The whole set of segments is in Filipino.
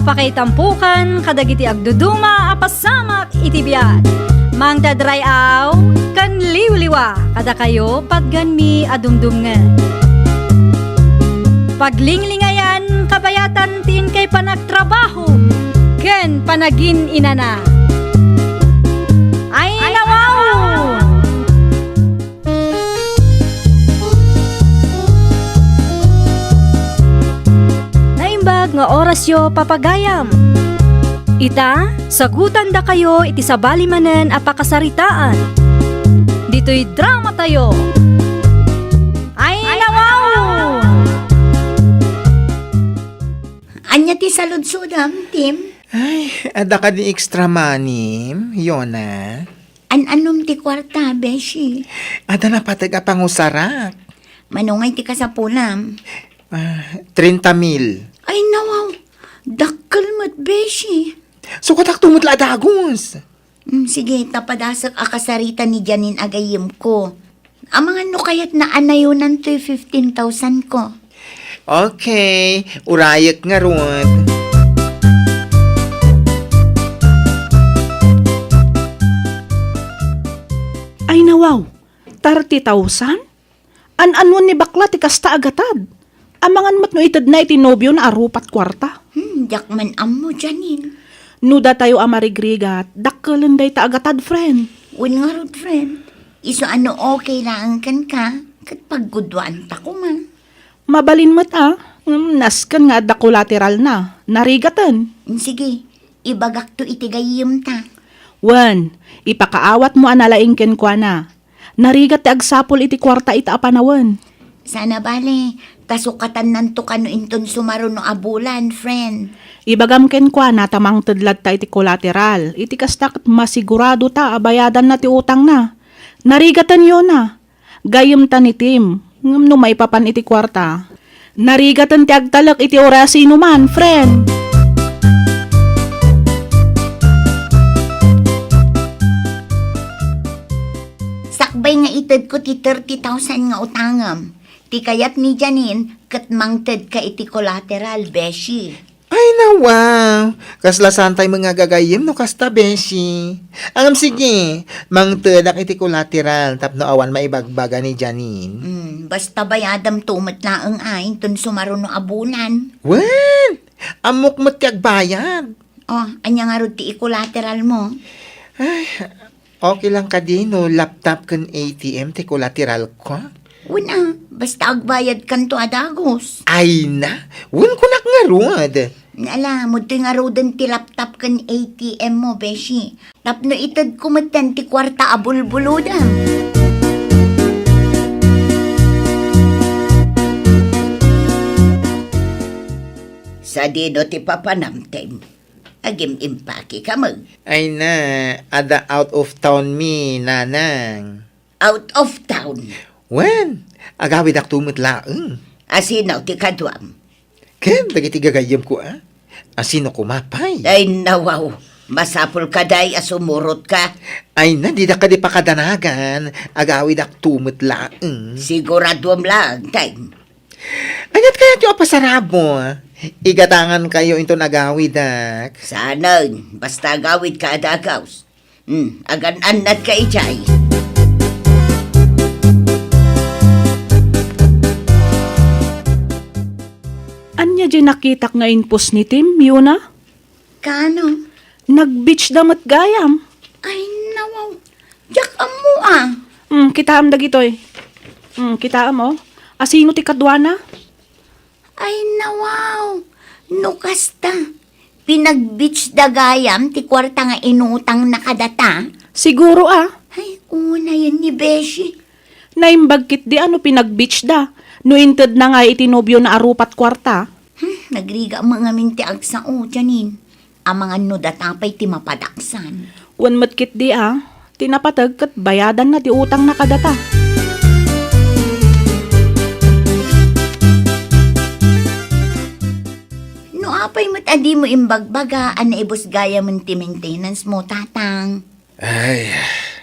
Apakaitampukan kadagiti agduduma apasamak iti biat. Mangdadrayaw kan liwliwa kada kayo padganmi adumdumngen. Paglinglingayan kabayatan tin kay panagtrabaho ken panagin inana. Ay nawaw! Naimbag nga orasyo papagayam. Ita, sagutan da kayo iti sabali manen apakasaritaan. Dito'y drama tayo. Ay nawaw! Anya ti saludsudam, Tim? Ay, ada ka di extra money, Yona. An-anom ti kwarta, Beshi? Ada na patag pangusarak. Manungay ti kasapulam. 30,000. Ay nawaw, dakkel mat, Beshi. So katak tumutla dagos. Sige, tapadasak akasarita ni Janin agayim ko. Amangan no kayat na anayunan to'y 15,000 ko. Okay, urayak nga ron. Ay nawaw, 30,000? An-anon ni bakla ti kasta agatad. Amangan mat no itad na itinobyo na arupat kwarta. Jakman ammo, Janin. Nuda tayo amarigrigat, dakkelan day ta agatad, friend. Win nga rod, friend. Iso ano okay lang kan ka, kat paggudwaan ta ko man. Mabalin mat naskan nga adda collateral na. Narigatan. Sige, ibagak to itigayim ta. Wan, ipakaawat mo analaingken kwa na. Narigat ti agsapol iti kwarta ita apanawan. Sana bale, kasukatan nanto kano inton sumaro no abulan, friend. Ibagamken kwa na tamang tadlad ta iti collateral. Iti kastak masigurado ta abayadan na ti utang na. Narigatan yun na. Gayem ta ni Tim. No may papan iti kwarta. Narigatan ti agtalak iti orasino man, friend. Sakbay nga itad ko ti 30,000 nga utangam. Ti kayat ni Janin, kat mangted ka iti collateral, Beshi. Ay na wow. Kasla santay mga gagayim no kasta beshi. Sige, mang tedak iti collateral tapno awan maibagbaga ni Janine. Basta bayadam tumat laang ay, inton sumaro no abulan. Wen! Amok mo tiyag bayad. Oh, anya nga rod ti collateral mo. Okay lang ka din no laptop kan ATM ti collateral ko. Una, basta agbayad kanto adagos. Ay na, wen ko nak nga rod. Nala, mo nga rodan ti laptop kan ATM mo, Beshi. Tapno itad kumatan ti kwarta abulbuluda. Sa dino ti papanamtem, agim impaki ka mag. Ay na, ada out of town mi, nanang. Out of town. Wen, agawid ak tumut laeng. Asinaw ti kadwam. Ken, dagiti gagayam ko Asino kumapay? Ay nawaw, masapul ka day asumurot ka. Ay na, di na ka di pakadanagan. Agawid ak tumut laeng. Siguradwam lang, time. Anyat kaya tiyo pasarap mo. Igatangan kayo into nagawid ak. Sana, basta gawid ka adagaws. Agan-anat ka ijay. Anya di nakitak nga inpos ni Tim, yun na? Kano? Nag-beach damat gayam. Ay nawaw, jak mo ah. Kitaam dagitoy. Kitaam mo. Asino ti kadwana? Ay nawaw, nukasta. Pinag-beach dagayam, ti kwarta nga inutang nakadata. Siguro Ay, una yan ni Beshi. Naimbagkit di ano pinag-beach da. No inted na nga itinobyo na arupat kwarta. Nagriga mga minti agsao, Janin. Ang mga nudatapay ti mapadaksan. Wan matkit di tinapatag kat bayadan na ti utang na kadata. No apay mo't adi mo imbagbaga, ana ibos gaya mo ti maintenance mo, tatang. Ay,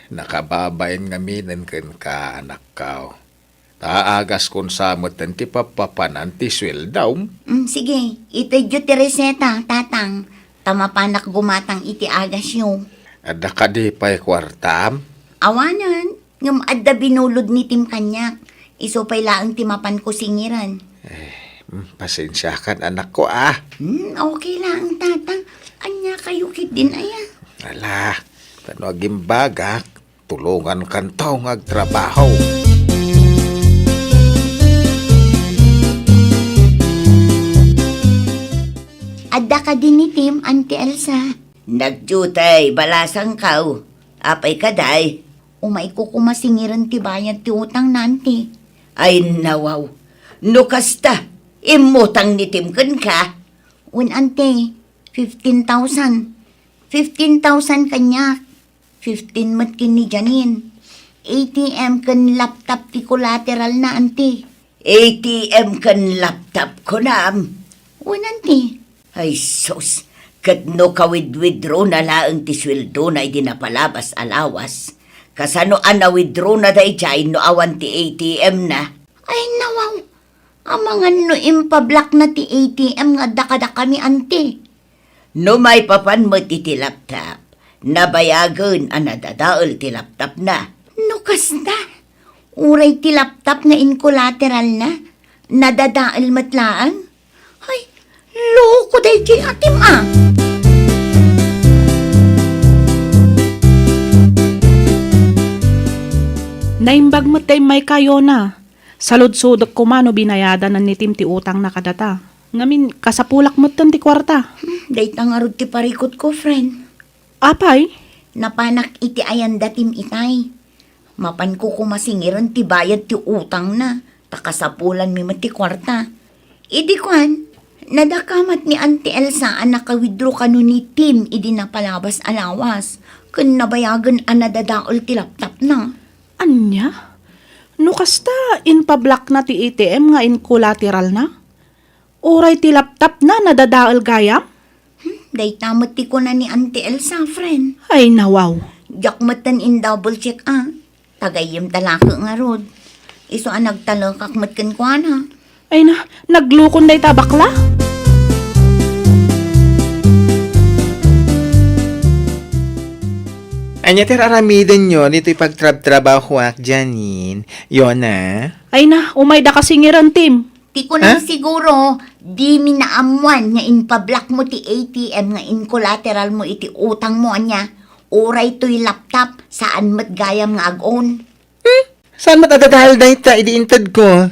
nakababayan nga minan kan ka, anak kao. Taagas kung samot ti papapanan ti sweldaw. Sige, itadyo ti reseta, tatang. Tamapanak gumatang iti agas yung. Ada ka di pa'y kwartam. Awanan, ngam adda binulod ni Tim kanyak. Iso pa'y laang timapan ko singiran. Pasensya kan anak ko ah. Okay lang, tatang. Anya kayo kit din aya. Ala, tanwaging bagak, tulungan kan tao ngagtrabaho. Adda ka din ni Tim, Auntie Elsa. Nagjutay, balasang kaw. Apay ka day. Umay ko kumasingiran ti bayan ti utang nanti. Ay nawaw. Nukasta, imutang ni Tim kan ka. Un ante, 15,000. 15,000 kanya. 15 mat kin ni Janine. ATM kan laptop ti collateral na ante. ATM kan laptop ko na. Un ante. Ay sus, kat no kawid-withdraw na laang ti sweldo na idinapalabas alawas. Kasano ana withdraw na day jay no awan ti ATM na. Ay nawaw, amangan no impablock na ti ATM nga dakada kami ante. No may papan mo ti laptop, nabayagan anadadaol ti laptop na. No kasta, uray ti laptop nga in collateral na, nadadaol matlaan. Ay, loko day ti atim ah. Naimbag mo tay may kayo na. Saludsudok ko mano binayadan ng nitim ti utang na kadata. Ngamin, kasapulak mo ti kwarta. Day tangarod ti parikot ko, friend. Apay? Napanak iti ayan datim itay. Mapan ko kumasingiran ti bayad ti utang na. Takasapulan mi mati kwarta. Idi kwan, nadakamat ni Auntie Elsa ang nakawidro kanu ni Tim idi napalabas alawas. Kun nabayagan ang nadadaol ti laptop na. Anya? No kasta, in pablock na ti ATM nga in collateral na? Oray ti laptop na nadadaal gayam? Day tamat ti ko na ni Auntie Elsa, friend. Ay nawaw. Jakmatan in double check ah. Tagayim talaka nga rod. Iso ang nagtalakak matkan ko na. Ay na, naglukon day tabakla? Anya ter aramiden nyo, nito'y pagtrabaho ak, Janine. Yun na. Ay na, umay da kasingiran Tim. Ti ko na siguro, di mi naamuan nga in pablock mo ti ATM nga in collateral mo iti utang mo anya. Oray to'y laptop, saan mat gayam nga ag-own. Saan matadadahal na ita, idiintad ko?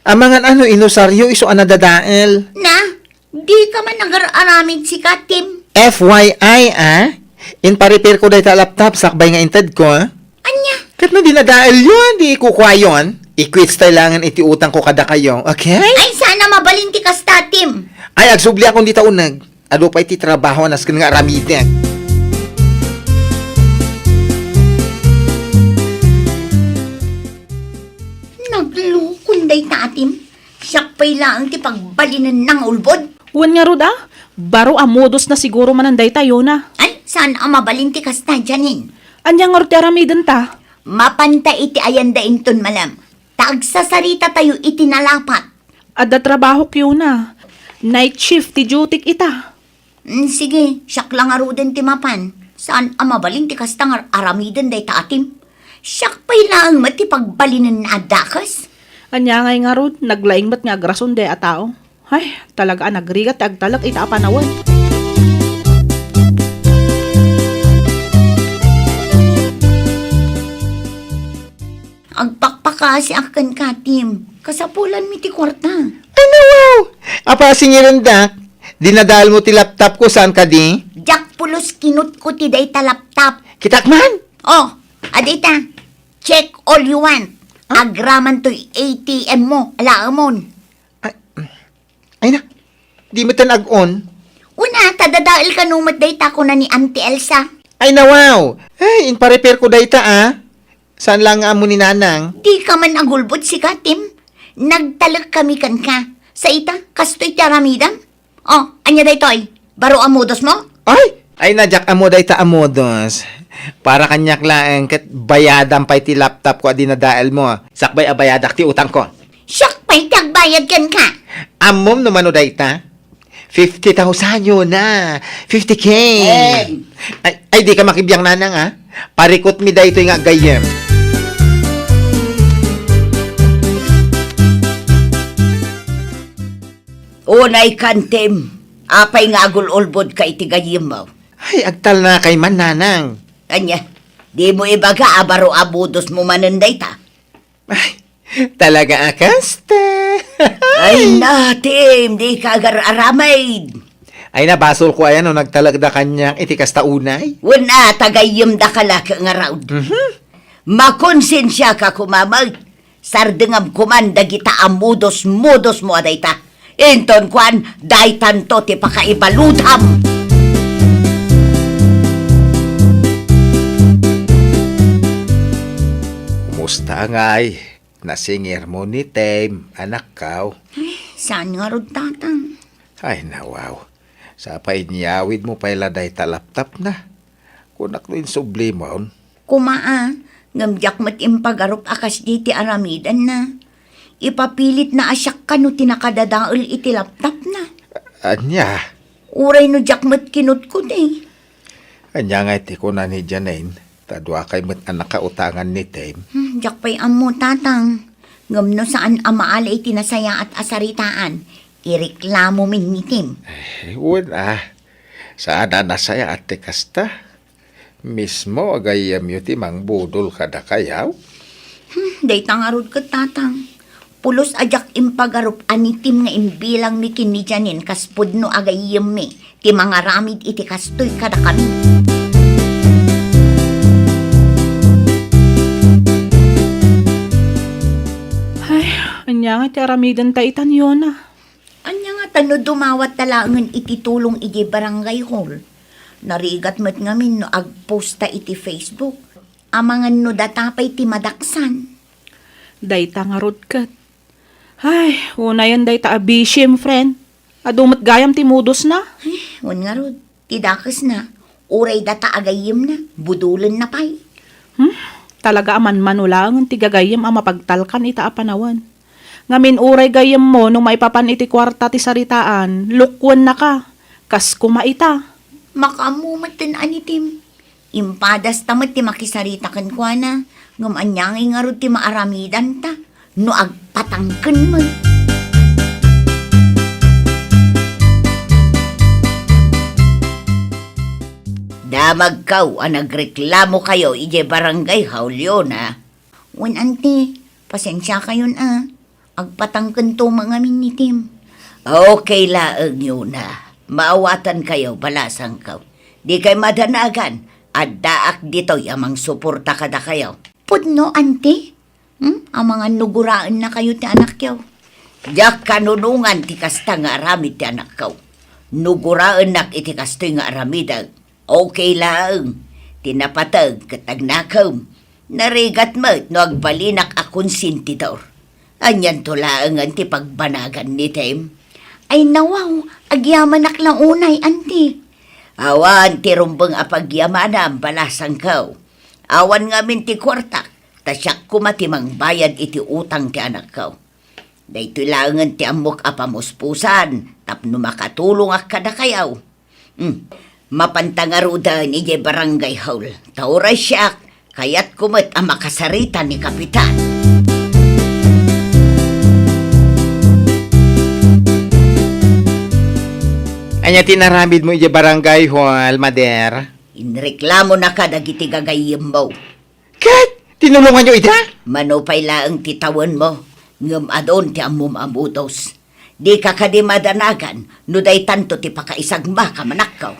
Amangan ano, inusaryo, iso anadadael. Na, di ka man nag-aramid si Katim. FYI, ah? In pa-repair ko dahi ta laptop, sakbay nga intad ko, ah? Anya, Kat no dinadael yun, di kukwa yun. I-quits tailangan iti utang ko kada kayo, okay? ay sana mabalinti ka sa Tim. Ay, agsubli akong di taunag. Ado pa iti trabaho, nas kan nga aramiden. Naglukon day tatim. Siyak pa'y lang ti pagbalinan ng ulbod. Wan nga rod ah, baro amodos na siguro mananday tayo na. Ay, saan ang mabalinti ka sa Janin? Anya nga rod ti aramiden ta. Mapanta iti ayanda inton malam. Tagsasarita tayo iti nalapat. Adda trabaho kyo na. Night shift ti duty ita. Sige, siyak lang aruden ti mapan. Saan ang mabalinti ka sa aramiden day tatim? Siyak pa'y lang mati pagbalinan na adakas. Anya nga rod, naglaing mat nga agrason de a tao. Ay, talaga nagrigat agtalak ita apanawan. Agpakpaka si akan katim. Kasapulan mi ti kwarta. Ano, wow? Apa singiran dak? Dinadahal mo ti laptop ko, saan ka di? Jak pulos kinut ko ti day ta laptop. Kitakman? Oh, adita. Check all you want. Agraman to'y ATM mo. Alaamon. Ay na, di mo tan ag-on. Una, tadadail ka numat day ta ko na ni Auntie Elsa. Ay na, wow! Ay, in pa-repair ko dahi ta, ah. Saan lang nga mo ni nanang? Di ka man agulbot si Katim. Nagtalag kami kan ka. Sa ita, kastoy tiaramidam. Oh, anya day toy. Baro amodos mo? Ay na, jak amo dahi ta amodos. Para kanyak lang ket bayadan pa iti laptop ko adi nadaan mo. Sakbay abayadak ti utang ko. Siyak pa'y tagbayad kan ka. Amom no mano dayta? 50,000 yun na. 50K. Ay, di ka makibiyang nanang ha. Parikot mi dayto nga gayem. Unay kantem, apay nga agul-ulbod ka itigayim mo. Ay, agtal na kay man nanang. Anya, di mo ibaga abaro abudos mo mananday ta. Ay, talaga akasta. Ay natim, di ka agar-aramay. Ay, nabasol ko ayan no nagtalagda kanyang iti kasta unay. Wala tagayim da kalaka nga raud. Makonsensya ka kumamag. Sardengam kumanda kita amudos-mudos mo aday ta. Inton kwan, daytan to ti pakaibaludham. Kumusta ngay? Nasingir mo ni Tem, anak kaw. Saan nga rod tatang? Ay, nawaw. Sa painyawid mo pala day talaptap na. Kunak no insubli mo. Kumaa, ngamjak mat impagarup akas di ti aramidan na. Ipapilit na asyak ka no tinakadadaol iti laptop na. Anya? Uray no jak mat kinut ko day. Anya nga iti ko na ni Janine. Tadwa kay mat anak kautangan ni Tem. Jak pa'y amo tatang. Ngam no saan amaala iti nasaya at asaritaan. Ireklamo min ni Tim. Wala. Saan na nasaya ate kasta? Mismo agayam yu ti mang budol kada kayaw. Day tangarod ka tatang. Pulos ajak impagarup anitim nga imbilang mi kinijanin kaspud no agayem mi. Ti mga ramid iti kastoy kada kami. Ay, anya nga ti aramidan ta itan yun na. Anya nga tano dumawat talangan iti tulong iti barangay hall. Narigat met ngamin no agposta iti Facebook. Amangan no datapay ti madaksan. Dayta nga rod kat. Ay, una yan dayta abishim, friend. Adumot gayam ti mudos na. Wan nga rod, tidakas na. Uray data agayim na, budulan na pay. Talaga aman manulangan ti gagayam ang mapagtalkan ita apanawan. Ngamin uray gayam mo nung maipapan iti kwarta ti saritaan, lukwan na ka. Kas kumaita. Makamumatan anitim. Impadas tamat ti makisarita kan kwa na. Ngam anyangay nga rod ti maaramidan ta. No agpatangken mo. Damag kaw ang nagreklamo kayo ije barangay haulyo na. Wan ante, pasensya kayo na. Agpatangken to mga minitim. Okay laang yun na. Maawatan kayo balasang kaw. Di kay madanagan. At daak dito'y amang suporta kada kayo. Pudno ante? Ang mga nuguraan na kayo ti anak yaw. Diyak kanunungan ti kasta nga aramid ti anak kaw. Nuguraan nak iti kastoy nga aramidag. Okay lang. Tinapatag katagnakaw. Narigat mo no agbalinak akong sintitor. Anyan tulaangan ti pagbanagan ni Tem. Ay nawaw, agyamanak lang unay, anti. Awan ti rumbang apagyamanam balasang kaw. Awan nga min ti kwartak. Tasyak kumatimang bayad iti utang ti anak kaw. Dahito langan ti amok apamuspusan, tapno makatulong ak kada kayaw. Mapantangarudan ije barangay hall. Tauray siyak, kayat kumat ang makasarita ni Kapitan. Anya tinaramid mo ije barangay hall, Mader. Inreklamo na ka dagiti gagayim mo. Kat, tinulungan nyo ita? Manupay laang titawan mo, ngam adon ti amum amutos. Di ka kadimadanagan, no day tanto ti pakaisagma ka manakaw.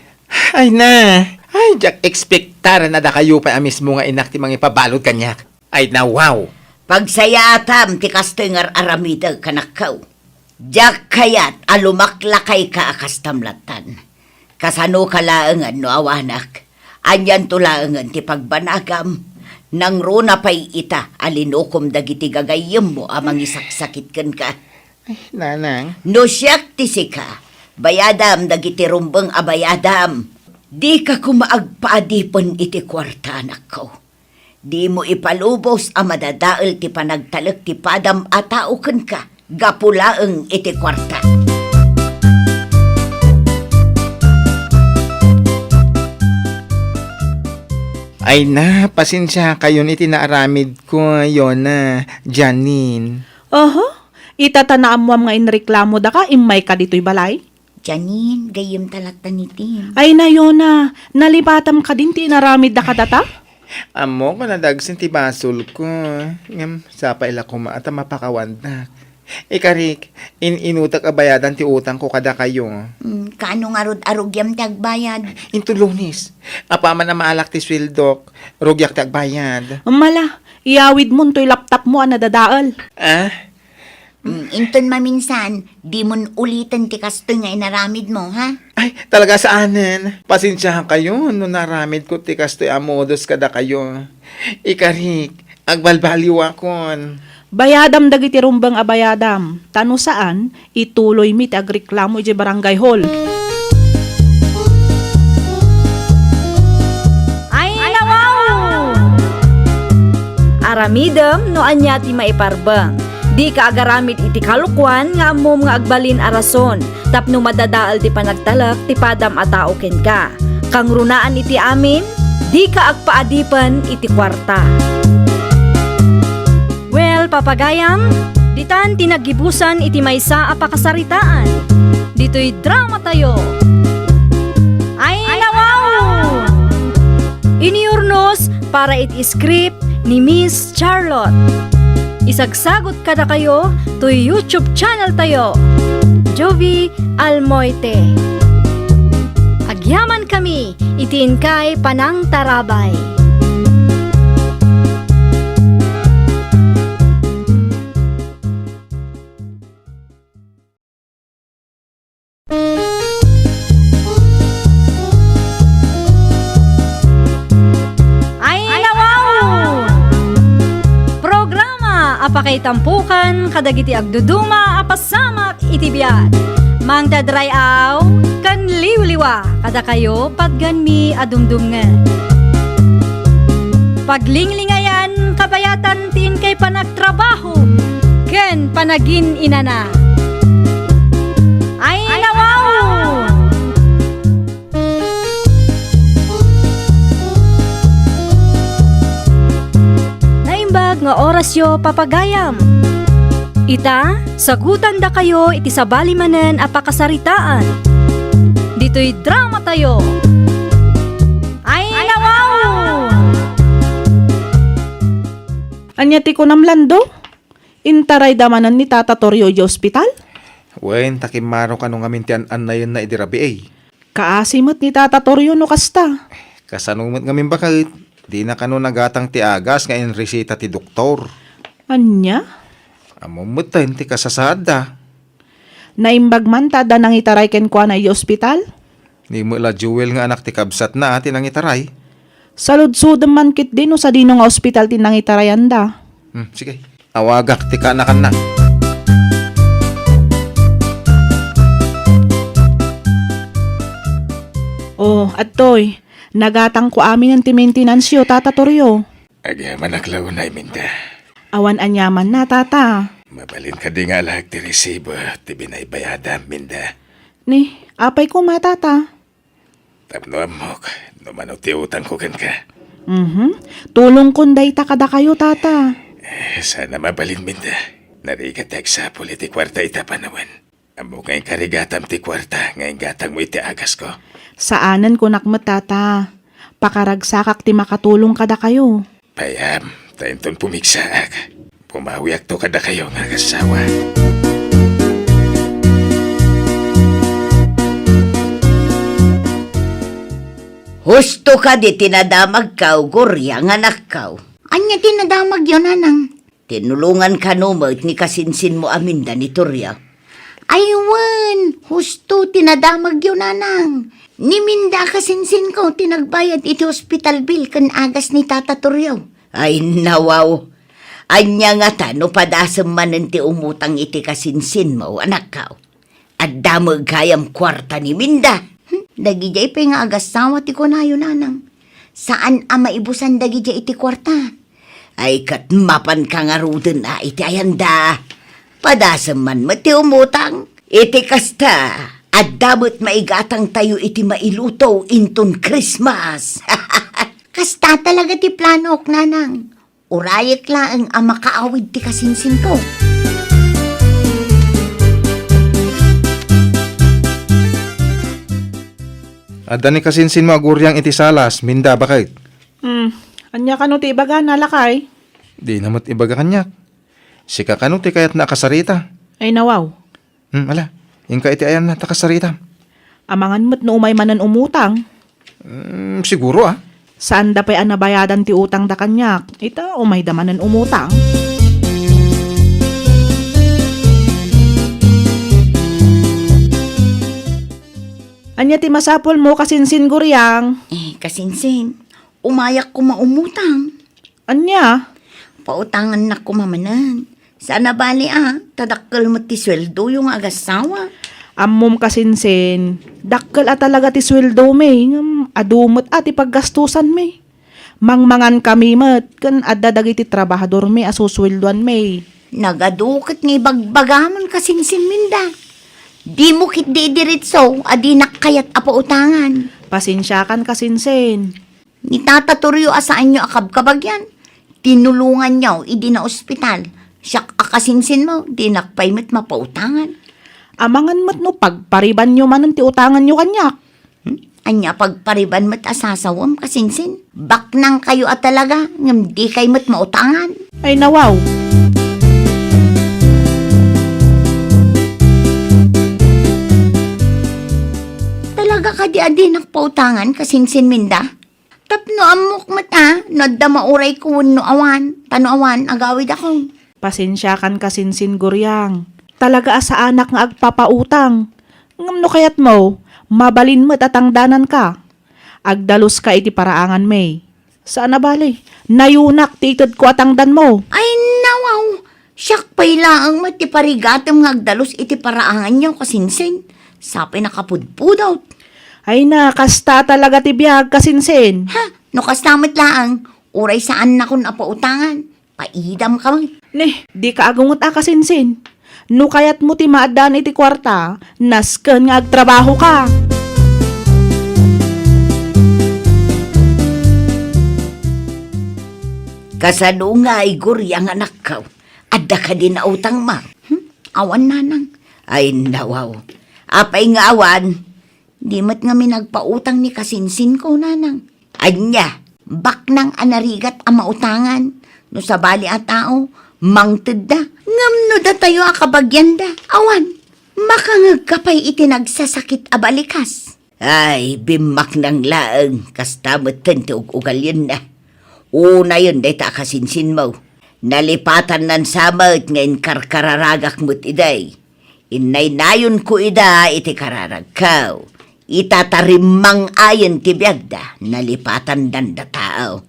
Ay na. Ay, jak expectar na da kayo pa amis mo nga inak ti mga ipabalot kanyak. Ay na wow. Pagsayatam ti kastoy nga aramida kanakaw. Jak kayat alumaklakay ka akastamlatan. Kasano ka laangan no awanak. Anyan tulaangan ti pagbanagam. Nang runa pa'y ita alinukom dagiti gagayim mo amang isaksakit kan ka. Ay, nanang. No siyak ti sika. Bayadam dagiti rumbang abayadam. Di ka kumaagpaadipon iti kwarta, anak ko. Di mo ipalubos ang madadaal ti panagtalak ti padam atauken ka. Gapulaeng iti kwarta. Ay na, pasensya kayo iti naaramid ko, Yona, Janine. Oho, itatanaam mo ang mga inreklamo da ka, imay ka dito'y balay? Janine, gayem talakta ni Tim. Ay na Yona, nalibatam ka din ti naramid da ka data? Amo ko nadagsin ti basol ko. Ngam, sapa ila kumaata mapakawandak. Ikarik, inutak abayadan ti utang ko kada kayo. Kaano nga rod arugyam ti agbayad? Into lunis, apaman na maalak ti swildok, rugyak ti agbayad. Mala, iawid mo to'y laptop mo ang nadadaal. Ah? Inton maminsan, di mo ulitan ti kasto nga inaramid mo, ha? Ay, talaga saanan. Pasensyahan kayo, no naramid ko ti kastoy amodos kada kayo. Ikarik, agbalbaliw akon. Bayadam dagiti rumbang abayadam. Tano saan, ituloy mi ti agreklamo iti barangay hall. Ay, nawaw! Aramidem no anya ti maiparbang. Di ka agaramid iti kalukwan nga amom nga agbalin arason. Tapno madadaal ti panagtalak ti padam atao ken ka. Kang runaan iti amin, di ka agpaadipan iti kwarta. Well, papagayam, ditan tinagibusan iti maysa a pakasaritaan. Dito'y drama tayo. Ay, nawaw! Iniurnos para iti script ni Miss Charlotte. Isagsagot kada kayo to YouTube channel tayo. Jovi Almoite. Agyaman kami, itiin kay Panang Tarabay. Ay, nawaw! Programa apakay tampukan kadagiti agduduma apasamak iti biyan. Mang tadrayaw kan liwliwa kada kayo padganmi adumdumngan. Paglinglingayan kabayatan tin kay panagtrabaho ken panagin inana. Ay, nawaw! Naimbag nga orasyo papagayam. Ita, sagutan da kayo iti sabali manen a pakasaritaan. Dito'y drama tayo. Ay, nawaw! Anya ti ko namlando? Intaray damanan ni Tata Toryo iti ospital? Wen, takimaro ka nung amintian na yun na idirabi eh. Kaasimot ni Tata Toryo no kasta. Kasanumot ngamin bakit? Di na kano nagatang ti agas nga resita ti doktor. Anya? Amumutan ti kasasada. Naimbag man tada nang itaray ken kwa na iti ospital? Ni mo la Jewel nga anak ti kabsat na ati nang itaray. Saludsudem man kit din no sa dino nga ospital tinang itarayan da. Sige, awagak ti kanakan na. Oh, atoy, nagatang ko amin ang ti maintenance yo, Tata Toryo. Agyaman aklaw na iminda. Awan anyaman na, Tata. Mabalin ka di nga lahag ti resibo ti binaybayada minda. Ni, apay ko ma, Tata. Tapno amok, numano ti utang ko kan ka. Tulong kunday ta kada kayo, Tata. Sana mabalin minda. Narigatag sa politi kwarta itapanawan. Amo ngayon karigatam ti kwarta, ngayon gatang mo iti agas ko. Saanan ko nakmet, Tata. Pakaragsakak ti makatulong kada kayo. Payam, tainton pumigsaak. Pumawiak to kada kayo nga kasawa. Husto ka di tinadamag kaw, gurya nga nakaw. Anya tinadamag yun, anang? Tinulungan ka numot ni kasinsin mo aminda ni Turya. Aywan, husto tinadamag yun, anang. Ni Minda kasinsin ko, tinagbayad iti hospital bill kan agas ni Tata Turyo. Ay, nawaw. Anya nga ta, no padasam manan ti umutang iti kasinsin mo, anak ka. At damag kayam kwarta ni Minda. Dagijay pa nga agasawa ti kunayo nanang. Saan maibusan dagijay iti kwarta? Ay kat mapan ka nga ruden iti ayanda. Padasam man mati umutang. Iti kasta. At dabot maigatang tayo iti mailuto inton Christmas. Kasta talaga ti plano, nanang. Urayek lang ang makaawid ti kasinsin ko. Adda ni kasinsin mo aguryang iti salas, minda bakit? Anya kano ti ibaga nalakay? Di namat ibaga kanyak. Sika kano ti kayat nakasarita. Ay nawaw. Ala, yung ka iti ayan na takasarita. Amangan mo't no umay manan umutang. Siguro ah. Saan da pa'y anabayadan ti utang da kanyak? Ita umay da manan umutang. Anya ti masapol mo kasinsin guryang. Kasinsin, umayak ko maumutang. Anya? Pautangan na ko mamanan. Sana bali tadakkel mo ti sweldo yung agasawa. Ammom kasinsin, dakkel at talaga ti sweldo may, adumot at ipaggastusan may. Mangmangan kami mat, kan addadag iti trabahador may asusweldoan may. Nagadukit nga bagbagamon kasinsin minda. Di mo kit di diritso, adi nakayat apautangan. Pasensya kan kasinsin. Nitataturyo asaan nyo akabkabagyan. Tinulungan nyo, idi na ospital. Siyak akasinsin mo, di nakpaymit mapautangan. Amangan mat no, pagpariban nyo man ti utangan nyo kanyak. Anya pagpariban mat asasawam kasinsin. Baknang kayo at talaga, ngam di kay mat mautangan. Ay nawaw. Talaga ka di adi nakpautangan kasinsin minda. Tapno amok mata, nadda mauray ko no awan, tano awan, agawid ako. Pasensya kan kasinsin guryang. Talaga asa anak nga agpapautang. Ngam no kayat mo, mabalin mo't atangdanan ka. Agdalos ka iti paraangan may. Saan na bali? Nayunak titod ko atangdan mo. Ay nawaw, siyak pa'y laang mati parigatam nga agdalos iti paraangan niyo kasinsin. Sapay nakapudpudot. Ay na, kasta talaga ti biyag kasinsin. Ha, no kastamat laang, uray saan na kun apautangan. Paidam ka man. Ne, di ka agungot kasinsin. No kayat mo ti maadan iti kwarta, nasken nga agtrabaho ka. Kasano nga igor yang anak ka. Adda ka din na utang ma. Awan nanang. Ay nawaw. Apay nga awan. Di mat nga minagpautang ni kasinsin ko nanang. Anya, baknang anarigat ang mautangan. No sa bali a tao, mangted da. Ngamno da tayo akabagyan da. Awan, makangag kapay itinagsasakit abalikas. Ay, bimak ng laang. Kastamot tente ugal yun na. Una yun, day ta kasinsin mo. Nalipatan nan samot ngayon karkararagak mo't iday. Inay nayon ko ida iti kararag kaw. Itatarimang ayon ti biyagda, nalipatan dan da tao.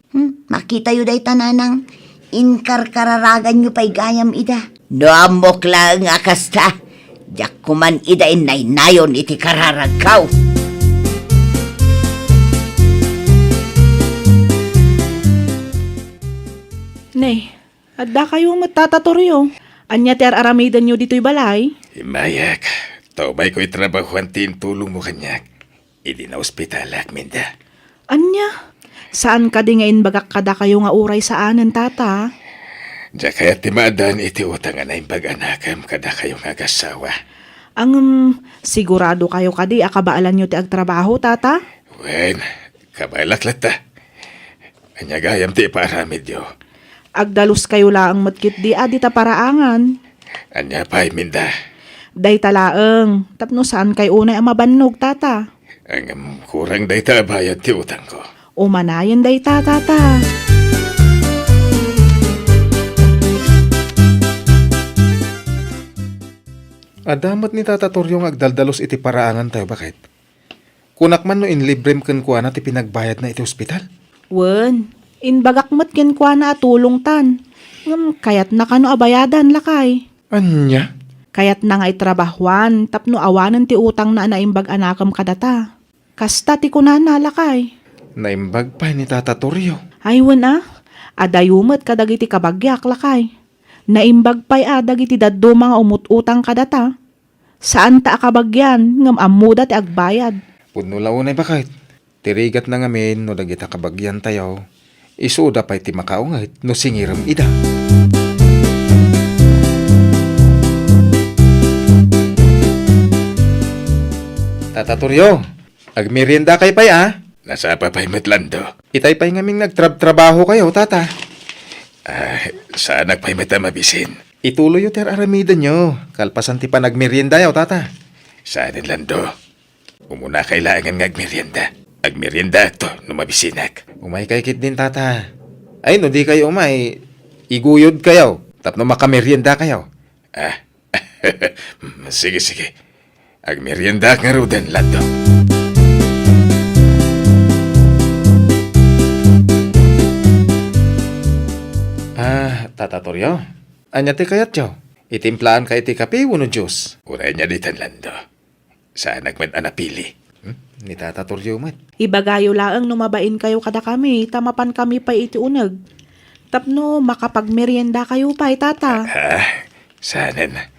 Makita yu day tananang, inkarkararagan yu pa'y gayam ida. No amok lang akasta, jak kuman ida inay nayon iti kararag kaw. Ne, adda kayo matatatoryo. Anya ti aramidan nyo dito'y balay? Imayak, taubay ko itrabahuan tin tulong mo kanyak. Idi na ospitalak, minda. Anya? Saan ka di ngayon bagak kada kayo nga uray sa anan, tata? Diya kaya timadan iti utangan na pag-anakam kada kayo nga gasawa. Ang sigurado kayo kadi akabaalan nyo ti agtrabaho, tata? Wen, kabalaklat ta. Anyagayam ti paramid yo. Agdalos kayo laang matkit di ta paraangan. Anya pa'y minda. Day talaeng, tapno saan kay unay ang mabannog, tata? Ang kurang day ta bayad ti utang ko. Umanayan day tata. Adamat ni Tata Toryong agdaldalos iti paraangan tayo bakit? Kunak man no inlibrem ken kuana ti pinagbayad na iti ospital. Wen, inbagak mat ken kwa na atulong tan. Kayat na kano abayadan lakay. Anya? Kayat na nga itrabahuan, tapno awanan ti utang na naimbag anakam kadata. Kasta ti kunana lakay. Naimbag pa ni Tata Toryo. Aywan adayumet kadagiti kabagyak lakay. Naimbag pa'y dagiti daddo mga umututang kadata. Saan ta akabagyan ngam amuda ti agbayad. Pudno launay bakit? Tirigat na ngamin no dagita kabagyan tayo. Isuda pa'y ti makaungit no singiram ida. Tata Toryo, agmerienda kay pay Nasa pa pa'y Matlando. Itay pa'y ngaming nagtrabaho kayo, tata. Saan pa'y matamabisin? Ituloy yung aramida nyo. Kalpasan ti pa nagmerienda yaw, tata. Saan Lando? Umuna kailangan ngagmerienda. Agmerienda to, numabisinak. Umay kay kit din, tata. Ay, no di kayo umay. Iguyod kayo. Tapno makamerienda kayo. Sige, sige. Agmerienda nga rudan, Lando. Tata Toryo. Anya ti kayat yaw. Itimplaan kay ti kape, wano Diyos. Uray niya ditan, Lando. Saan nagman-anapili? Ni Tata Toryo mat. Ibagayo laang numabain kayo kada kami, tamapan kami pa iti uneg. Tapno makapagmerienda kayo pa tata. Sana na.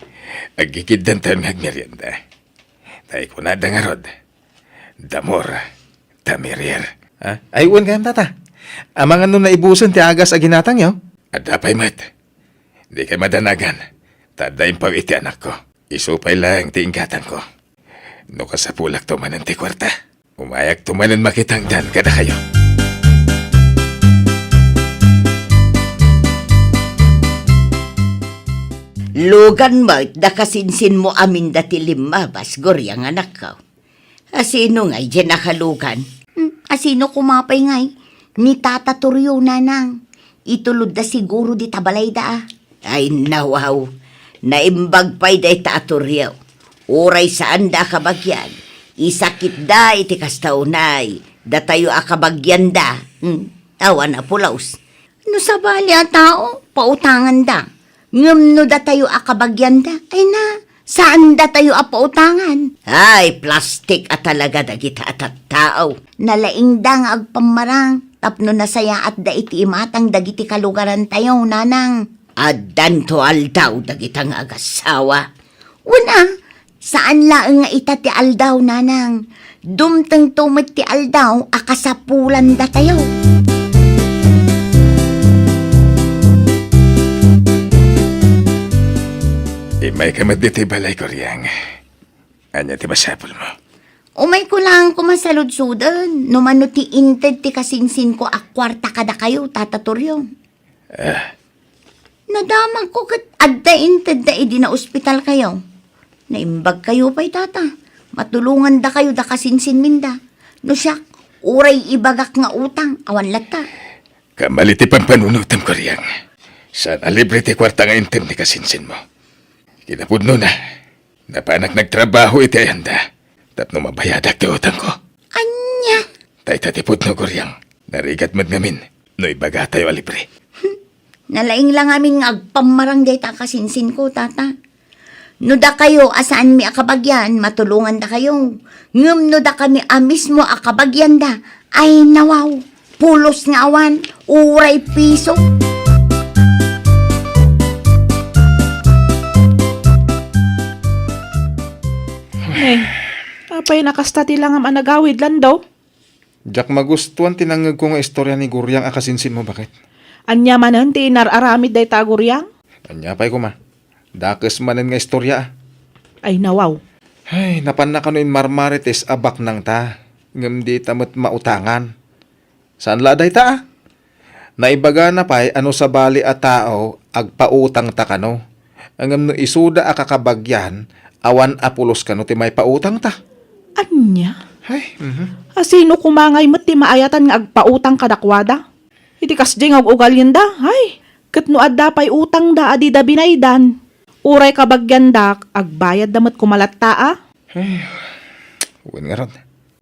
Agigid dan tayo ngagmerienda. Tayo ko na dangarod. Damor. Tamirier. Ay, uwan kayam, tata. Amang ano na ibusan ti agas aginatang yaw. At dapay mat. Di kay madanagan. Tadayin pa iti anak ko. Isupay lang ti ingkatan ko. No kasapulak tumanan ti kwarta. Umayak tumanan makitang dan kada kayo. Lugan mo, da kasinsin mo amin dati lima, basgor yang anak ka. Asino ngay dyan nakalugan? Asino kumapay ngay? Ni Tata Toryo, nanang. Itulod da siguro di tabalay da. Ay, nawaw. Naimbag pa'y da Toryo. Uray saan da kabagyan. Isakit da iti kastaunay. Da tayo akabagyan da. Tawa na pulaus. No sabali ang tao, pautangan da. Ngam no da tayo akabagyan da. Ay na, saan da tayo apautangan? Ay, plastik at talaga da kita at tao. Nalaing da nga agpamarang. Tapno nasaya at da iti imatang dagiti kalugaran tayo, nanang. Addan to aldaw dagitang agasawa. Una, saan laeng nga ita ti aldaw, nanang? Dumteng tumit ti aldaw, akasapulan da tayo. Imay kamat diti balay ko riyang. Anya ti masapul mo. Umay ko lang kumasaludsudan. Numano ti inted ti kasinsin ko akwarta kada kayo, Tata Toryo. Nadamag ko kat adda inted da idi na ospital kayo. Naimbag kayo pa'y tata. Matulungan da kayo da kasinsin minda. No siyak, uray ibagak nga utang, awan lata. Kamali ti pampanunutam ko riyang. Sana libre ti kwarta nga intem ni kasinsin mo. Kinapudno na. Napanak nagtrabaho iti ayanda. Tapno mabayadak ti utang ko. Anya? Tay tatipudno ko riyang. Narigat mat ngamin. No ibaga tayo alibre. Nalaing lang aming agpamarang day ta kasinsin ko, tata. No da kayo, asaan mi akabagyan, matulungan da kayo. Ngam no da kami amis mo akabagyan da. Ay nawaw, pulos nga awan, uray piso. Apay nakastati lang ang anagawid Lando. Jack magustuhan tinangag ko nga istorya ni Guryang akasinsin mo, bakit? Anya manan ti inararamid day taguryang. Anya pa'y kuma. Dakes manan nga istorya. Ay nawaw. Ay, napan na kanuin marmarites abak nang ta. Ngam di tamot mautangan. Saan laday ta? Naibaga na pa'y ano sa bali a tao agpautang ta kano. Ngam no isuda akakabagyan awan apulos kano ti may pautang ta. Anya? Ay, Asino kumangay mo't ti maayatan nga agpautang kadakwada? Iti kasding ag ugal yun da. Ay, katno adda pa'y utang da adi da binaydan. Uray kabagyan da, agbayad damat kumalatta uwan nga ron.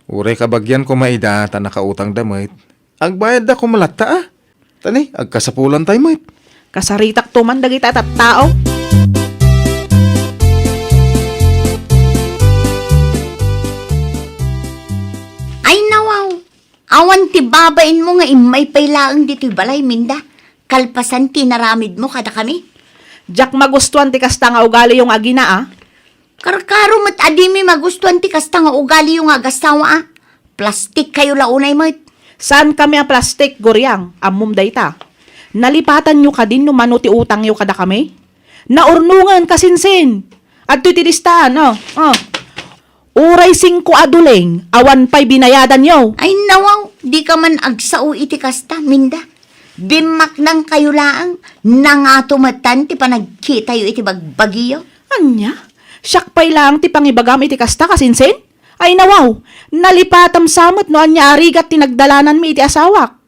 Uray kabagyan ko maida ta nakautang damit. Agbayad da kumalata Tani, agkasapulan tayo mait. Kasaritak tuman dagita at tao. Mabain mo nga imay pailaang dito'y balay, Minda. Kalpasan tinaramid mo kada kami. Jak magustuhan ti kasta nga ugali yung agina ah. Karkaro mat adimi magustuhan ti kasta nga ugali yung agasawa ah. Plastik kayo launay mo. Saan kami ang plastik, Goryang? Amum dayta. Nalipatan nyo ka din no mano ti utang nyo kada kami? Naurnungan kasinsin. At titilistaan, oh. Uray 5 aduleng, awan pa'y binayadan nyo. Ay nawaw, di ka man agsao iti kasta, Minda. Bimak nang kayo laang, nangatumatan ti panagkita yo iti bagbagiyo. Anya? Siyak pa'y lang ti pangibagam iti kasta kasinsin? Ay nawaw, nalipatam samot no anya arigat ti nagdalanan mi iti asawak.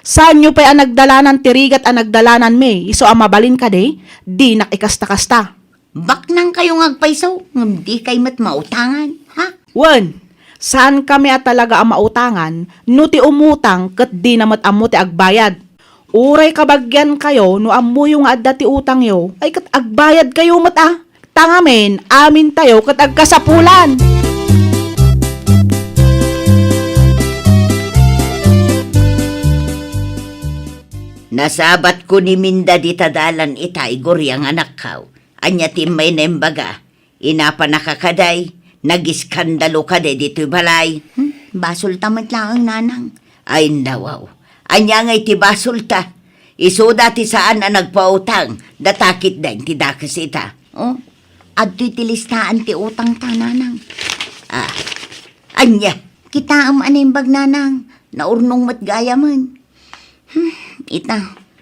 Saan nyo pa'y ang nagdalanan ti rigat ang nagdalanan mi? Iso amabalin ka de, di nakikasta-kasta. Bak nang kayo ngagpaisaw, ngam di kay mat mautangan, ha? Wen, saan kami at talaga ang mautangan, no ti umutang kat di namat amo ti agbayad. Uray kabagyan kayo, no amo yung adda ti utang yo, ay kat agbayad kayo mat ah. Tangamen, amin tayo kat agkasapulan. Nasabat ko ni Minda di tadalan itay Goryang anak kaw. Anya timay na imbaga, inapa nakakaday, nagiskandalo ka de dito'y balay. Basol tamat lang ang nanang. Ay nawaw, anya nga iti basol ta. Iso dati saan na nagpautang, datakit din ti dakas ita. Oh, at tilistaan ti utang ta nanang. Anya, kita am animbag nanang, naurnong matgaya man. Ita,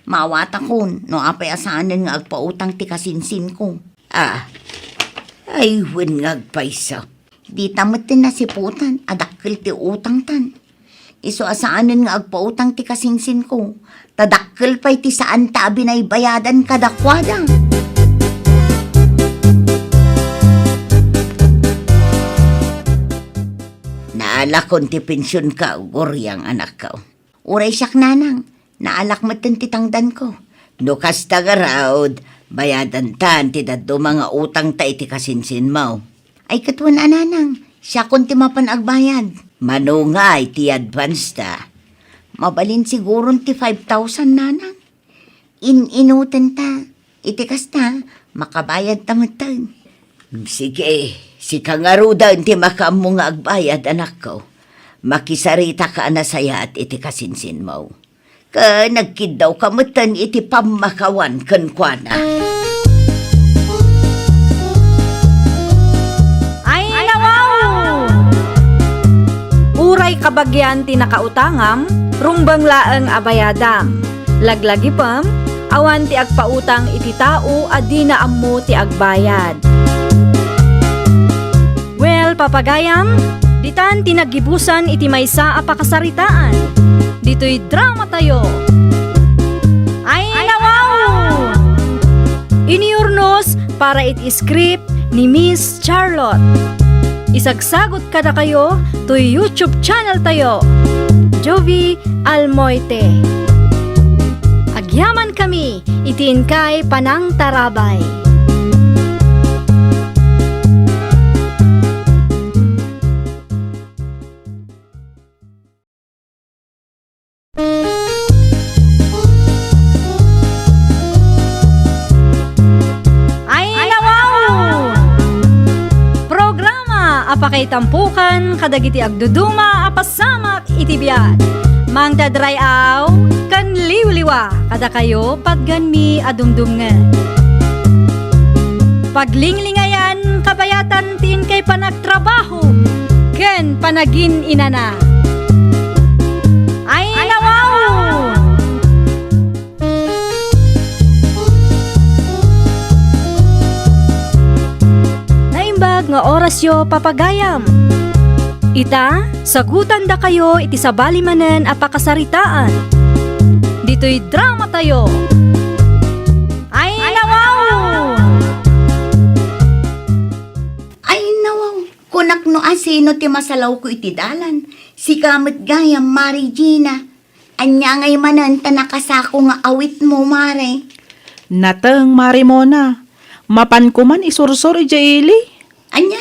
mawata ko, no apay asanan nga agpautang ti kasinsin ko. Ay wen nga agpaysa. Di tamatin na si putan, adakil ti utang tan. Iso asanan nga agpautang ti kasinsin ko, tadakil pa'y ti saan ta binaybayadan kadakwada. Naalak kon ti pensyon ka, Goryang anak ka. Uray siyak nanang. Naalak matan titangdan ko. No kasta garaod, bayadan tan ti daddo mga utang ta iti kasinsin mo. Ay katwan ananang, siya kunti mapan agbayad. Manungay ti advance ta. Mabalin siguro ti 5,000 nanang. Inutan ta, iti kasta, makabayad tamatan. Sige, si kangarudan ti makamu nga agbayad anak ko. Makisarita ka na saya at iti kasinsin mo. Ka nagkidaw kamutan iti pamakawan kankwana. Ay nawaw! Uray kabagyan ti nakautangam, rumbang laeng abayadam. Laglagi pam, awan ti agpautang iti tao at di na ammo ti agbayad. Well, papagayam, ditan tinagibusan iti maysa a pakasaritaan. Dito'y drama tayo. Ay nawaw! Iniurnos para iti-script ni Miss Charlotte. Isagsagot ka na kayo to YouTube channel tayo. Jovi Almoite. Agyaman kami, itiin kay Panang Tarabay. Apakay tampukan, kadagiti agduduma, apasamak itibiyat. Mang dadrayaw, kan liwliwa, kada kayo pagganmi adumdumngan. Paglinglingayan, kabayatan tin kay panagtrabaho, ken panagin inana. Ay nawaw! Nga oras yo papagayam. Ita, sagutan da kayo iti sabali manen apakasaritaan. Dito'y drama tayo. Ay nawaw! Ay nawaw, kunak no asino ti masalaw ko iti dalan. Si kamot gayam, Mari Gina. Anya ngay manan ta nakasako nga awit mo, Mare. Nateng Marimona, mapan ko man isursor ijaili. Anya?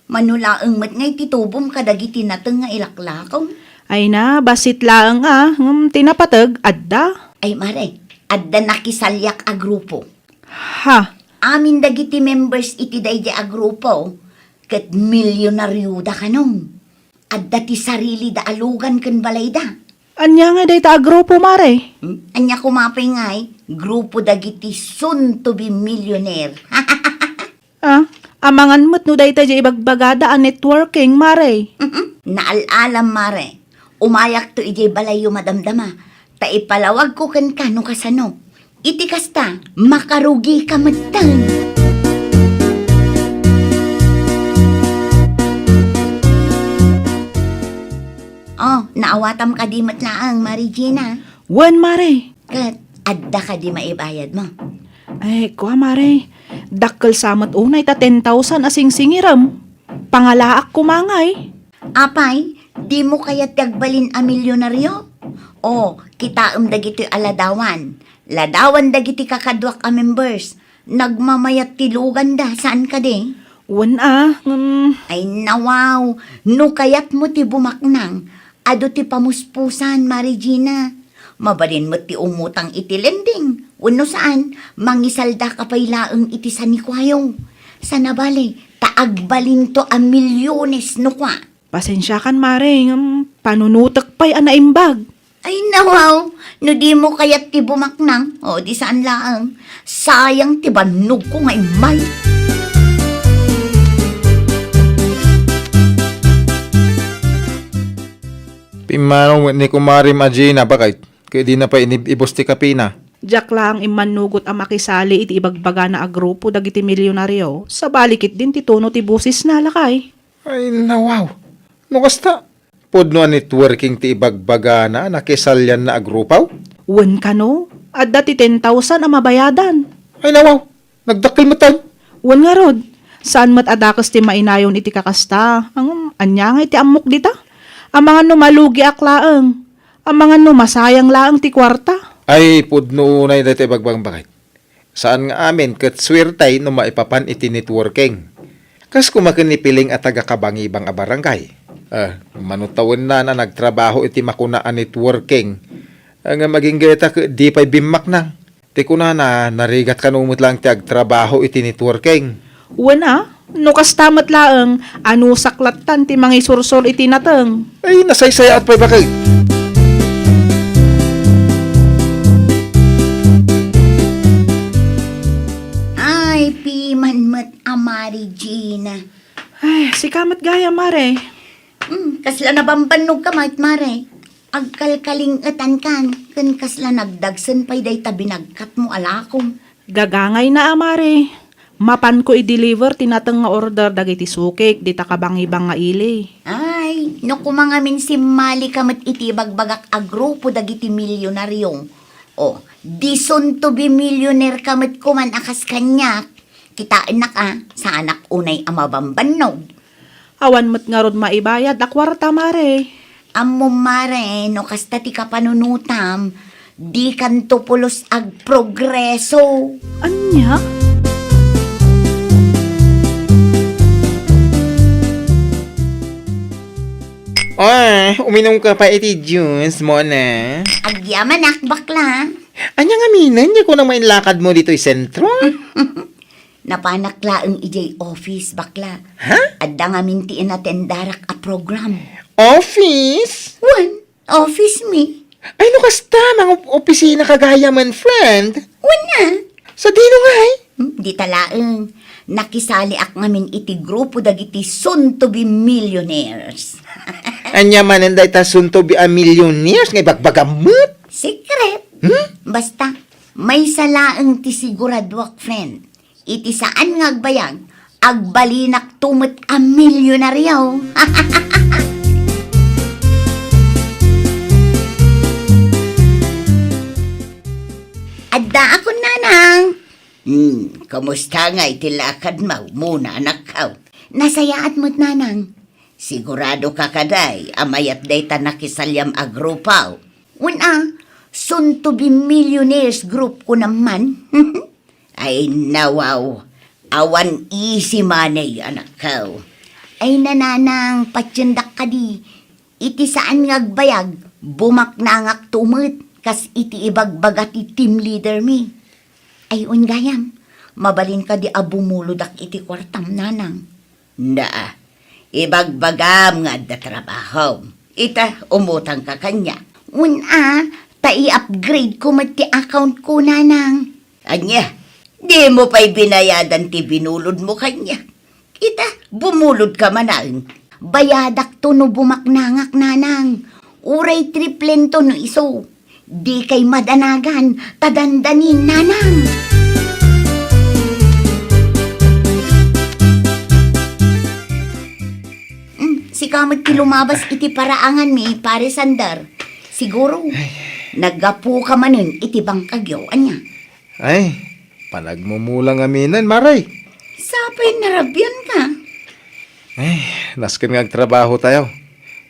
Manulaang mat ngay titubom kadagiti nateng nga ilaklakaw. Ay na, basit lang tinapatag, adda. Ay mare, adda nakisalyak a grupo. Ha, Amin dagiti members iti daydi a grupo, ket milyonaryo da kanong. Adda ti sarili da alugan ken balay da. anya nga day ta agrupo, mare. Anya kumapay ngay, grupo dagiti soon to be millionaire. Amangan mo't no day ta di ibagbagada ang networking, mare. Naalalam mare, umayak to ijay balayo madamdama, ta ipalawag ko ken kano kasano. Iti kasta, makarugi ka matang. Oh, naawatam ka di matlaang, Mari Gina. Wan, mare. Kat, adda ka di maibayad mo. Ay, kuha, mare. Dakkel samat unay ta 10,000 asing singiram. Pangalaak kumangay. Apay, di mo kaya tagbalin a milyonaryo? O, kitaam dagiti aladawan. Ladawan dagiti kakadwak a members. Nagmamayat tilugan da, saan ka di? Wan Ay nawaw, no kayat mo ti bumaknang, ado ti pamuspusan, Marijina. Mabalin mo ti umutang iti lending. Uno saan, mangisalda ka pa'y laeng iti sanikwayo. Sa nabali, taagbalin to a milyones no kwa. pasensya kan, mare. Panunutak pa'y anaimbag. Ay nawaw, no di mo kayat ti bumaknang, o di saan laeng. Sayang ti banog ko nga imal. Pimanong ni Kumarim Ajina, bakit? Kaya di na pa ibos ti kapina. Diyak lang imanugot ang makisali iti ibagbaga na agrupo dagiti milyonaryo. Sa balikit din ti tono ti busis na lakay. Ay, nawaw. No kasta? Pudno ang networking ti ibagbaga na nakisalyan na agrupaw? Wan ka no? At dati 10,000 ang mabayadan. Ay, nawaw. Nagdakil mo tayo. Wan nga rod. Saan mat adakas ti mainayon iti kakasta? Ang anya nga iti amok dita? Ang mga numalugi aklaang. Ang mga numasayang laang ti kwarta. Ay, pudno unay dati ibagbang bakit? Saan nga amin kat swirtay no maipapan iti networking? Kas kumakinipiling at taga-kabangibang a barangay. Manutawan na nagtrabaho iti makunaan networking. Ang maging gayta di pa'y bimak nang. Ti kuna na narigat kanumot lang ti agtrabaho iti networking. Wana, no kastamat laang, ano saklatan ti mga isursol iti nateng. Ay, nasaysaya at pa'y bakit? Ay, piman mat amari Gina. Ay, si kamat gaya, mare. Kasla nabambanog ka, mare. Agkalkaling etan kan, ken kasla nagdagsen pa'y day tabinagkat mo alakom. Gagangay na, mare. Mapan ko i-deliver tinateng nga order dagiti sukik, di takabangibang nga ili. Ay, no kumangamin si Mali kamat iti bagbagak a grupo dagiti milyonaryong. O, di soon to be millionaire kamat kuman akas kanyak. Kitaan na ka, sa anak unay amabambanog. Awan mo't nga rod maibayad, akwarta, mare. Ammo mare, no kasta ti kapanunutam, di kanto pulos ag progreso. Anya? Ay, uminom ka pa iti juice mo na. Agyaman ak bakla. Anya nga minan, di ko na may lakad mo dito'y sentro. Napanakla ang ijay office bakla. Ha? Adda nga minti inatendarak a program. Office? One, office me. Ay, no kasta, mga opisina kagaya man, friend. Una. Sa dino nga ay. Di talaeng. Nakisali ak ngamin iti grupo dagiti soon to be millionaires. Anya man ang dayta sunto bi a millionaires nga ibagbagamot. Secret. Basta, may salaang ti siguradwak, friend. Iti saan nga agbayag, agbalinak tumot a milyonaryaw. Adda ako nanang. Kamusta nga itilakad mo muna anak ka? Nasayaat mo't nanang. Sigurado ka kaday, amayat day ta nakisalyam a grupaw. Una, soon to be millionaires group ko naman. Ay nawaw, awan easy money anak ka. Ay nananang, patyandak ka di. iti saan ngagbayag, bumaknangak tumut, kas iti ibagbagat iti team leader mi. Ay gayam, mabalin ka di abumuludak iti kwartam nanang. Na, ibagbagam nga da trabaho. Ita, umutang ka kanya. Ta i-upgrade ko mat ti account ko nanang. Anya, di mo pa'y binayadan ti binulod mo kanya. Ita, bumulod ka manang. Bayadak to no bumaknangak nanang. Uray triplen to no iso. Di kay madanagan, tadandanin nanang. Si kamad ti lumabas iti paraangan mi, pare Sandar. Siguro, naggapu ka manin iti bangkagyo, anya. Ay, panagmumulang aminan, Maray. Sapay narabyan ka. Ay, naskin nga trabaho tayo.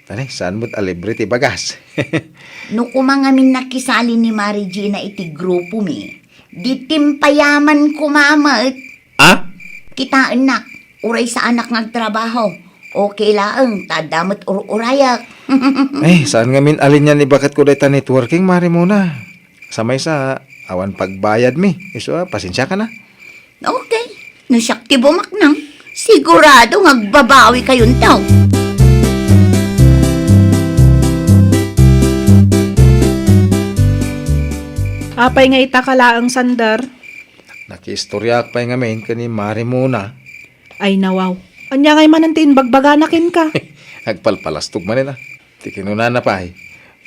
Tani, saan mo't alibre ti bagas? No kumangamin nakisali ni Mary Gina iti grupo mi, di timpayaman kumamat. Ah? Kita anak, uray sa anak ngagtrabaho. Okay laang, tadamot urayak. Ay, saan nga min alin yan ni bakit ko dayta networking, Mari muna. Samay sa awan pagbayad mi. Iso, pasensya ka na. Okay, no siyak ti bumaknang. Sigurado ngagbabawi kayong tao. Apay nga itakalaang Sandar. Nakistorya pa nga min kani Mari muna. Ay nawaw. Anya ngay manantiin bagbaganakin ka. Agpalpalastog man na. Ti kinuna na pa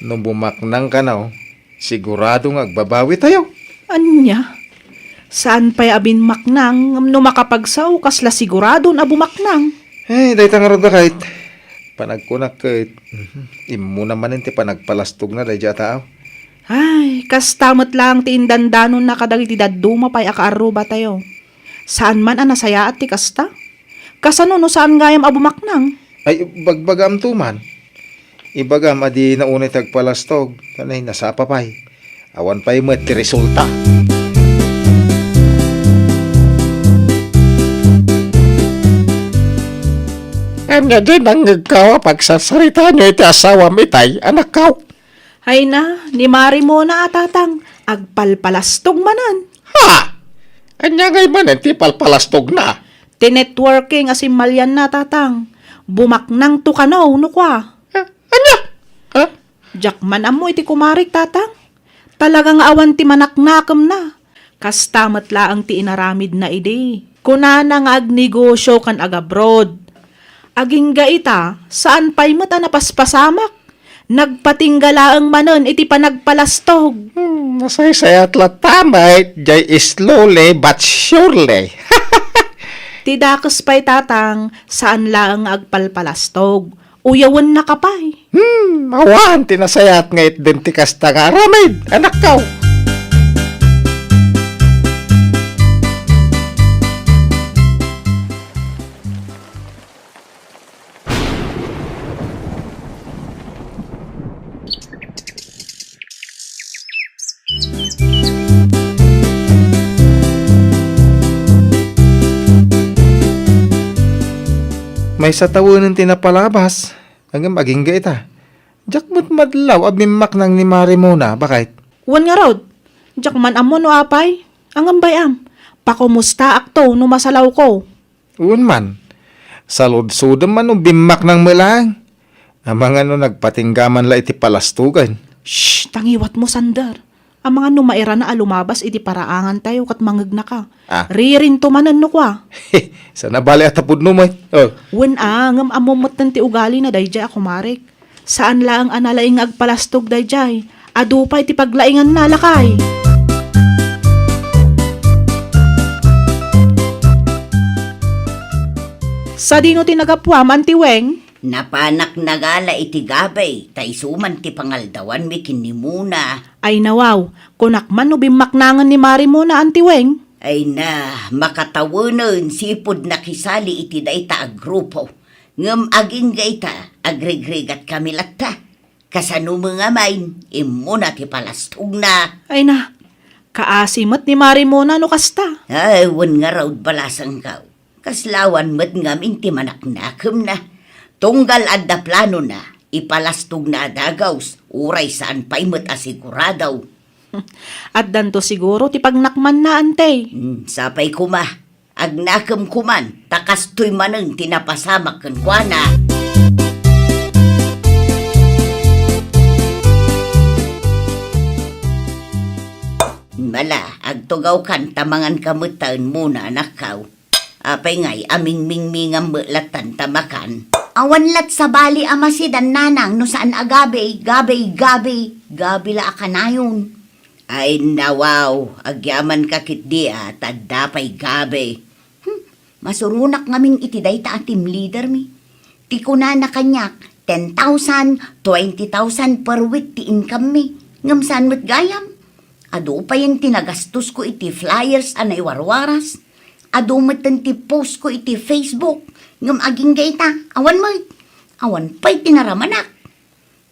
nung bumaknang ka na, sigurado nga agbabawi tayo. Anya? Saan pa'y abin maknang no makapagsaw kasla sigurado na bumaknang? Ay, dahi tangarod na kahit. Panagkunak kahit. Imo naman ti panagpalastog na dahi tao. Ay, kastamot lang ti indandanon na kadagiti daduma pa'y akaaruba tayo. Saan man anasaya at ti kasta? Kasano no saan gayam abumaknang? Ay, bagbagam tuman. Ibagam adi naunay tagpalastog. Kanay nasapapay. Awan pa'y mo ti resulta. Anya din ang nagkawa pagsasarita niyo iti asawa mitay, anak kaw. Hay na, ni Mari mo na atatang, agpalpalastog manan. Ha? Anya ngay man ti palpalastog na. Tinetworking asim malyan na tatang. Bumaknang to kanaw, no kwa. Anya? Ha? Jakman amo iti kumarik tatang. Talagang awan ti manaknakam na. Kastamat laang ti inaramid na ide. Kunana nga agnegosyo kan agabroad. Aging gaita, saan pa'y mata napaspasamak? Nagpatinggalaang manon iti panagpalastog. Nasaysayat latamay, jay slowly but surely. Tidakas pa'y tatang, saan laang agpalpalastog. Uyawan na kapay. Awan, tinasayat nga itdentikas ta nga aramid, anak kaw. May sa tawanan tinapalabas. Hanggang maging gaita. Jakmut madlaw abimak nang ni Mari muna. Bakit? Wan nga raw, jakman amo no apay. Ang ambayam, pakumusta akto no masalaw ko. Uwan man. Salod-sudam man o bimak ng malang. Ang mga nagpatinggaman la iti palastugan. Shh, tangiwat mo Sandar. Ang mga numaira na alumabas iti paraangan tayo kat mangag na ka. Ah. Ririn to manan no kwa. Sana bali at tapod no may. Oh. Wen ngam amumot ng ti ugali na dayjay ako marik. Saan lang analaing agpalastog dayjay. Adupay ti paglaingan na lakay. Sa dino tinagapwam antiweng? Napanak nagala iti gabay, tay suman ti pangaldawan mi kinimuna. Ay nawaw, kunakman no bimaknangan ni Mari mo na antiweng. Ay na, makatawanon sipod nakisali iti dayta ag grupo. Ngam aging gaita, agregregat kami latta. Kasano mga main, imuna ti palastog na. Ay na, kaasimot ni Mari mo na no kasta. Ay, wan nga raw balasang kaw. Kaslawan mo't ngam inti manaknakem na. Tunggal adda plano na, Ipalastog na adagaws, uray saan pa'y mat asiguradaw. At danto siguro ti pagnakman na ante. Sapay kuma, agnakam kuman, takastoy manang tinapasamak kan kuana. Mala, agtugaw kan tamangan kamutan muna nakaw. Apay ngay aming mingmingam latan tamakan. Awan lat sa bali amasidan nanang no saan agabe, gabi la akanayon. Ay nawaw, agyaman kakit di tadapay gabe. Masurunak ngaming itiday ta team leader mi. Ti ko na nakanyak, 10,000, 20,000 per week ti income mi. Ngamsan mo't gayam. Ado pa yung tinagastos ko iti flyers anay warwaras. Ado matan ti post ko iti Facebook. Ngam aging gaita, awan mo. Awan pa'y tinaramanak.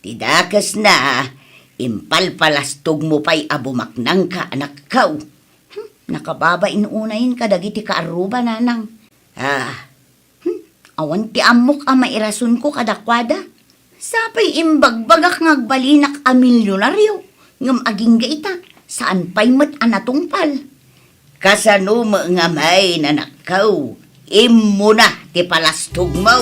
Tidakas na, impalpalastog mo pa'y abumaknang ka anak kaw. Nakababa inuunayin ka dagiti kaaruba nanang. Awan ti amok ang mairason ko kadakwada. Sapay imbagbagak ngagbalinak a milyonaryo. Ngam aging gaita. Saan pa'y mat anatungpal? Kasano mo nga may nanakaw, imo na ti palastog mo.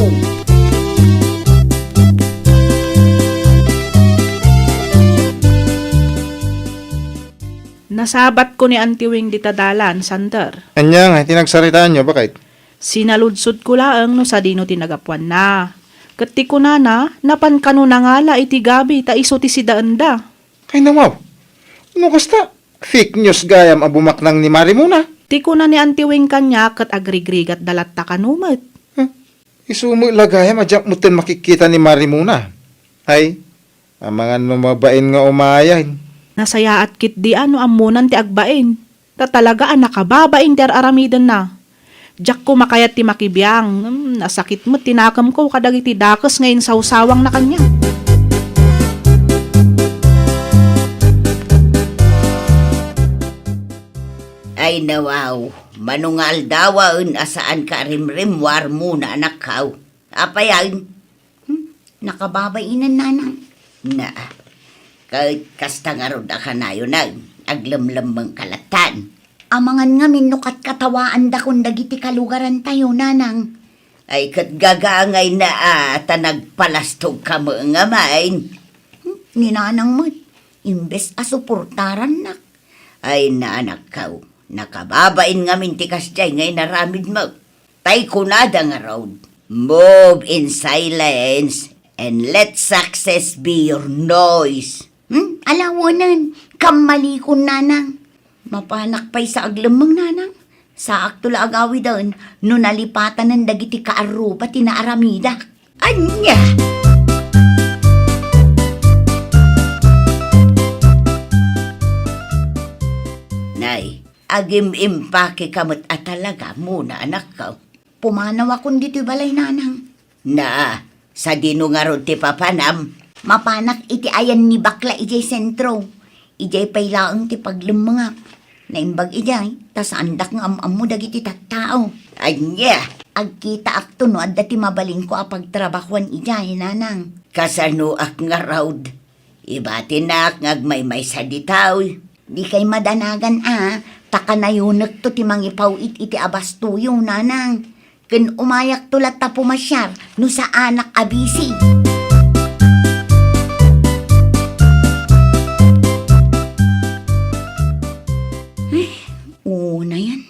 Nasabat ko ni Auntie Wing di tadalan, Sander. Anya nga, tinagsaritaan nyo, bakit? Sinaludsod ko laang no sa dino tinagapuan na. Kati ko na napan kano na ngala iti gabi ta iso ti sidaanda. Kay namaw. No kasta, fake news gayam abumaknang ni Marimuna. Ti ko na ni Auntie Wing kanya kat agrigrigat dalat ta kanumat. Isumo ilagayam, adyak mo tin makikita ni Marimuna. Ay, ang mga numabain nga umayain. Nasaya at kit di ano amunan ti agbain. Ta talaga nakababain ter aramidan na. Diyak ko makayat ti makibiyang. Nasakit mo tinakam ko kadagiti dakes ngayon sawsawang na kanya. Ay nawaw, manungal dawaon asaan ka rimrim war muna anak kaw. Apayan, nakababainan nanang. Na, kahit kasta nga ron ka na yun aglamlamang kalatan. Amangan nga minukat katawaan da kung dagiti kalugaran tayo nanang. Ay kat gagangay na nagpalastog ka mo nga main. Ninanang mo, imbes asuportaran nak. Ay naanak kaw. Nakababain nga mintikas jay ngay naramid mo. Tay kunada nga road. Move in silence and let success be your noise. Alawanan, kamali ko nanang. Mapanak pa'y sa aglamang nanang. Sa aktula agawi doon, no nalipatan ng dagiti kaaruba tinaaramida. Anya! Nay, agim-impake kamot at talaga muna anak ka. Pumanaw akong dito balay nanang. Na, sa dino nga ron ti papanam. Mapanak iti ayan ni bakla ijay sentro. Ijay pailaang ti paglumangak. Naimbag ijay, tas andak nga am-amu dagiti tattao. Anya, agkita akto no at dati mabaling ko apagtrabahuan ijay nanang. Kasano ak nga raud. Ibati na ak ngagmay-may sa ditaw. Di kay madanagan takanayunak to ti mangipawit iti abastuyo nanang. Ken umayak tulat ta pumasyar no sa anak abisi. Una yan.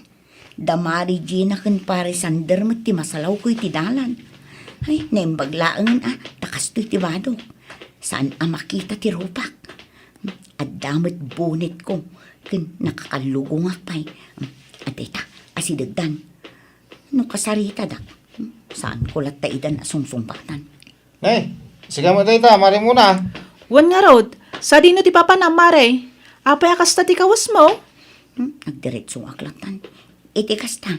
Damari Gina ken pare Sander met ti masalaw ko iti dalan. Ay, naimbaglaangan takas to iti bado. Saan makita ti rupak? At damit bunit ko. Ken nakakalugo nga pa'y. At ita, asidagdan. No kasarita dak. Saan ko lat taidan asungsumbatan. Nay, sige mo tayo Marimuna. Wan nga rod, sa dino ti papa na mare. Apay akasta ti kawas mo? Agdiretsong aklatan. Iti kasta,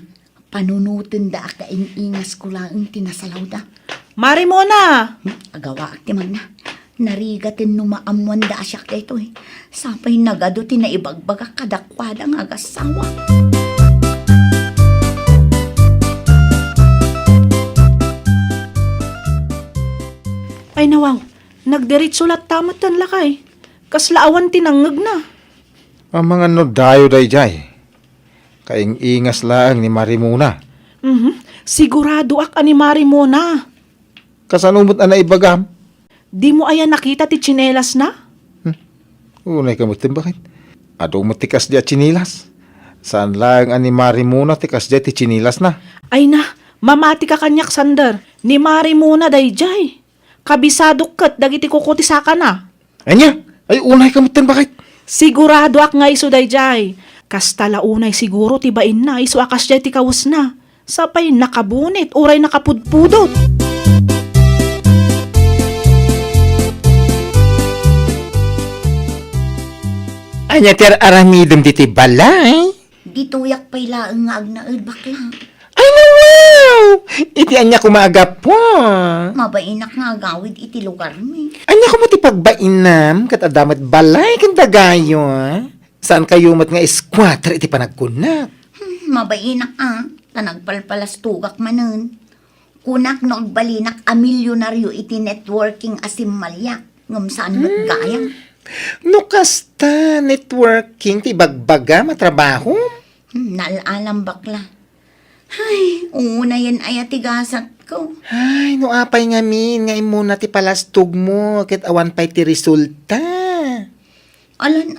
panunutin da ka ingas ko lang tinasalaw da. Mare mo na! Agawa ak ti magna. Narigatin numaamuan da asyak da ito Sapay nagado tinaibagbagak kadakwada ng agasawa. Ay nawaw, Nagdiritso lat tamat tan lakay. Kaslaawan tinangag na. Ang mga no dayo dayjay. Kaing ingas lang ni Marimuna. Sigurado ak animari mo na. Kasanumot na naibagam. Di mo ayan nakita ti tsinelas na? Unay ka mo bakit? Ado mo tikas di at chinilas. Saan lang ani Marimuna tikas di ti chinilas na? Ay na, mamati ka kanyak sander. Ni mari mo na dayjay. Kabisado kat dagiti kukuti saka na. Anya? Ay unay ka mo bakit? Sigurado ak nga iso dayjay. Kastala unay siguro tibain na iso akas jay ti kawas na. Sapay nakabunit, uray nakapudpudot. Anya ter aramidem diti balay. Di tuyak pa'y laang nga agnaad bakla. Ay no, wow! Iti anya kumagap po. Mabainak nga gawid iti lugar mi. Anya ko mo ti pagbainam kat adamat balay kan dagayo. Saan kayo mat nga eskwatra iti panagkunak? Mabainak tanagpalpalas tugak manen. Kunak no agbalinak a milyonaryo iti networking asim malyak. Ngam saan mo't gayang. No kasta networking ti bagbaga matrabaho. Nalalam bakla. Ay, una yan ay atigasat ko. Ay, no apay nga min, nga imo na ti palastog mo, ket awan pa'y ti resulta. Alan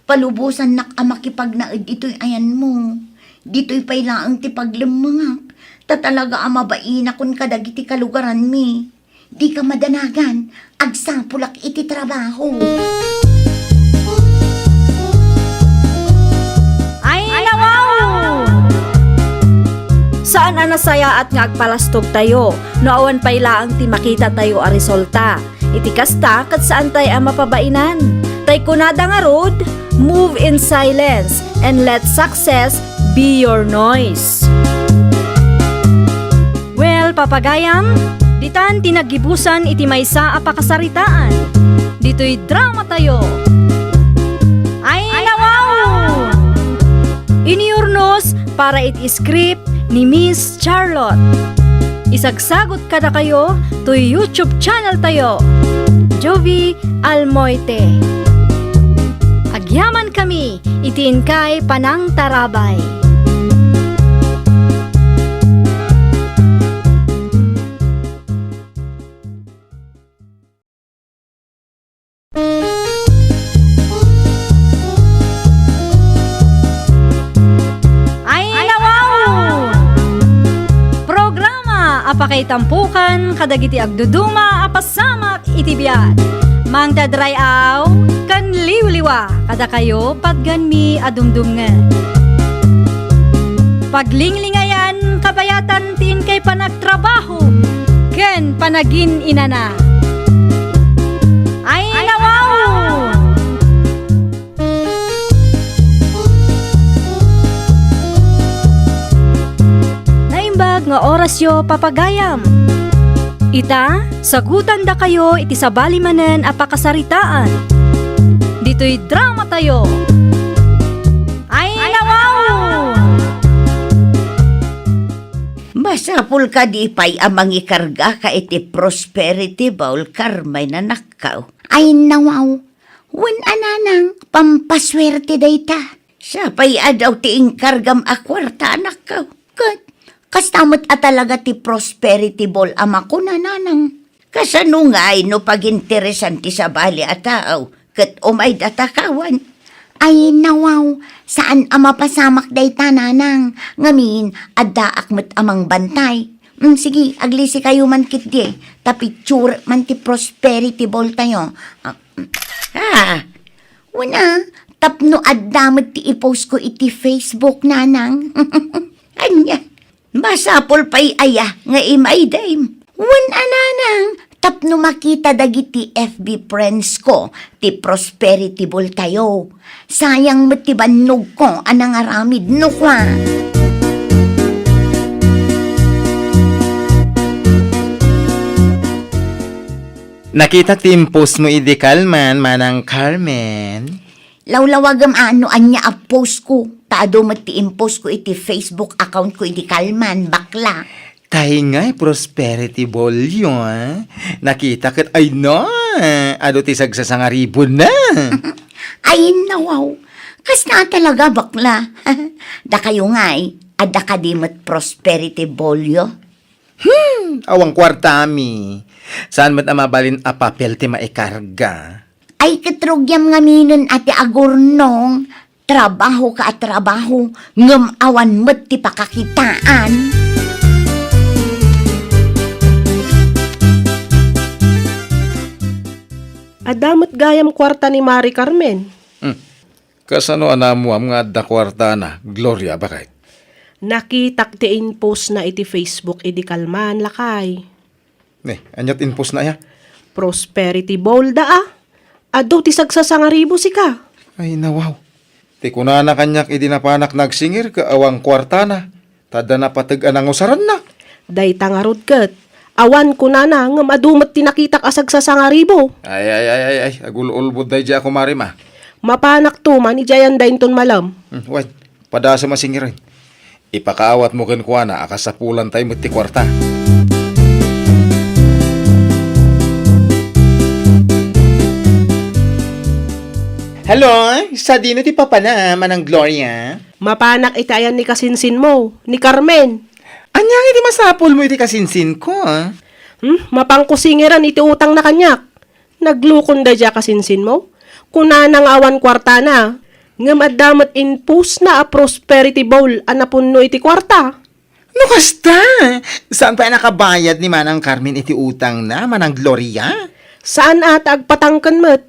palubusan nak makipagnaid ito'y ayan mo. Dito'y pailaang ti paglemangak. Tatalaga mabaina kun kadagiti kalugaran mi. Di ka madanagan, agsapulak iti trabaho. Ay, wow! Saan anasaya at nga agpalastog tayo, no awan pailaang ti makita tayo a resulta. Iti kasta kat saan tayo ang mapabainan. Tay kunada nga rod, move in silence and let success be your noise. Well, papagayam, ditan tinagibusan iti maysa a pakasaritaan. Dito'y drama tayo. Ay, wow! Iniurnos para it-script ni Miss Charlotte. Isagsagot kada kayo to YouTube channel tayo. Jovi Almoite. Agyaman kami, itiin kay Panang Tarabay. Apakay tampukan, kadagiti agduduma, apasamak itibiyat. Mang dadrayaw, kan liwliwa, kada kayo pagganmi adumdum nga. Paglinglingayan, kabayatan tin kay panagtrabaho, ken panagin inana. Ay, nawaw! Nga oras yo papagayam. Ita, sagutan da kayo iti sabali manen a pakasaritaan. Dito'y drama tayo. Ay, nawaw! Masapul ka di pa'y amang ikarga ka iti prosperity bowl karmay na nakaw. Ay nawaw, wen ananang pampaswerte dayta. Siya pa'y adaw ti inkargam akwarta nakaw. Kastamot talaga ti prosperity ball ama ko nanang. Kasanungay no paginteresan ti sabali at tao, kat umay datakawan. Ay nawaw, saan ama pasamak day tananang, ngamin addaak met amang bantay. Sige, aglisi kayo man kitdi, tapitsure man ti prosperity ball tayo. Una, tapno addamot ti ipost ko iti Facebook nanang. Anya. Masapol pa'y aya nga imay dame. Wan ananang, tapno makita dagiti FB friends ko, ti prosperity ball tayo. Sayang matibanog ko, anang aramid no kwa. Nakita timpos mo idi Kalman, manang Carmen. Lawlawagam anya a post ko. Taado mati impose ko iti Facebook account ko iti Kalman, bakla. Tayo nga'y prosperity ball yun. Nakita kat ay no. Ado ti sagsasangaribo na. Ay, nawaw. Kas na talaga bakla. Da kayo nga'y, ada ka di mat prosperity bolyo. Awang kwartami. Saan mo't amabalin a papel ti maikarga? Ay, katrugyam nga minin ati agurnong. Trabaho ka at trabaho. Ngam awan mo't ti pakakitaan. Adamot gayam kwarta ni Mari Carmen. Kasano anamo am nga da kwarta na, Gloria, bakit? Nakitak ti in-post na iti Facebook idi kalman lakay. Anyat inpos na ya. Prosperity Bowl da ah. Ado ti sagsasangaribo si ka. Ay, nawaw. Ti kunana kanyak idinapanak nagsingir ka awang kwarta na. Tada na patag anang usaran na. Day tangarod ket. Awan ko na ngam adumat tinakitak asag sa sangaribo. Ay. Agul-ulbod day di ako marima. Mapanak tuman ijayan dahin ton malam. Wait, pada sa masingirin. Ipakaawat mo ken kuana akasapulan tayo mo ti kwarta. Hello, sa dino ti papa na manang Gloria? Mapanak itayan ni kasinsin mo, ni Carmen. Anyang iti masapol mo iti kasinsin ko, ah? Mapangkusingiran iti utang na kanyak. Naglukon da dya kasinsin mo. Kunanang awan kwarta na. Ngam addamat in-post na a prosperity bowl anapunno iti kwarta. No kasta? Saan pa nakabayad ni manang Carmen iti utang na manang Gloria? Saan ata agpatangkan met?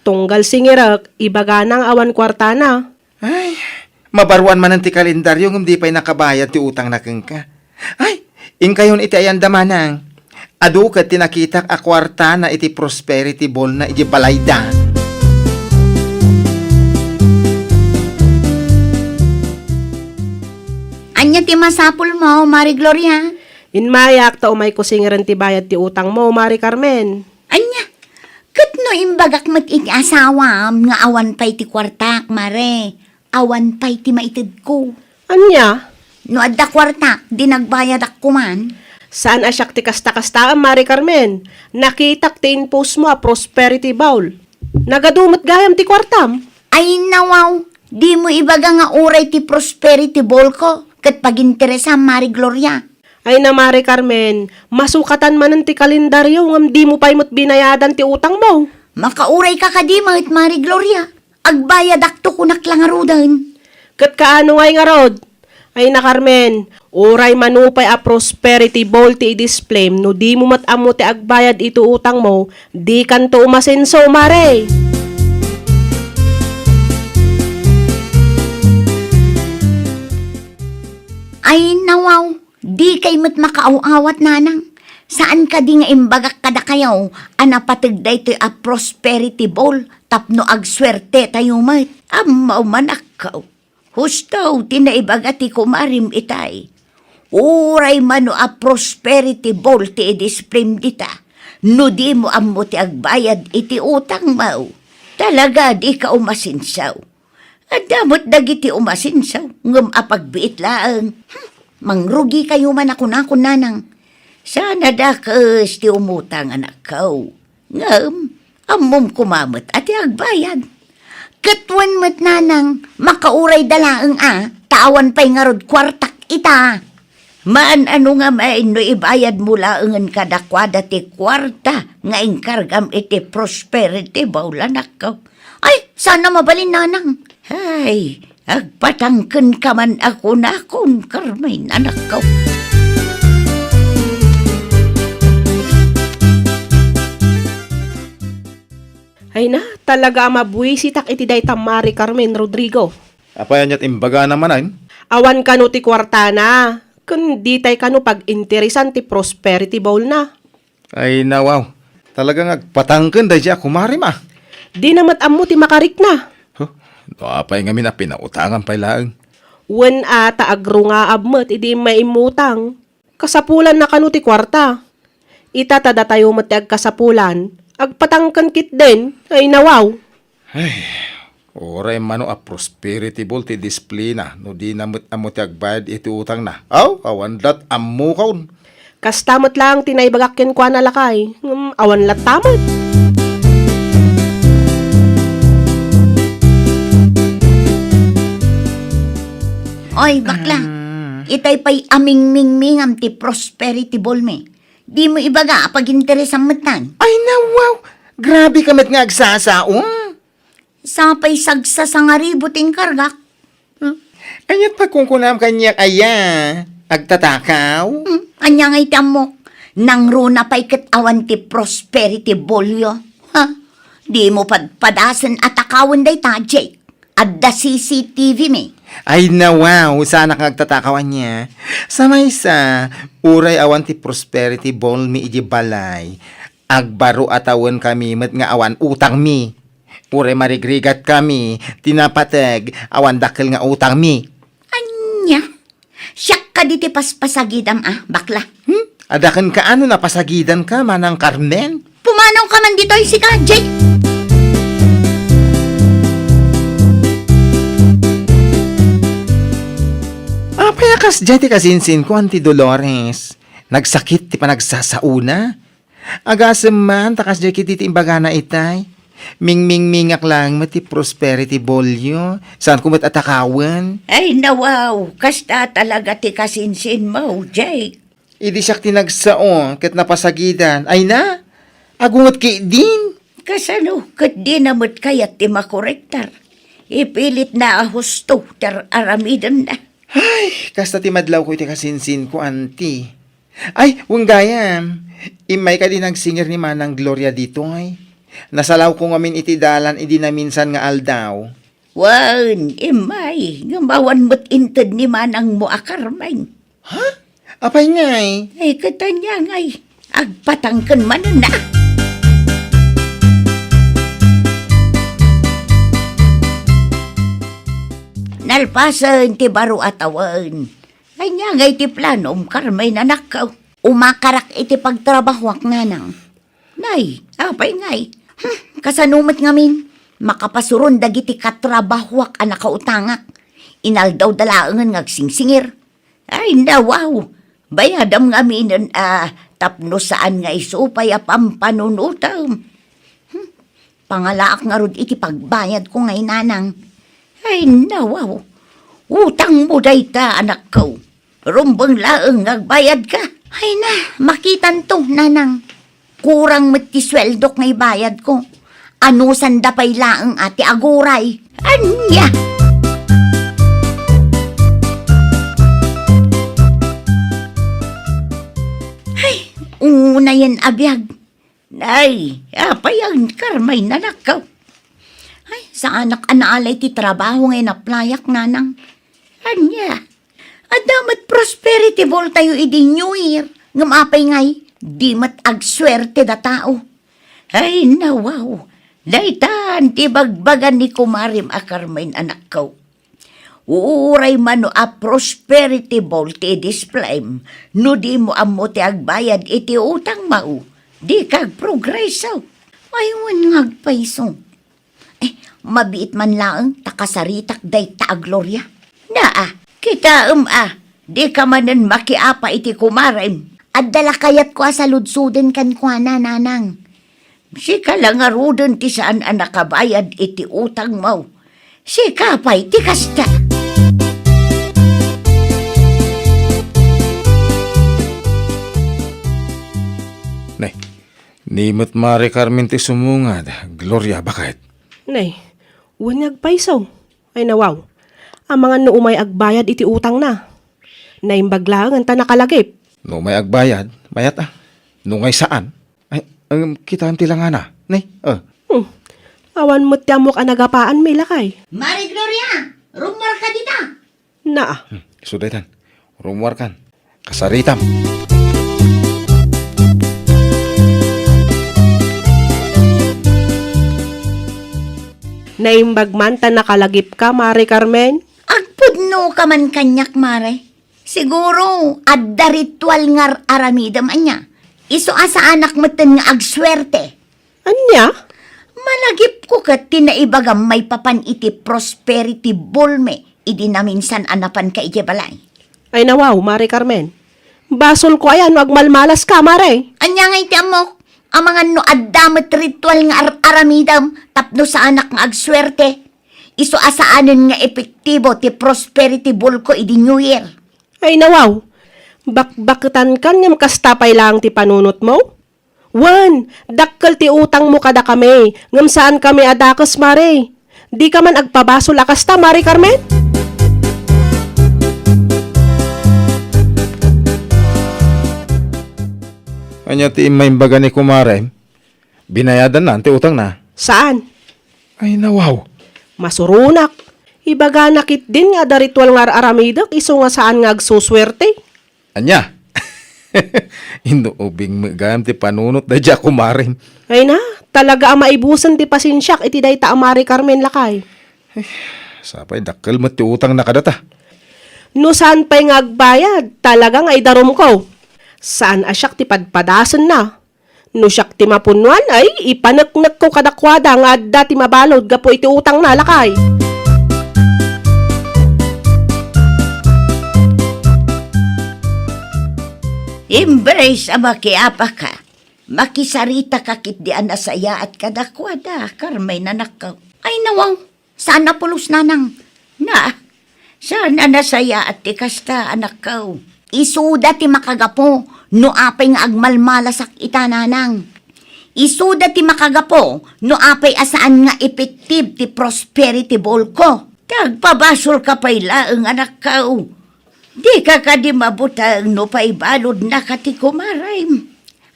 Tunggal singirak, ibaga ng awan kwarta na. Ay, mabaruan man ang ti kalendaryo ngam di pa'y nakabayad ti utang na ka. Ay, ingkayon iti ayan damanang. Adu ka tinakitak a kwarta na iti prosperity ball na iti balayda. Anya ti masapul mo, Mari Gloria? Inmayak ta umay kusingiran ti bayad ti utang mo, Mari Carmen. Anya, kat no imbagak mat iti asawam nga awan pa'y ti kwartak, Mare. Awan pa'y ti maitid ko. Anya? No adda kwartak, di nagbayad ako man. Saan asyak ti kasta-kasta Mari Carmen? Nakitak ti in-post mo a prosperity bowl. Nagadumot gayam ti kwartam. Ay nawaw, di mo ibaga nga uray ti prosperity ball ko. Kat paginteresa, Mari Gloria. Ay na Mari Carmen, masukatan man ti kalendaryo ngam di mo pa'y mo't binayadan ti utang mo. Makauray ka kadima at Mari Gloria. Agbayad akto kunak lang arudan. Kat kaano ngay nga rod? Ay na Carmen, uray manupay a prosperity bowl ti i-display no di mo matamo ti agbayad ito utang mo, di kanto umasenso, Mare. Ay nawaw, di kay mat makaaw-awat nanang. Saan ka di nga imbagak kada kayaw, anapatagday to a prosperity bowl, tapno agswerte tayo mat. Amaw manakaw. Hustaw, tinaibaga ti kumarim itay. Uray mano a prosperity bowl ti i-display dita. No di mo amo ti agbayad iti utang mau. Talaga di ka umasinsaw. Adamot dagiti umasinsaw, ngam apagbiit laang. Mangrugi kayo man ako nanang. Sana dakas ti umutang anak ko. Ngam, amom kumamot at agbayad. Katwan mat nanang, makauray dalaang tawan pa'y ngarod kwartak ita. Maan ano nga main no ibayad mo laangan kadakwada ti kwarta nga inkargam iti prosperity bawla nakaw. Ay, sana mabalin nanang. Ay, agpatangken ka man ako na akong Carmen anak ko. Ay na, talaga mabuisitak iti dayta Mari Carmen Rodrigo. Apayan niya't imbaga naman ay. Awan kano ti kwarta na, kundi tay kano pag-interesan ti prosperity bowl na. Ay, nawaw. Talagang agpatangken day di ako marima. Di namat amo ti makarik na. No, apay nga mina pinautangan pa'y laang. Wen ata agro nga abmet, idi maimutang. Kasapulan na kano ti kwarta. Itatada tayo mati agkasapulan. Agpatangkan kit din, ay nawaw. Oray mano a prosperity bol ti disiplina no di namot amo ti agbayad iti utang na. Aw, awan dat ammo kaun. Kastamot lang tinaybagakyan kwa na lakay. Awan lat tamot. Oy, bakla. Itay pa'y aming mingmingam ti prosperity ball me. Di mo ibaga pag interes ang matan. Ay nawaw, grabe kamat nga agsasaong. Sapay sagsa sa nga ributing kargak. Anyat pa kung kunam kanyak aya, agtatakaw. Anya nga itam mo. Nang runa pa'y katawa ti prosperity ball yo. Ha? Di mo padpadasan at akawan day ta, Jake. Adda CCTV me. Ay nawaw, sana kang agtatakawan niya. Sa maysa, uray awan ti prosperity ball mi iji balay. Agbaro atawan kami met nga awan utang mi. Uray marigrigat kami, tinapatag, awan dakil nga utang mi. Anya? Siyak ka di ti paspasagidam bakla. Adakan ka ano napasagidan ka, manang Carmen? Pumanaw ka man dito si ka, Jake. Payakas dyan ti kasinsin ko, Auntie Dolores. Nagsakit ti panagsasauna. Agasem man, takas dyan kiti ti imbaga na itay. Ming-ming-mingak lang mati prosperity bolyo. Saan ko atakawin? Ay, nawaw. Kasta talaga ti kasinsin mo, Jake. Idi siyak tinagsao, kat napasagidan. Ay na, agungot ki din. Kasano, kat di namot kayat ti makorektar. Ipilit na ahusto, tar aramidan na. Ay, kasta ti madlaw ko iti kasinsin ko, Auntie. Ay, gayam. Imay ka din nagsinger ni Manang Gloria dito, ay. Nasalaw ko ngamin iti dalan, idi na minsan nga aldaw. Wan, imay, ngamawan mo't inted ni manang mo akarmay. Ha? Apay ngay? Ay, katanya ngay, agpatangkan man na. Nalpasan ti baro atawan. Ay niya ngay ti planom, karmay na nakaw. Umakarak iti pagtrabahwak nga nang. Nay, apay ngay. Kasanumat ngamin, makapasuron dagiti katrabahwak ang nakautangak. Inaldaw dalaangan ngagsingsingir. Ay, nawaw. Bayadam ngamin tapno saan nga isupay a pampanunutam. Pangalaak nga rod iti pagbayad ko ngay nanang. Ay, nawaw. Utang mo dayta, anak ko. Rumbang laeng ngagbayad ka. Ay na, makitan to, nanang. Kurang mati sweldok ngay bayad ko. Ano sanda pa'y laeng ati aguray. Anya? Ay, una yan abiyag. Ay, apayang karmay na nakaw. Ay, sa anak anaalay ti trabaho ngay naplayak nanang. Anya? Adamat prosperity bol tayo idi New Year. Ngamapay ngay, di mat agswerte da tao. Ay, nawaw. Daytan, ti bagbagan ni kumarim akarmain anak ko. Uuray mano a prosperity bol ti display. No di mo amo ti agbayad iti utang mau. Di kag progreso. Aywan ngagpaiso. Mabiit man laeng takasaritak day ta Gloria. Naa, kita di ka manan makiapa iti kumarim. At dala kayat ko sa ludsuden kan kwa na nanang. Si kalangaruden ti saan ang nakabayad iti utang mo. Si kapay ti kasta. Nay, nimot Mari Carmen ti sumungad. Gloria, bakit? Nay, wanyag paisaw. Ay nawaw. Ang mga nuumay agbayad iti utang na. Naimbag lang ang nakalagip. No may agbayad, mayat no ngay saan? Ay, kita ti lang na. Nay, Awan mo tiyamok ang nagapaan may lakay. Mari Gloria, rumor ka dita. Na, Sudaitan, rumwar kan. Kasaritam. naimbag man ta nakalagip ka, Mari Carmen? Agpudno ka man kanyak, Mare. Siguro, adda ritual ngar aramidam anya. Iso asa anak mo nga agswerte. Anya? Malagip ko kat tinaibagam may papan iti prosperity ball me. Idi na minsan anapan ka iti balay. Ay nawaw, Mari Carmen. Basol ko ayan, wag malmalas ka, Mare. Anya nga iti amok, ang mga no adamat ritual nga aramidam, tapno sa anak nga agswerte. Iso asaanan nga epektibo ti prosperity ball ko idi New Year. Ay nawaw, bakbakutan kan ngam kastapay lang ti panunot mo? Wan, dakkel ti utang mo kada kami, ngam saan kami adakas, Mare. Di ka man agpabasol akas ta, Mari Carmen? Anya ti imay baga ni kumare, binayadan na, ti utang na. Saan? Ay nawaw. Masurunak. Ibaga nakit din nga da ritual nga aramidak, iso nga saan nga agsuswerte. Anya? Inuubing magam ti panunot da dya kumare. Ay na, talaga ang maibusan ti pasinsyak iti dayta ang Mari Carmen lakay. Sapay dakkel mo ti utang na kadata. No saan pa'y nga agbayad, talaga nga idarom ko. Saan asyak ti padpadasan na? No syak ti mapunuan ay ipanaknak ko kadakwada nga adda ti mabalod gapo iti utang na lakay. Embrace ama kiapa ka. Makisarita kakit di anasaya at kadakwada, karmay nanakaw. Ay nawang, sana pulos nanang. Na, sana nasaya at tikasta anak kaw. Isuda ti makagapo, no apay nga agmalmalasak itananang. Isuda ti makagapo, no apay asaan nga effective ti prosperity ball ko. Tagpabasol ka pa'y laeng anak kaw. Di ka di mabutang no pa'y balod na kati kumaray.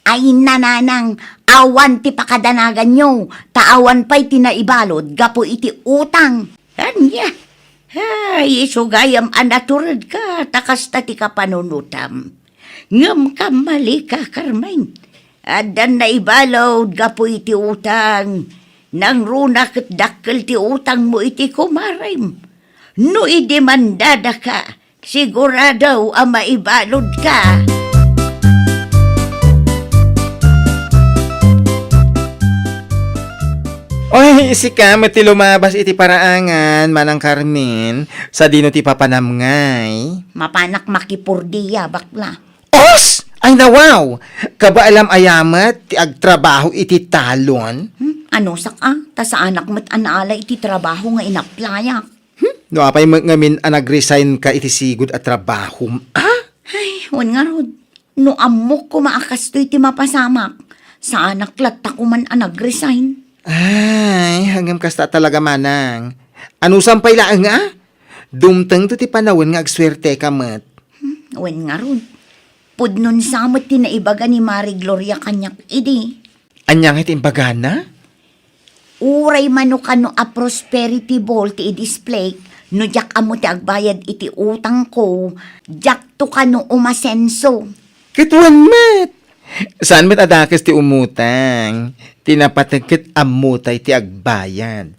Ay nananang, awan ti pakadanagan nyo, taawan pa'y tinaibalod, gapo iti utang. Anya? Ay, isugayam anaturad ka, takas ti ka panunutam. Ngam ka mali ka, Carmen. Adan na ibalod, gapo iti utang. Nang runak at dakkel ti utang mo iti kumarim. No idemandada ka, sigurado ang maibalod ka. Oy, isi ka, mati lumabas iti paraangan, manang Carmen, sa dino ti papanamngay. Mapanak makipurdiya, bakla. Os! Ay nawaw! Kaba alam ayamat, ti agtrabaho iti talon? Ano saka? Ta sa anak mo't anaala iti trabaho nga inaplayak. No, apay ngamin nag-resign ka iti sigud at trabaho. Ah? Ay, wan nga rod. No amok ko maakas to iti mapasamak. Sa anak latta ko man nag-resign. Ay, hanggang kasta talaga manang. Ano sampay laang nga? Dumteng to ti panawin nga agswerte ka mat. Wan nga rod. Pudnon samot tinaibaga ni Mari Gloria kanyak idi. Anyang iti imbagana? Uray manukano a prosperity ball ti i-display, no jak amo ti agbayad iti utang ko, jak to kano umasenso. Kituan mat! Saan met adakes ti umutang? Tinapatagkit amutay ti agbayad.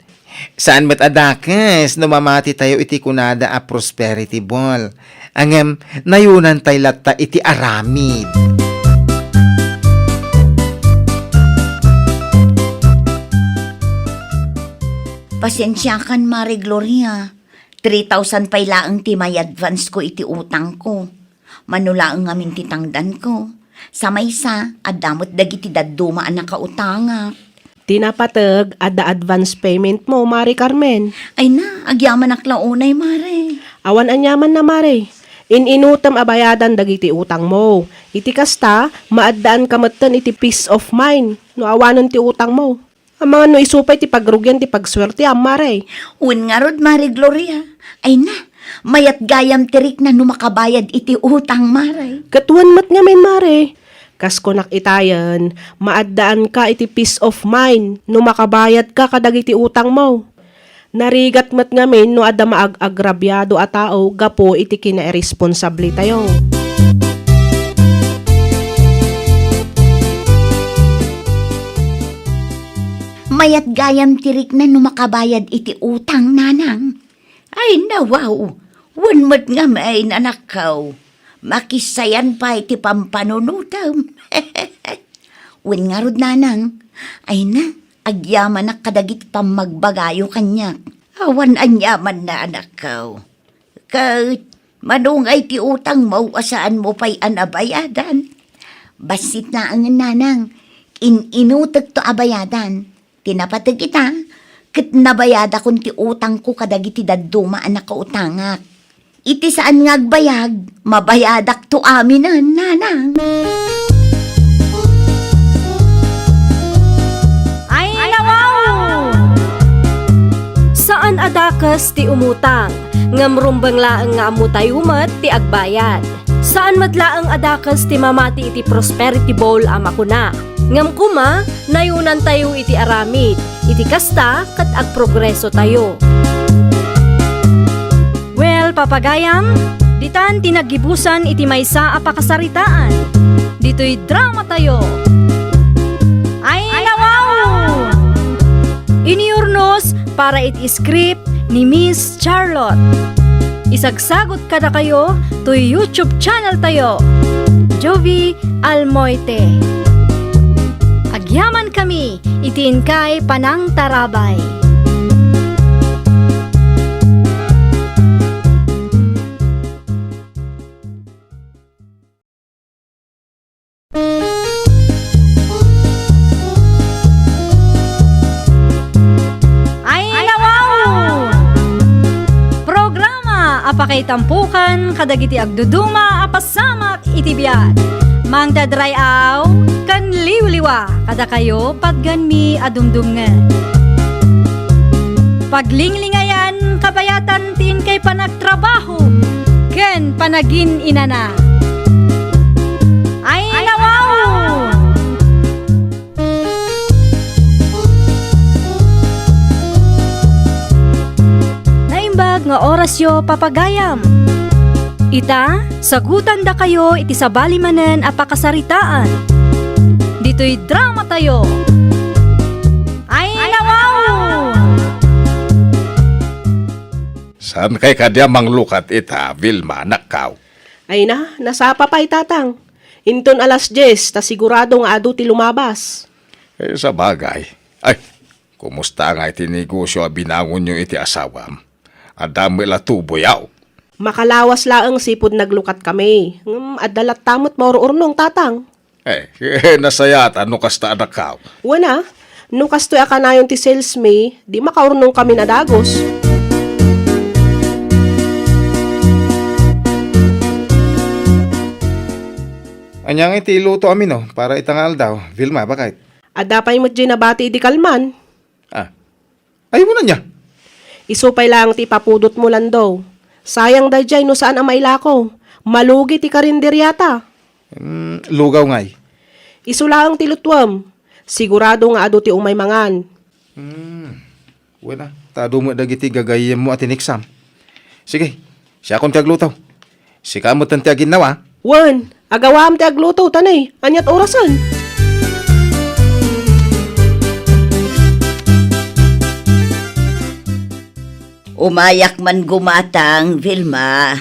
Saan met adakes no mamati tayo iti kunada a prosperity ball? Angem, nayunan tay latta iti aramid. Pasensyakan, Mari Gloria. 3,000 pay laang ti may advance ko iti utang ko. Manulaang amin ti tangdan ko. Sa maysa, adamot dagiti daduma ang nakautanga. Tinapatag ada advance payment mo, Mari Carmen. Ay na, agyaman aklaunay, Mare. Awan anyaman na, Mari. Inutam abayadan dagiti utang mo. Iti kasta, maaddaan kamatan iti peace of mind. No awanon ti utang mo. Ang mga no isupay ti pagrugyan ti pagswerte Mare. Un nga rod, Mari Gloria. Ay na, mayat gayam tirik na numakabayad iti utang, Mare. Katuan mat nga men, Mare. Kasko nakitayan, maaddaan ka iti peace of mind. No makabayad ka kadagiti utang mo. Narigat mat nga men no adda maag-agrabyado a tao gapo iti kina-irresponsable tayo. Mayat gayam tirik na numakabayad iti utang, nanang. Ay nawaw, wanmat nga may nanakaw. Makisayan pa iti pampanunutam. Wan nga rod, nanang. Ay na, Agyaman na kadagit pang magbagayo kanyak. Awan anyaman na anak ko. Kahit manungay ti utang mo, asaan mo pa'y anabayadan. Basit na ang nanang, inutag to abayadan. Tinapatag kita, kat nabayada kun ti utang ko kadagiti daduma anak ka utangak. Iti saan nga agbayag, mabayadak to aminan, nanang. Ay, nawaw! Saan adakas ti umutang? Ngamrumbang laang nga amutay umat ti agbayad. Saan madlaang adakas ti mamati iti prosperity bowl amakuna? Ngam kuma, nayunan tayo iti aramid. Iti kasta kat agprogreso tayo. Well, papagayam, ditan tinagibusan iti maysa a pakasaritaan. Dito'y drama tayo. Ay, nawaw! Iniurnos para iti script ni Miss Charlotte. Isagsagot kada kayo to YouTube channel tayo. Jovi Almoite. Agyaman kami, itiin kay Panang Tarabay. Ay, nawaw! Programa apakay tampukan kadagiti agduduma apasamak iti biyak. Mang dadray aw, kan liwliwa, kada kayo pagganmi adumdumngan. Paglinglingayan, kabayatan tin kay panagtrabaho, ken panagin inana. Ay, nawaw! Naimbag nga orasyo papagayam. Ita, sagutan da kayo iti sabali manen a pakasaritaan. Dito'y drama tayo. Ay, nawaw! Saan kay kadya manglukat ita, Vilma, nakaw? Ay na, nasapa pa itatang. Inton alas 10, ta sigurado nga adu ti lumabas. Eh, sa bagay. Ay, kumusta nga iti negosyo a binangon nyo iti asawam? Adami la tuboyaw. Makalawas laang sipod naglukat kami. Adalat tamot maururnong tatang. Eh, nasayat, ano kasta nakaw? Wana, nung kastoy akanayon ti sales may, di makaurnong kami na dagos. Anyang iti iluto amin no, para itangal daw. Vilma, bakit? Adapay mo't dyan nabati di kalman. Ah, ayaw mo na niya. Isupay lang ti papudot mo lang daw. Sayang da dyan no saan ang mailako. Malugi ti karinderyata. Lugaw ngay. Isulang ti lutwam. Sigurado nga ado ti umay mangan. Wala, tado mo dagiti gagayem mo at iniksam. Sige, siya akong tiagluto. Sika mo tanti aginawa. Wan, agawam ti agluto tanay. Anyat orasan. Umayak man gumatang, Vilma.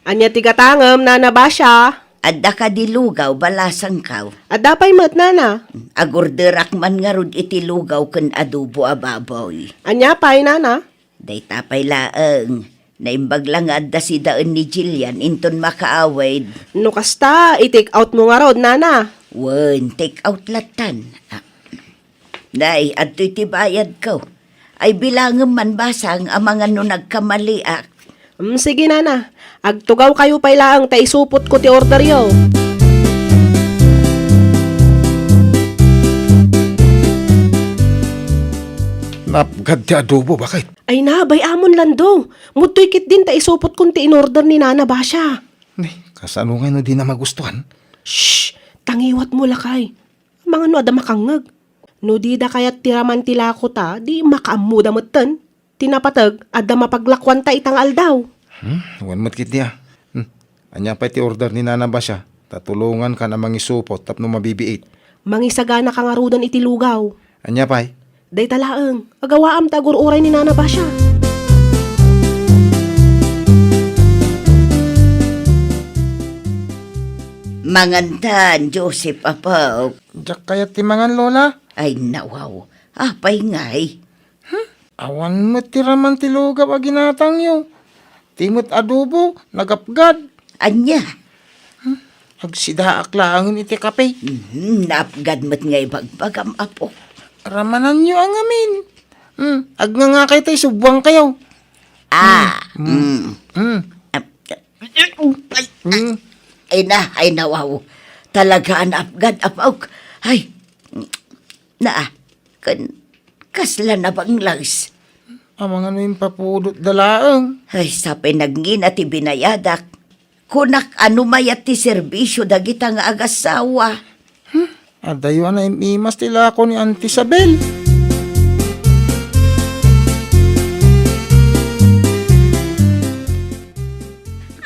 Anyat ti gatangam na nabasya. Adda ka di lugaw, balasang kaw. Adapay mat nana. Agorderak man nga rod iti lugaw ken adobo a baboy. Anya pay nana. Day tapay laeng. Naimbag lang adda si daan ni Jillian inton makaaway. No kasta, i-take out mo nga rod nana. Wen, take out latan. Day, adto'y tibayad ko. Ay bilangem man basang ang mga no nagkamaliak. Sige nana. Agtugaw kayo pay laang ta isupot ko ti order yo. Napgad ti adobo, bakit? Ay na, bay amon lando. Mutoy kit din ta isupot kun ti in-order ni Nana Basya. Kasano nga no di na magustuhan? Shh! Tangiwat mo lakay. Mga no ada makangag. No di da kayat tiraman tila ko ta, di makaamuda matan. Tinapatag, ada mapaglakwan ta itang aldaw. Wan mat kit niya. Anya pa ti order ni Nana ba siya? Tatulungan ka na mangisupot tapno mabibiit. Mangisagana ka nga rudan iti lugaw. Anya pa'y? Day talaang, agawaam tagur oray ni Nana Basya. Mangantan, Joseph Apaw. Diyak kayat ti mangan lola? Ay nawaw, Apay ngay. Awan mo tiraman ti lugaw a ginatang yo. Timot adobo, nagapgad. Anya, Agsidaak laangon iti kape. napgad mo't ngay bagbagam apo. Ramanan nyo ang amin. Ag nga kayo tayo, subwang kayo. Ay na, wow. Talaga napgad apaw. Ay, kasla na bang langs. Amang ano yung papudot dalaang. Ay, sapay nagngin at ibinayadak. Kunak ano mayat ti serbisyo dagita nga agasawa. Adayo na imimas tila ako ni Auntie Isabel.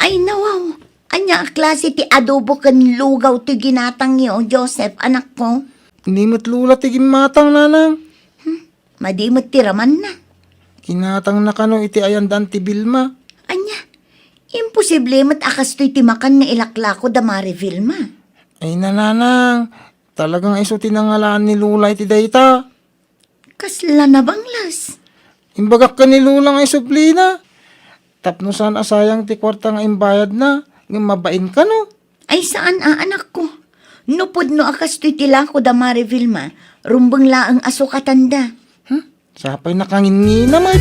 Ay nawaw, anya klase ti adobo kan lugaw ti ginatang yo, Joseph, anak ko. Hindi mo't lula tigim matang nanang. Madimot ti raman na. Kinatang na kano iti ayandan ti Bilma. Anya, imposible mat akas to'y timakan nga ilaklako da Mari Vilma. Ay nananang, talagang iso tinangalaan ni Lula iti dayta. Kasla na banglas. Imbagak ka ni Lula nga isuplina. Tapno saan asayang ti kwarta nga imbayad na. Nga mabain ka no. Ay saan anak ko? Nupod no akas to'y tilako da Mari Vilma, rumbang laang aso katanda. Sapay nakangin naman.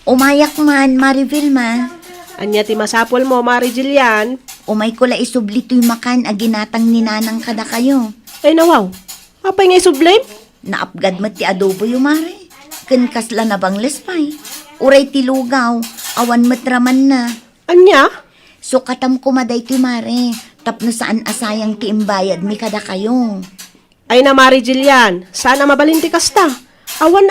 Umayak man, Mari Vilma. Anya ti masapol mo, Mari Jillian. Umay ko la isubli to'y makan a ginatang ni nanang kada kayo. Ay nawaw, apay nga isublame? Naapgad mo ti adobo yung Mari. Ken kasla na bang lespay. Uray ti lugaw, awan matraman na. Anya? So katam kumaday ti Mari. Tapno saan asayang ti imbayad mi kada kayo. Ay na Mari Jillian, sana mabalinti kasta. Awan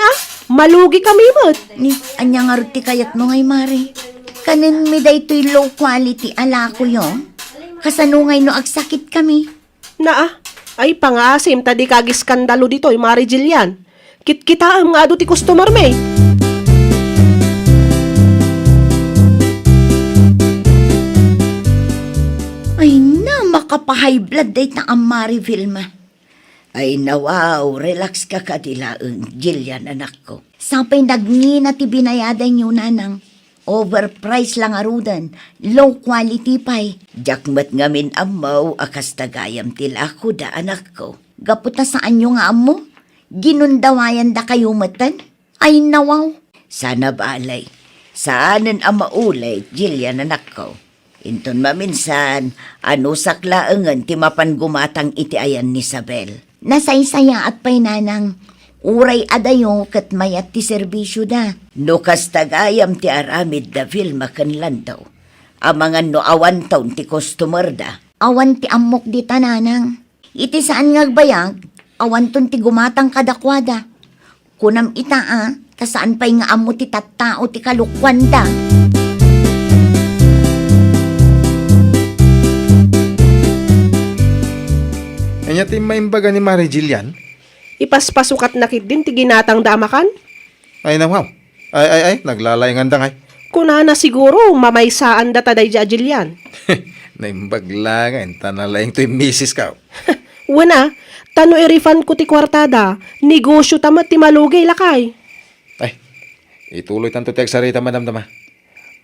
malugi kami mo't. Ni, anya nga ti kayat mo ngay Mari. Kanin mi day to'y low quality ala ko yun. Kasanungay no agsakit kami. Ay pangasim tadi kagi skandalo dito, Mari Jillian. Kita ang nga ado ti customer may. Ay na, makapahay blood day na ang Mari Vilma. Ay na wow, relax ka kadilaang, Jillian anak ko. Sapay nagngina ti binayadan nyo nanang. Overpriced lang arudan, low quality pay. Jakmat ngamin amaw, akas tagayam tila ko da anak ko. Gaputa saan nyo nga amo? Ginundawayan da kayo matan? Ay nawaw. Sana balay. Saanan ang maulay, Jillian anak ko. Inton maminsan, ano saklaangan ti mapan gumatang iti ayan ni Isabel. Nasaysaya at pay nanang, uray adayo kat mayat ti serbisyo da. No kastagayam ti aramid da Vilma kanlan daw. Amangan no awan taon ti customer da. Awan ti amok di tananang. Iti saan ngagbayag, awan ton ti gumatang kadakwada. Kunam ita kasaan pay nga amo ti tattao ti kalukwan da. Anya ti maimbaga ni Mari Jillian? Ipaspasukat na kit din ti ginatang damakan. Ay nawaw. Ay, naglalay nga dangay. Kuna na siguro mamaysaan da taday ja Jillian. Naimbag lang, tanalayang to yung misis ka. Wana, tano i-refund ko ti kwartada, negosyo tamat ti malugay lakay. Ay, ituloy tanto ti agsarita madamdama.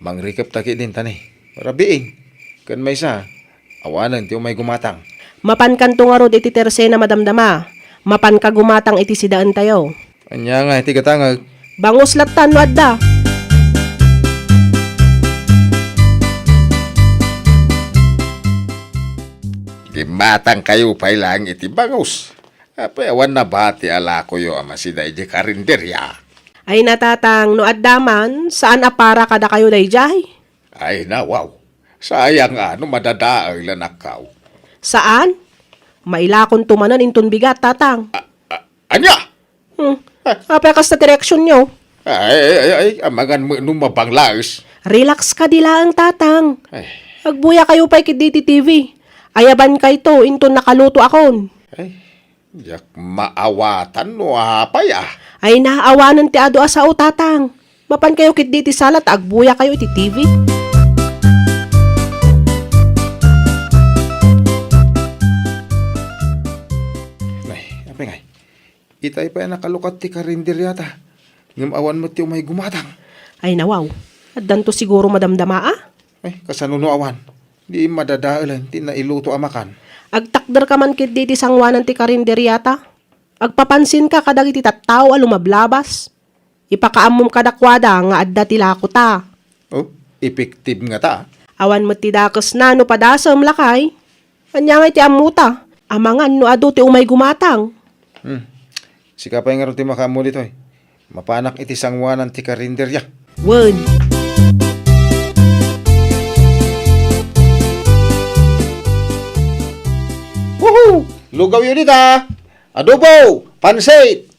Mangrikap taki din tani. Rabiing, kan may isa, awanan ti umay gumatang. Mapan kanto nga rod iti tersena madamdama. Mapan ka gumatang iti sidaan tayo. Anya nga, iti katangag. Bangos latan no adda. Gimatang kayo pa ilang iti bangus. Apay awan na ba ti ala ko yo ama si Dayjay karinderya. Ay natatang no adda man, saan apara kada kayo dayjay? Ay na wow. Sayang ano madadaang lanakaw. Saan? Mailakon tumanan inton bigat tatang. Anya? Apay kas na direksyon nyo. Ay, amagan mo numabang laos. Relax ka dila ang tatang. Ay, Agbuya kayo pa ikit TV. Ayaban kay to, inton nakaluto akon. yak maawatan no apay Ay naawanan ti ado asao tatang. Mapan kayo kit ti salat, agbuya kayo iti TV. Itay pa nakalukat ti karindir yata. Ngam awan mo ti umay gumatang. Ay nawaw, addan to siguro madamdama ah. Ay, kasanuno awan. Di madadaalan ti nailuto amakan. Agtakder ka man kit di sangwanan ti karinderyata. Agpapansin ka kadag iti tattao a lumablabas. Ipakaamom kadakwada nga adda ti lako ta. Oh, effective nga ta. Awan mo ti dakes na no padasam lakay. Anya nga iti amuta. Amangan no ado ti umay gumatang. Sikapay nga rin ti makamo dito eh. Mapanak iti sangwanan ti karindir ya. Word. Woohoo! Lugaw yun ita! Adobo! Pansit!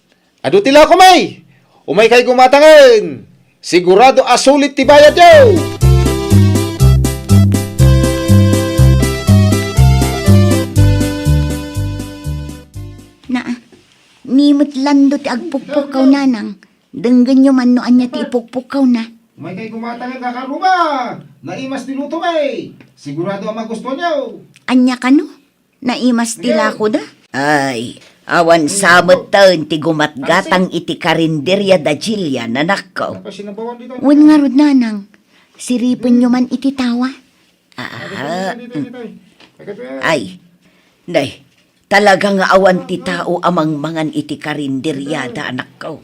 Ado tila ko may! Umay kay gumatangan! Sigurado asulit ti bayad yo! Na, nimot lando ti agpukpukaw nanang. Denggan nyo man no anya ti ipukpukaw na. Umay kay gumatangan kakaruma! Naimas niluto may! Sigurado ang magusto niyo! Anya ka no? Naimas tila ko da? Ay, awan samot taon ti gumatgatang iti karinderya da Jilya na nakaw. Sinabawan dito. Wen nga rod nanang, siripin nyo man iti tawa. Ay, day, talaga nga awan ti tao amang mangan iti karinderya da anak ko.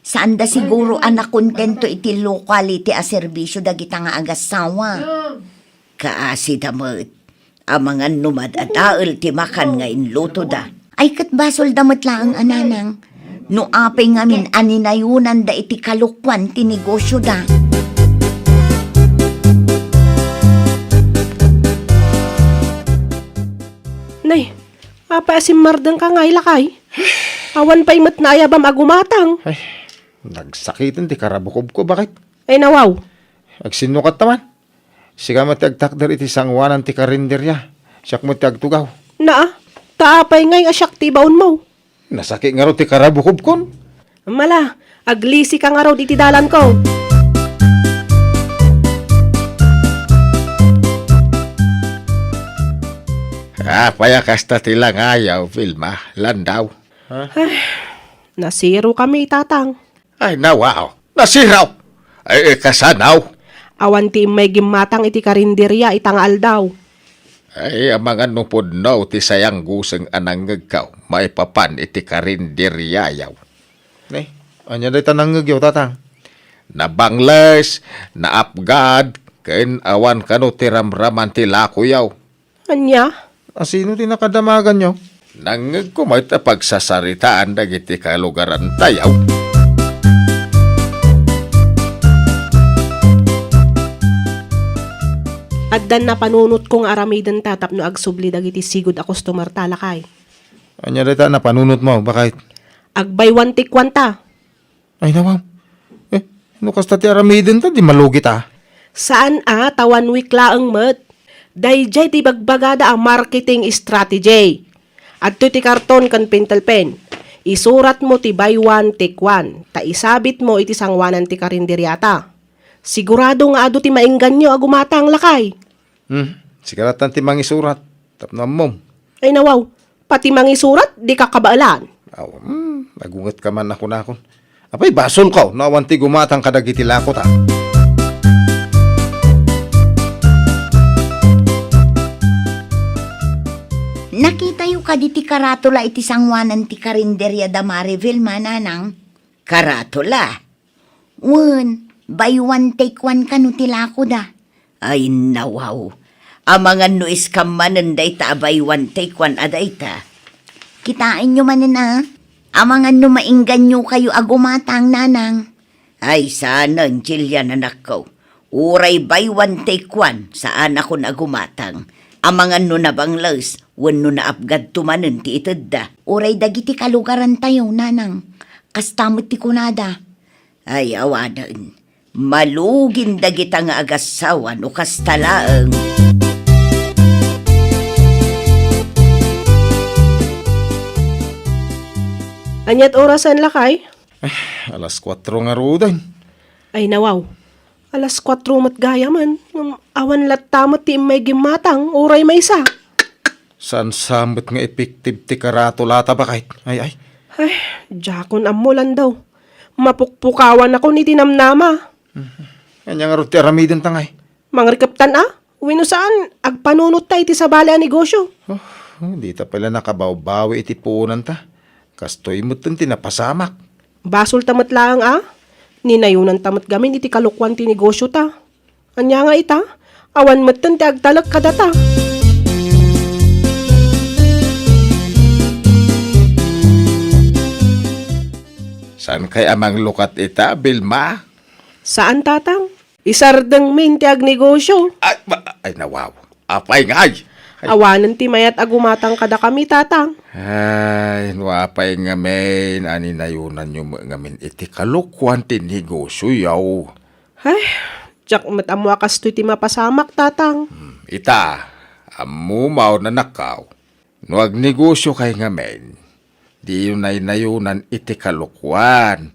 Saan da siguro anak kontento iti locality a serbisyo da kita nga agasawa. Kaasi damot, amangan numad at daol ti makan nga inluto da. Ay kat basol damot lang ananang, no apay ngamin aninayunan da iti kalukwan ti negosyo da. Nay, apa asim mardang ka ngay lakay? Awan pa imat na ayabam agumatang. Ay, nagsakitin ti karabukob ko. Bakit? Ay nawaw. Agsinukat naman. Siga mo ti agtakder iti sangwanan ti karindir ya. Siyak mo ti agtugaw. Na, taapay ngay asyak ti baon mo. Nasaki nga ro ti karabukob kon. Mala, aglisi ka nga raw iti dalan ko. Paya kasta tilang ayaw, Vilma. Landaw. Nasiro kami tatang. Ay, nawaw. Nasiraw. Ay, kasanaw. Awan ti may gimatang iti karinderya itangal daw. Ay, amangan nung pudnaw ti sayang guseng anangag kaw. Maipapan iti karindiryayaw. Nay, anya day tanangag yaw tatang. Nabangles, naapgad, kain awan kano ti ramraman ti lakuyaw. Anya? Asino ti nakadamagan nyo? Nangag ko may pagsasaritaan dagiti kalugaran tayaw. Addan na panunot kong aramidan tatap no agsubli dagiti sigud a customer talakay. Anya day ta napanunot mo. Bakit? Agbay wantik kwanta. Ay nawaw. No kasta ti aramidin ta, di malugit ah. Saan tawan week laang met? Dayjay ti bagbagada ang marketing strategy. At ti karton kan pentel pen. Isurat mo ti buy one take one. Ta isabit mo iti sangwanan ti karinderyata. Sigurado nga ado ti maingganyo agumatang lakay. Sigaratan ti mangisurat. Tapnam mom. Ay nawaw, pati mangisurat di kakabaalan. Aw, nagungat ka man ako na akon. Apay, basol ka. Nawan ti gumatang kadagiti lakot ah. Nakita yu ka di ti karatula iti sangwanan ti karinderya da Mariville mananang. Karatula? Wen, buy one take one ka no tilako da. Ay nawaw. Amangan no iskamanan da ita buy one take one aday ta. Kitain nyo manin ah. Amangan no mainggan nyo kayo agumatang nanang. Ay sana, Jilya anak ko. Uray buy one take one saan ako nagumatang. Amangan no nabanglas, wen no naapgad tumanen ti itedda. Uray dagiti kalugaran tayo, nanang. Kastamot ti kunada. Ay awadan, malugin dagita nga agasawan o kastalaang. Anyat orasan lakay? Alas 4 nga rudan. Ay nawaw. Alas 4 mat gaya man. Awan latamot ti may gimatang. Uray may isa. Saan samot nga effective ti karatula ta bakit? Ay, Ay, jakon amulan daw. Mapukpukawan ako ni tinamnama. Kanya nga ro ti aramidon tangay. Mangrikaptan Wino saan, agpanunot ta iti sa bali a negosyo. Di ta pala nakabawbawi iti puunan ta. Kastoy mo tun tinapasamak. Basol tamat lang Ninayunan tamat gamin iti kalukwan ti negosyo ta. Anya nga ita, awan matan ti agtalak kadata. Saan kay amang lukat ita, Bilma? Saan tatang? Isardeng min ti agnegosyo. Ay nawaw. Apay ngay. Awanan ti mayat agumatang kada kami tatang. Ay, wapay nga men, ani nayunan nyo ngamin iti kalukwan ti negosyo yaw. Ay, jak matamwa kasto ti mapasamak tatang. Ita, amumaw na nakaw. No agnegosyo kay ngamen, di yun ay nayunan iti kalukwan.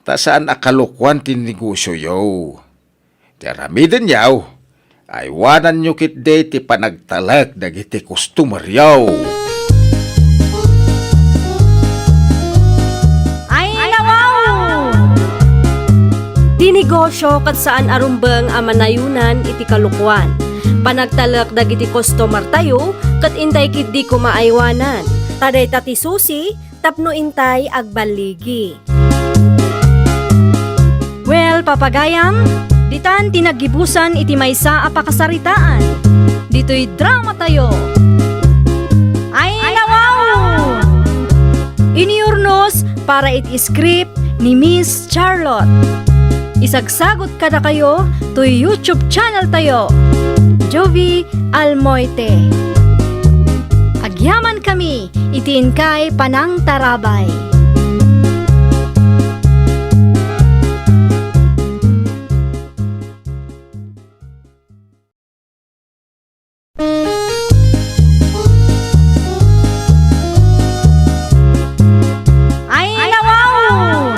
Ta saan akalukwan ti negosyo yaw. Ti aramiden yaw, ay wanan nyo kit day ti panagtalag dagiti customer yaw. Ay, nawaw! Di negosyo kat saan arumbeng amanayunan iti kalukwan. Panagtalak dagiti customer tayo, kat intay kit di ko maaywanan. Taday tati susi, tapno intay agbaligi. Well, papagayam, ditan tinagibusan iti maysa a pakasaritaan. Dito'y drama tayo. Ay, nawaw! Iniurnos para iti script ni Miss Charlotte. Isagsagot kada kayo to YouTube channel tayo. Jovi Almoite. Agyaman kami, itiin kay Panang Tarabay. Ay, nawaw!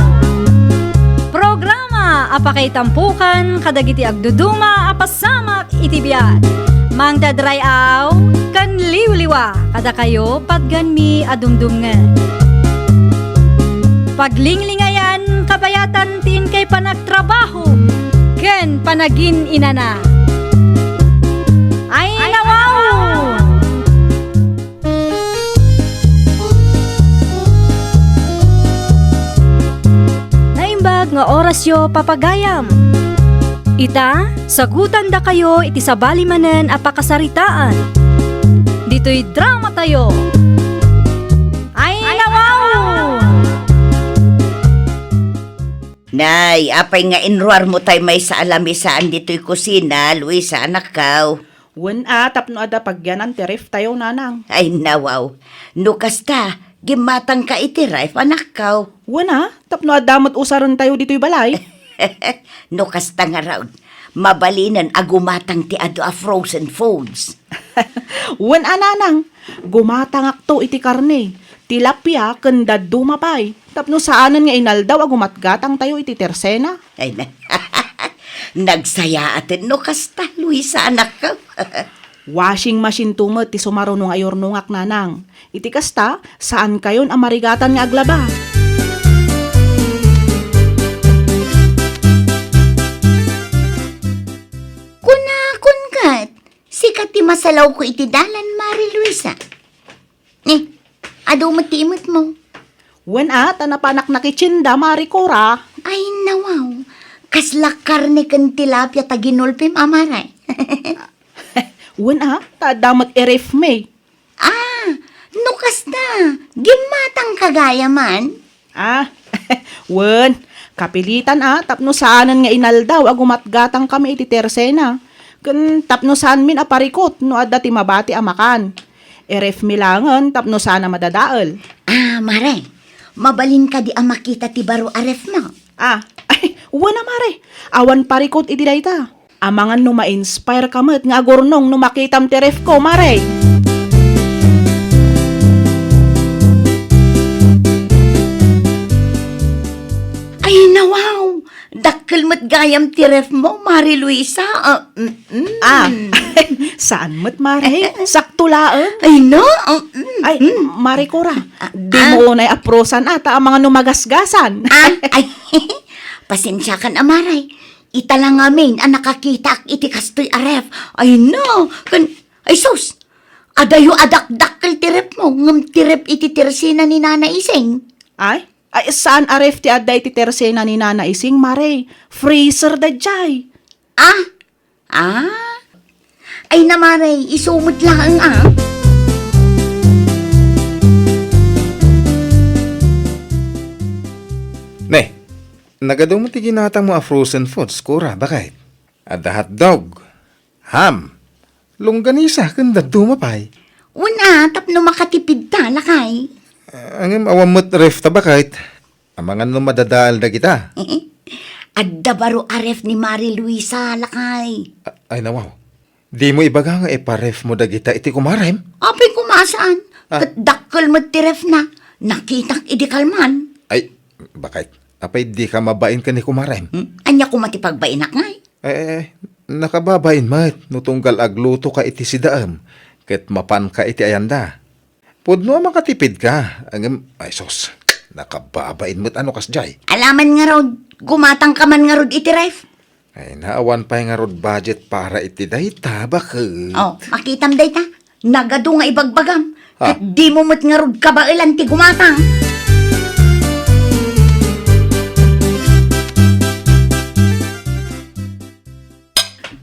Programa apakay tampukan kadagiti agduduma apasamak iti biag. Mang dadrayaw kan liwliwa kada kayo patgan mi adumdumngan. Paglinglingayan kabayatan tin kay panagtrabaho ken panagin inana. Ay, nawaw! Naimbag nga orasyo papagayam. Ita, sagutan da kayo iti sabali manen a pakasaritaan. Dito'y drama tayo. Ay, nawaw! Nay, apay nga inruar mo tay may sa alamisaan dito'y kusina, Luisa, anak kaw. Wen tapno ada pagyanan ti ref tayo nanang. Ay, nawaw. No kasta, gimatang ka iti rife, anak kaw. Wen tapno adamot usaron tayo dito'y balay. No kasta nga raw. Mabalinan agumatang ti ado a frozen foods. Wen nanang, gumatangak to iti karne. Tilapia ken dadumapay. Tapno saanan nga inaldaw agumatgatang tayo iti tersena. Ay, nagsaya atin no kasta, Luisa, anak kaw. Washing machine tumet ti sumarunong ayornungak nanang. Iti kasta, saan kayon amarigatan nga aglaba? Kunakon kat. Sikat ti masalaw ko iti dalan, Mari Luisa. Ado matimot mo. Wen tanapanak na kitsinda, Maricora. Ay, nawaw. Kaslak karne kan tilapia taginulpim amaray. Wen tadamat eref me. No kasta. Gimatang kagaya man. Wen, kapilitan tapno saanan nga inaldaw agumatgatang kami iti tersena. Ken tapno saan min aparikot no adda ti mabati amakan. Eref milangan tapno sana madadael. Maray. Mabalin ka di ang makita ti baro aref mo. Wen mare. Awan parikot iti dayta. Amangan no ma-inspire kamet nga agurnong no makitam ti ref ko, mare. Ay, nawaw. Dakkel Dakkel mat gayam ti ref mo, Mari Luisa. Saan mo't, Mare? Sakto laang. Ay, no? Ay, Mare Cora, di mo unay aprosan ata ang mga numagasgasan. Ay, pasensya ka na, Maray. Ita lang amin ang nakakita ak iti kastoy aref. Ay, no. Ay, sus. Adayo adak-dakkel ti ref mo. Ngam ti ref iti tirsina ni Nana Ising. Ay, saan aref ti aday ti tersena ni Nana Ising, Mare? Freezer da jay. Ay na, Maray. Isumot lang Ne, nagadaw mo ti ginatang mo a frozen foods, Cora, bakit? Ada hotdog, ham, longganisa, kanda dumapay. Una, tapno makatipid ta, lakay. Ang awam mo't ref ta bakit? Amangan no madadaal na kita. Adda baro aref ni Mari Luisa, lakay. Ay nawaw, di mo ibaga nga iparef mo dagita iti kumarem? Apay kumasaan. Kat dakkel mo ti ref na. Nakitak idikalman. Ay, bakit? Apay di ka mabain ka ni kumarem? Anya ko matipagbayinak ngay. Nakababain mat, nutunggal agluto ka iti sidaam, ket mapan ka iti ayanda. Pudno makatipid ka, ay sos, nakababain mat ano kas jay. Alaman nga rod, gumatang ka man nga rod iti ref. Ay naawan pa nga rod budget para iti dayta, bakit? Oh, makitam day ta. Nagado nga ibagbagam. Kat di mo mat nga rod kabailan ti gumatang.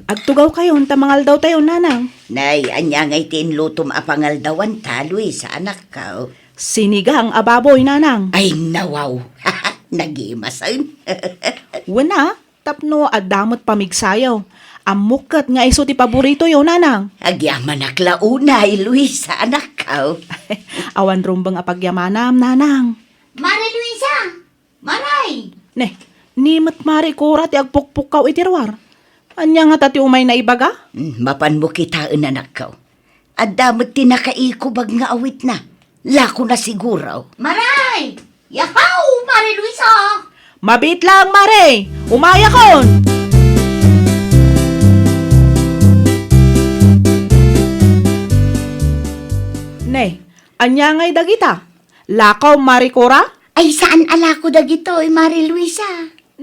Agtugaw kayo, tamangal daw tayo, Nanang. Nay, anya ngay tinlutom apangal dawan ta, Luisa, anak ka. Sinigang ababoy, Nanang. Ay, nawaw. Nagimasan. Wala, tapno adamot pamigsayaw. Amukat nga iso ti paborito yo, Nanang. Agyaman aklaunay, Luisa, anak ka. Awan rumbang apagyamanam, Nanang. Mari, Luisa! Maray! Ne, nimat Mari Cora ti agpukpukaw itirwar. Anya nga tati umay na ibaga? Mapan mo kitaan, anak ka. At damot tinakaiko bag nga awit na. Lako na siguro. Maray! Yahaw, Mari Luisa! Mabit lang, Mare! Umaya kon! Ne, anya nga'y dagita? Lakaw, Mari Cora? Ay, saan alako dagito, Mari Luisa?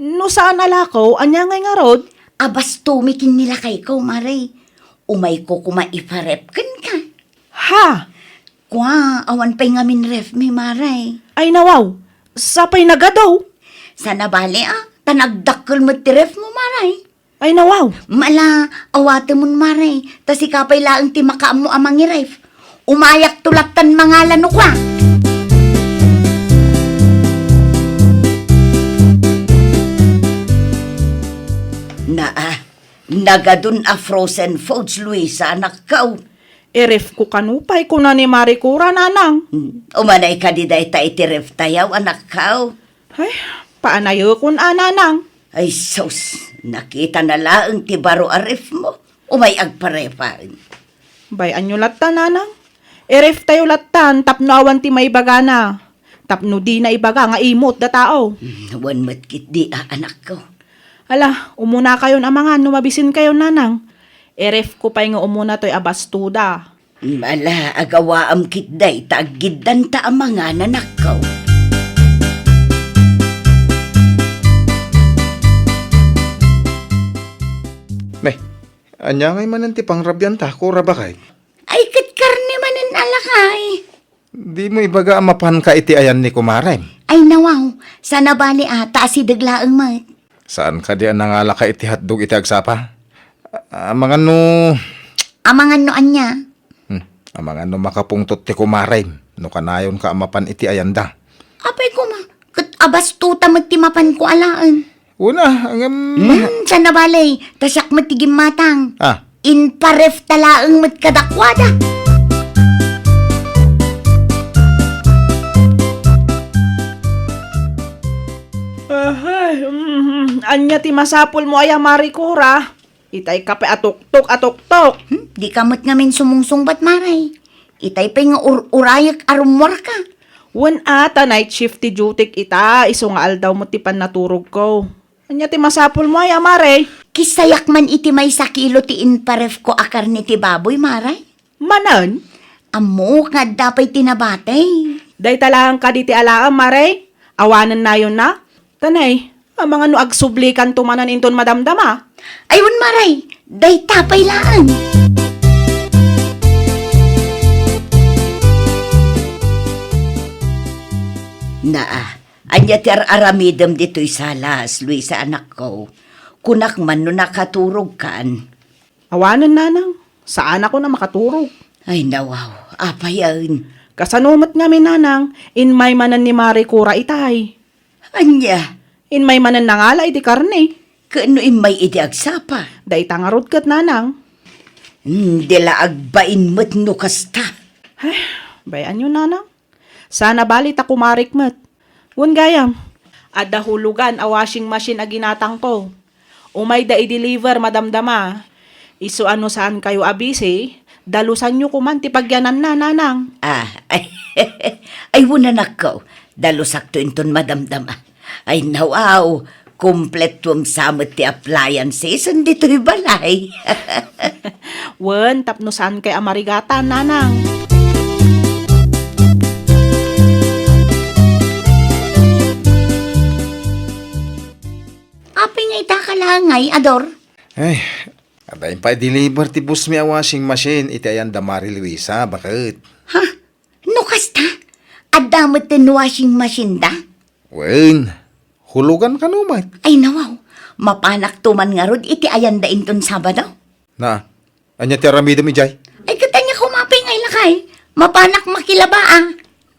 No saan alakaw, anya nga'y nga rod? Abas tumikin nila kay ko, Maray. Umay ko kumaiparepkan ka. Ha? Kwa, awan pa'y ngamin ref mi, Maray. Ay nawaw, sapay nagadaw. Sana bali tanagdakkel mo ti ref mo, Maray. Ay nawaw, Mala, awate mo, Maray. Tas ikapay laang ti makaam mo amang ref. Umayak tulatan mga lano kwa. Nagadun a frozen foods, Luisa, anak ka. eref ko kanupay ko na ni Mari Cora, Nanang. Umanay ka di day ta iti ref tayaw, anak ka. Ay, paanayo kun Nanang. Ay, sos, nakita na laang ti baro a ref mo. Umay agparepa. Bayan nyo latan, Nanang. Eref tayo latan, tapno awan ti may baga na. Tapno di na ibaga nga imot da tao. Wan matkit di anak ko. Ala, umuna kayo na mga numabisin kayo, Nanang. Eref ko pa'y nga umuna to'y abastuda. Mala, agawa am kitday, taggidan ta ang mga nanak ko. Ne, anya ngay mananti pang rabyan ta, Cora, bakit? Ay, karne manan alakay. Di mo ibaga mapan ka iti ayan ni kumarem. Ay, nawaw, sana bali ata si daglaang mat. Saan ka di nangala ka iti hotdog iti agsapa? Mga no... Amangan no anya. Mga no makapungtot ti kumarem. No kanayon ka amapan iti ayanda. Apay ko ma, kat abas tuta magtimapan ko alaan. Una, Sana bali, tasyak matigim matang. Ah, In paref talaang magkadakwada. Anya ti masapul mo ay Mari Cora. Itay kape atok-tok. Di kamot ngamin sumungsungbat, Maray. Itay pa nga urayak arumwar ka. Wan ata night shift ti duty ita, iso nga aldaw mo ti pan naturog ko. Anya ti masapul mo ay, Maray. Kisayak man iti may sakilo ti inparef ko akar ni ti baboy, Maray. Manan? Amo, nga dapay tinabatay. Day talagang ka di ti alaam, Maray. Awanan na yun na. Tanay, ang mga no agsublikan tumanan inton madamdama. Ayun, Maray, day tapay laan. Anya ti aramidem dito'y salas, Luisa anak ko. Kunak man no nakaturog kan. Awanan nanang. Saan ako na makaturog? Ay nawaw, apa yan? Kasanumat nga mi nanang, in may manan ni Mari Kura itay. Anya, In may manan nangala iti karne. kano imay iti agsapa? Day tangarod kat nanang. Dila agbain mo't no kasta. Bayan yun nanang. Sana balit ako marikmet. Wan gayam. Ada hulugan a washing machine a ginatang ko. Umay da i-deliver madamdama. Iso ano saan kayo abisi, dalusan nyo kuman ti pagyanan na nanang. Ay wunanak ko. Dalusak to inton madamdama. Ay nawaw, kompletum samot ti appliances, dito'y balay. Wen, tapno saan kay amarigatan nanang. Api nga itakalangay, Ador. Ay, adayin pa i-deliver ti bus mi a washing machine. Iti ayan da Mari Luisa, bakit? Ha? No kasta? Adamot tin washing machine da? Wen, hulugan ka numat. Ay nawaw, mapanak tuman nga rod iti ayan da inton Sabado. Na, anya ti aramida mi jay? Ay katanya kumapay ngay lakay. Mapanak makilaba ah.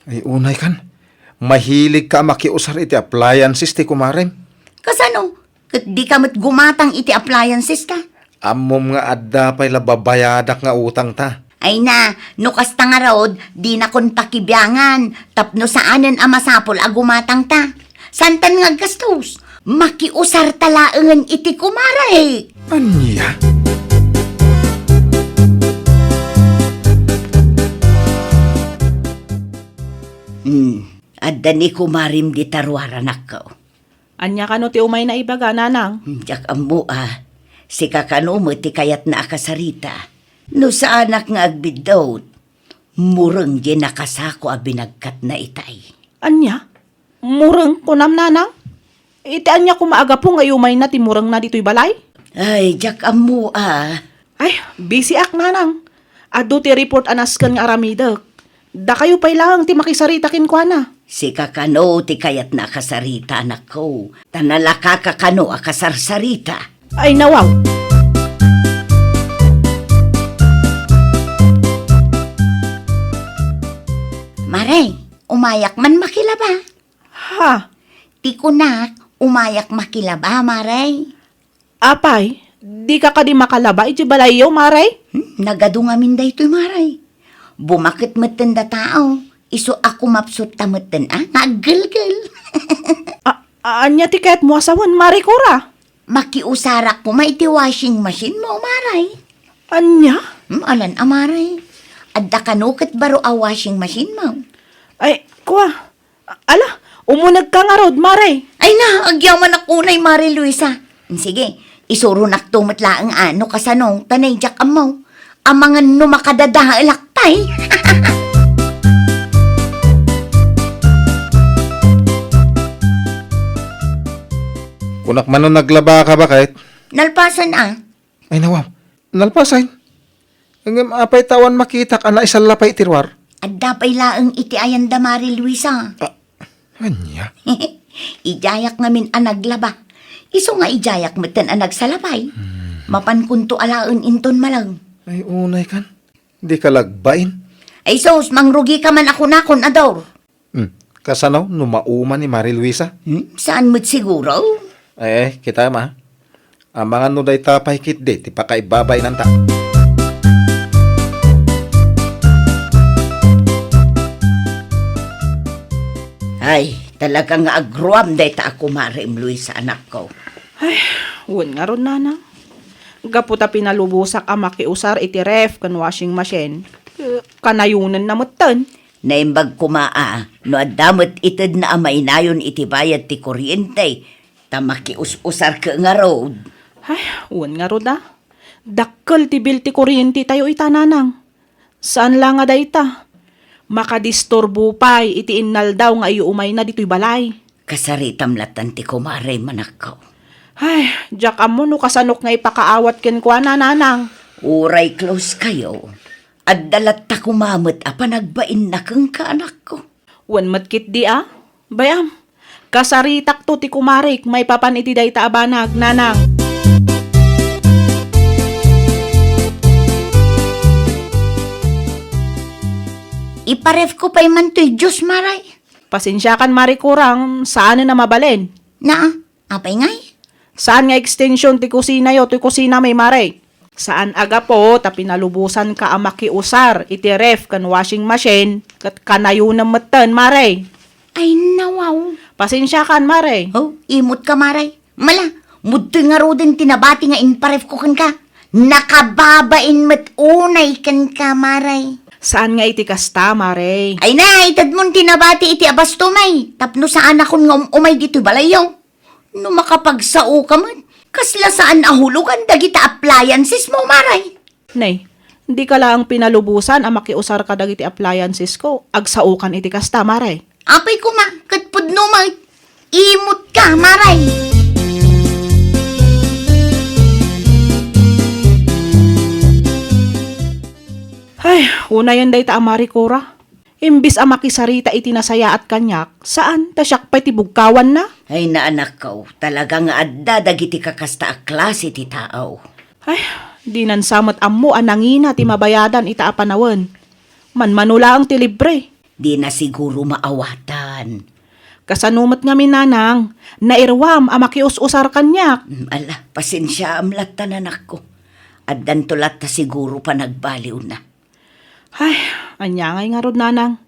Ay, unay kan. Mahilig ka makiusar iti appliances ti kumarem. Kasano? Kat di ka mat gumatang iti appliances ka? Amom nga adda pa'y lababayadak nga utang ta. Ay na, no kasta nga rod, di na kon pakibyangan. Tapno saanen amasapol agumatang ta. Santan nga gastos. Makiusar talaangan iti kumaray. Anya? Adda ni kumarim di tarwaran ako. Anya kano ti umay na ibaga nanang. Diyak ambo si kakano mo ti kayat na akasarita. No sa anak nga agbidawt, murang di nakasako a binagkat na itay. Anya? Murang kunam nanang? Iti anya kumaaga po nga umay na ti murang na dito'y balay? Ay, diyak ambo Ay, busy ak nanang. Ado ti report anaskan nga aramidak. Da kayo pa'y lang ti makisarita kinkwana. Si kakano ti kayat na akasarita anak ko. Tanalaka kakano akasarsarita. Ay nawaw. Maray, umayak man makilaba. Ha? Ti kunak, umayak makilaba, Maray. Apay, di ka di makalaba iti balayo, Maray? Nagadungamin da ito'y Maray. Bumakit matan da tao. Iso ako mapsot tamatan naggelgel. Anya ti kahit mo asawan, Maray Kura? Makiusarak ko maiti washing machine mo, Maray. Anya? Alan, Maray. Adda kanukat baro a washing machine mo. Ay, kuha. Ala, umunag ka nga rod, Maray. Ay na, agyaman ako na Maray Luisa. Sige, isuro naktumat laang ano kasanong tanay jak amaw. Amangan no makadadahalakpay. Kunak man nung naglaba ka bakit? Nalpasan Ay nawaw, nalpasain. Ang apay tawan makita ka na isang lapay tirwar. Adda pa'y laang iti ayan da Maray Luisa. Anya? Ijayak ngamin ang naglaba. Iso nga ijayak matan ang nagsalabay. Mapankunto alaon inton malang. Ay unay kan. Di ka lagbain. Ay sos, mangrugi ka man ako nakon, Ador. Kasanaw, numauman ni Mari Luisa. Saan mo't siguro? Ay, kita ma. Ang mga nuday tapay kit di, ti pakaibabay ng ta. Ay, talagang agruam day ta ako marim, Luis, sa anak ko. Wan nga ron, nanang. Gaputa pinalubusak ang makiusar iti ref kan washing machine. Kanayunan na matan. Naimbag kumaa, no adamot itid na amay nayon iti bayad ti kuryente. Tamakius-usar ka nga road. Ay, uwan nga ro da. Dakkel ti bil ti kuryente tayo itananang. Saan lang nga dayta? Makadisturbo pa'y iti innal daw nga iyo umay na dito'y balay. Kasaritam latan ti kumare manakaw. Ay, jak amo no kasanok nga ipakaawat ken kwa nanang. Uray close kayo. At dalat ta kumamot a panagbain na kang kaanak ko. Wan matkit di Bayam, kasaritak to ti kumarik may papan iti dayta abanag nanang. Iparef ko pa'y man to'y Diyos maray. Pasensya kan marikurang saan na mabalin. Na, apay ngay? Saan nga extension ti kusina yo, ti kusina may mare? Saan aga po, ta pinalubusan ka amakiusar, iti ref kan washing machine, kat kanayo na matan mare. Ay nawaw. Pasensya kan mare. Oh, imot ka maray. Mala, mudto nga ro din tinabati nga inparef ko kan ka. Nakababain mat unay kan ka maray. Saan nga iti kasta mare? Ay na, itad mong tinabati iti abastumay. Tapno saan akong nga umay dito balayaw. No makapagsao ka man, kasla saan ahulugan dagita appliances mo, maray. Nay, hindi ka lang pinalubusan ang makiusar ka dagiti appliances ko. Agsaukan iti kasta mare. Apay ko ma, katpudno ma, imot ka, maray. Ay, una yan day ta amari kora. Imbis ang makisarita iti nasaya at kanyak, saan tasyak pa'y tibugkawan na? Ay na anak ko, talaga nga adda dagiti kakasta a klase ti tao. Ay, di nan samot ammo anangina ti mabayadan ita apanawan. Manmanula ang tilibre. Di na siguro maawatan. Kasanumat nga minanang, nairwam ang makius-usar kanyak. Ala, pasensya amlat tanan ako. Addan tulat ta siguro pa nagbaliw na. Ay, anyangay nga rod nanang.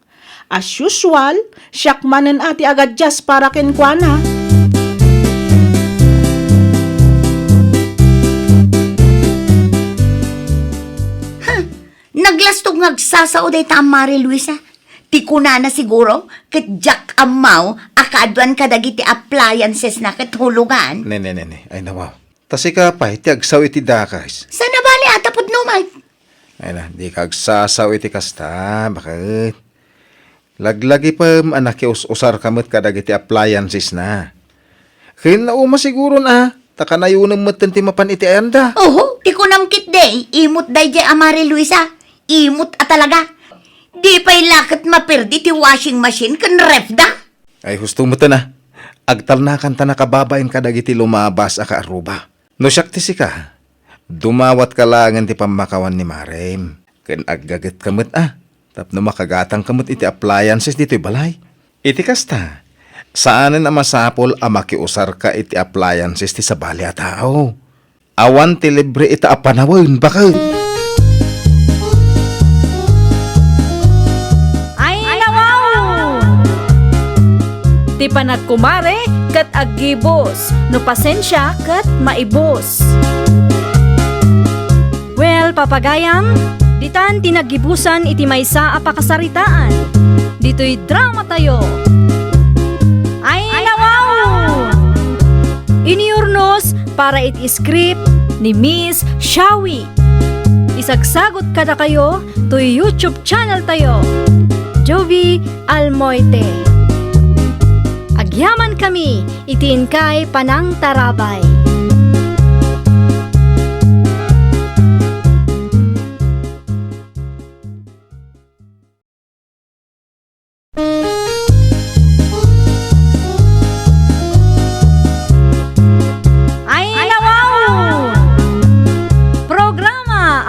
As usual, siyak manen ati agad jas para kenkwana. Naglastog ngagsasao day ta Mari Luisa. Ti kuna na siguro, ket Jack amaw, akaadwan ka dagiti appliances na ket hulugan. Ne. Ay nawaw. Tasi ka pa, iti agsaw iti dakas. Sana bali atapod numay. Ay na, di ka agsasaw iti kasta. Bakit? Laglagi pa anak usar kamot kadag iti appliances na. Kaya na uma siguro na. Taka na yun ang matan ti mapan iti ayanda. Oho, ti kunam kit day, imot day jay Amari Luisa. Imot a talaga. Di pa'y lakit mapirdi ti washing machine kan ref da. Ay husto mo na. Agtal na kanta nakababain kadag iti lumabas a kaaruba. No siyak ti sika. Dumawat ka langan ti pamakawan ni Marem. Ken aggaget kamot tapno makagatang kamot iti appliances dito'y balay. Iti kasta. Saanen ang masapol ang makiusar ka iti appliances ti sabali a tao. Awan ti libre ita apanawan. Bakit? Ay, nawaw! Ti panat kumare, kat agibos, no pasensya, kat maibos. Well, papagayam, ditan tinagibusan iti maysa a pakasaritaan. Dito'y drama tayo. Ay, nawaw! Iniurnos para iti script ni Miss Shawi. Isagsagot kada kayo to YouTube channel tayo. Jovi Almoite. Agyaman kami, itiin kay Panang Tarabay.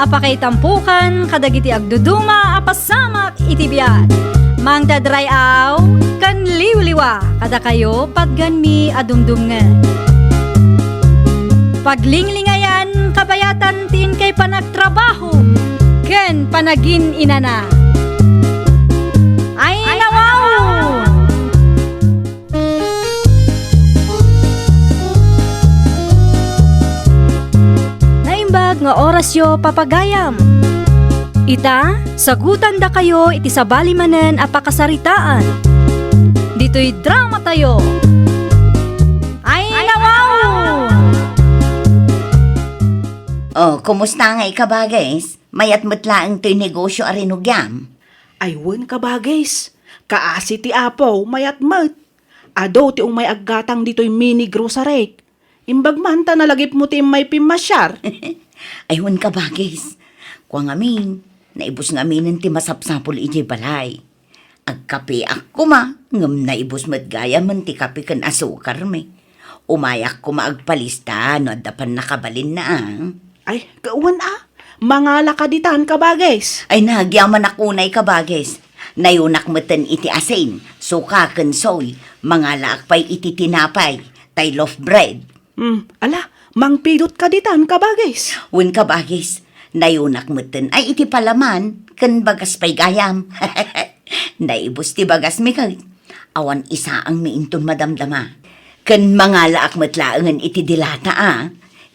Apakay tampukan, kadagiti agduduma, apasamak itibiyat. Mang dadrayaw, kan liwliwa, kada kayo patganmi adumdumngan. Paglinglingayan, kabayatan tin kay panagtrabaho, ken panagin inana. Ay, nawaw! Nga oras yo papagayam. Ita, sagutan da kayo iti sabali manen a pakasaritaan. Dito'y drama tayo. Ay, nawa! Oh, kumusta nga ikabagay? Mayat matlaang to'y negosyo arinugyam. Ay, wen ka ba, guys? Kaasi ti apo, mayat mat. Ado ti umay aggatang dito'y mini grocery. Imbag man ta nalagip mo ti may pimasyar. Aywan ka bagis. Kwa ngamin, naibos ngamin ti masapsapol iti balay. Agkape ako ma, ngam naibos mat gaya man ti kape kan asukar me. Umayak ko maagpalista no dapan nakabalin na Ay, kauwan Mangala ka ditan ka ba, guys? Ay nagyaman akunay ka bagis. Nayunak matan iti asin, suka ken soy, mga laakpay iti tinapay, tay loaf bread. Ala, mangpidot ka ditan ka ba, guys? Wen ka bagis, nayunak matan ay iti palaman, ken bagas pay gayam. Naibos ti bagas mi kag. Awan isa ang miinton madamdama. Ken mga laak matlaangan iti dilata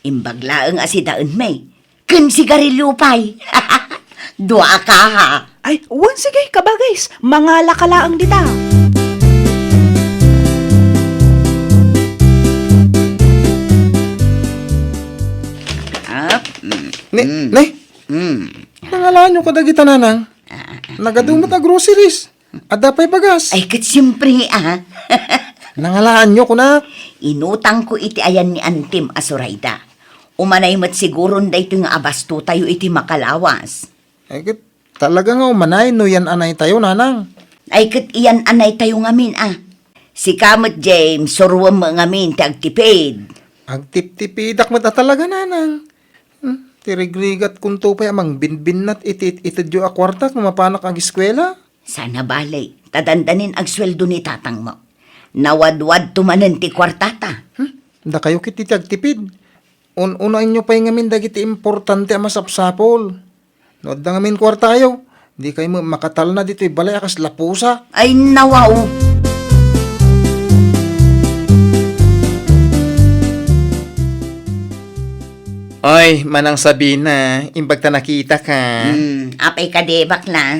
Imbaglaang asidaan may. Ken sigarilyo pay. Dua ka ha. Ay, wan sige ka ba, guys? Mangala ka laang dita. Nay, nangalaan nyo kadagita nanang. Nagadumot na groceries. Ada pa'y bagas. Ay kat siyempre Nangalaan nyo ko na. Inutang ko iti ayan ni Antim Asurayda. Umanay mat siguro na ito nga abasto tayo iti makalawas. Ay, talaga nga umanay no yan anay tayo nanang. Ay kat iyan anay tayo ngamin Si Kamot James, surwam mo ngamin ti agtipid. Agtip-tipidak mo talaga nanang. Tirigrigat kung to pa amang binbinat itidyo a kwarta kung mapanak ang eskwela. Sana balay, tadandanin ang sweldo ni tatang mo. Nawadwad tumanan ti kwartata. Da kayo kiti agtipid. Unain nyo pa yung ngamin dagiti importante ang masapsapol. Nood da ngamin kwarta kayo. Di kayo makatal na dito balay akas lapusa. Ay nawaw. Oy, manang sabi na, imbag ta nakita ka. Apay ka de bakla.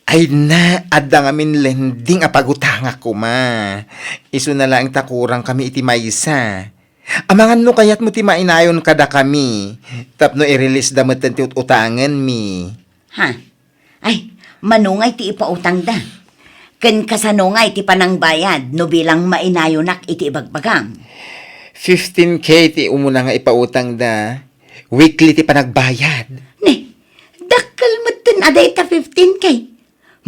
Ay na, adda ngamin lending apagutang ako ma. Isu na lang takurang kami iti maysa. Amangan no kayat mo ti mainayon kada kami. Tapno i-release da matan ti utangan mi. Ha? Ay, manungay ti ipautang da. Ken kasanungay ti panangbayad no bilang mainayonak iti ibagbagam. 15K ti umuna nga ipautang da. Weekly ti panagbayad. Ne, dakkel meten aday ta 15K.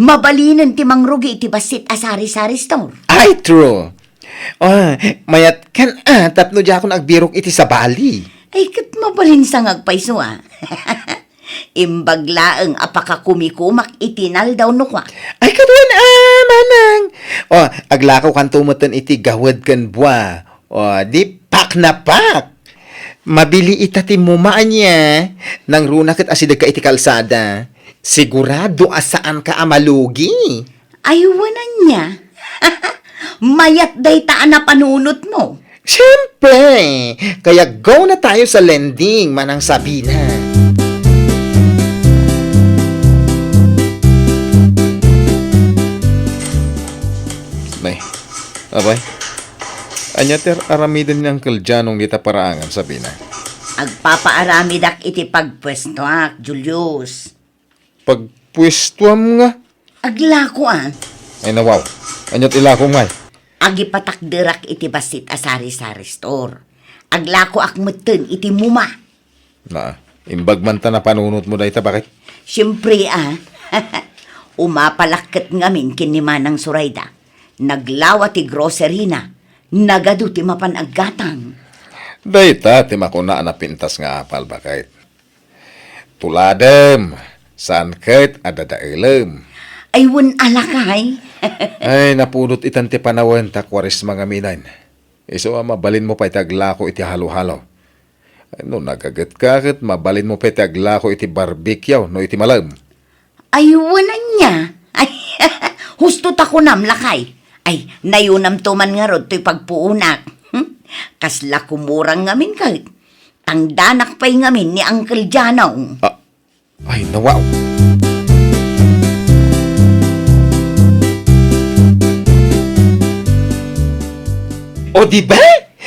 Mabalinan ti mangrugi iti basit asari-sari store. Ay, true. Oh, mayat kan tapno di ako nagbirok iti sa Bali. Ay, kat mabalin sa ngagpaiso Imbaglaang apakakumikumak itinal daw no kwa. Ay, kaduan manang. Oh, aglakaw kan tumutan iti gawad kan buwa. Oh, di pak na pak. Mabili itati mumaan niya. Nang runakit asidag ka iti kalsada. Sigurado asaan ka amalugi. Aywanan niya. Mayat day taan na panunot mo. Siyempre. Kaya go na tayo sa lending, manang sabi na. Nay, abay. Anyater aramidan ng kaljanong dita paraangan, sabi na. Agpapaarami dak iti pagpwesto Julius. Pagpwestuam nga. Aglako Ay nawaw. Anyat ilako nga. Agipatakderak iti basit asari-sari store. Aglako akmeten iti muma. Na, imbag man ta na panunot mo dahita, bakit? Siyempre umapalakit ngamin kinimanang Surayda. Naglawa ti grocery na. Nagadu ti mapanaggatang. Dahita, timako na anapintas nga apal, bakit? Tuladem, saan kahit adadailem. Aywan alakay. Ay, napunot itan ti panawan takwaris mga minan. Iso mabalin mo pa itaglako iti halo-halo. No, nagagat-kagat, mabalin mo pa itaglako iti barbecue no iti malam. Aywanan niya. Ay, husto ta ko namlakay. Ay, nayunam to man nga rod to'y pagpuunak. Kasla kumurang ngamin kahit. Tangdanak pa'y ngamin ni Uncle Janaw. Ay, nawaw. O di ba?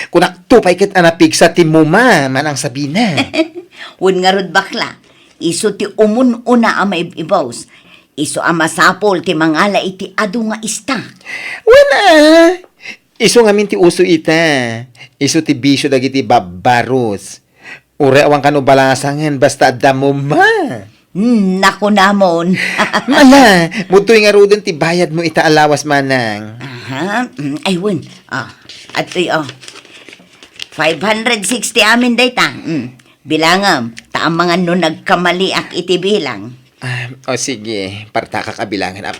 Kung naktupay kit anapig sa timuma, manang sabi na. Wen nga rod bakla, iso ti umun una ang maibibaws. Iso ang masapol ti mangala iti adu nga ista. Wala. Iso nga min ti uso ita. Iso ti bisyo dagiti babaros. Ure awang kano balasangan basta damo ma. Naku namon. Mala, butoy nga rudin ti bayad mo ita alawas manang. Aha, ay wen. At 560 amin dayta. Bilangam, taang mga no nagkamali ak iti bilang. O sige, parta ka kabilangan.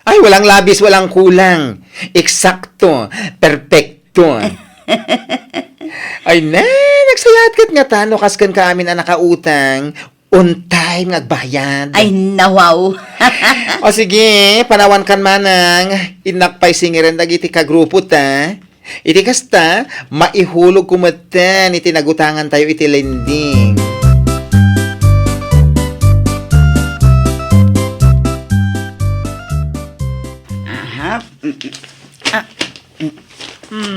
Ay, walang labis, walang kulang. Eksakto, perfecto. Ay na, nagsayat kat nga tano kaskan ka amin ang nakautang. Untay nagbayad. Ay nawaw. O sige, panawan kan manang. Inakpay singiran dagiti kagrupo ta. Iti kasta, maihulog kumatan. Iti nagutangan tayo iti lending. Aha.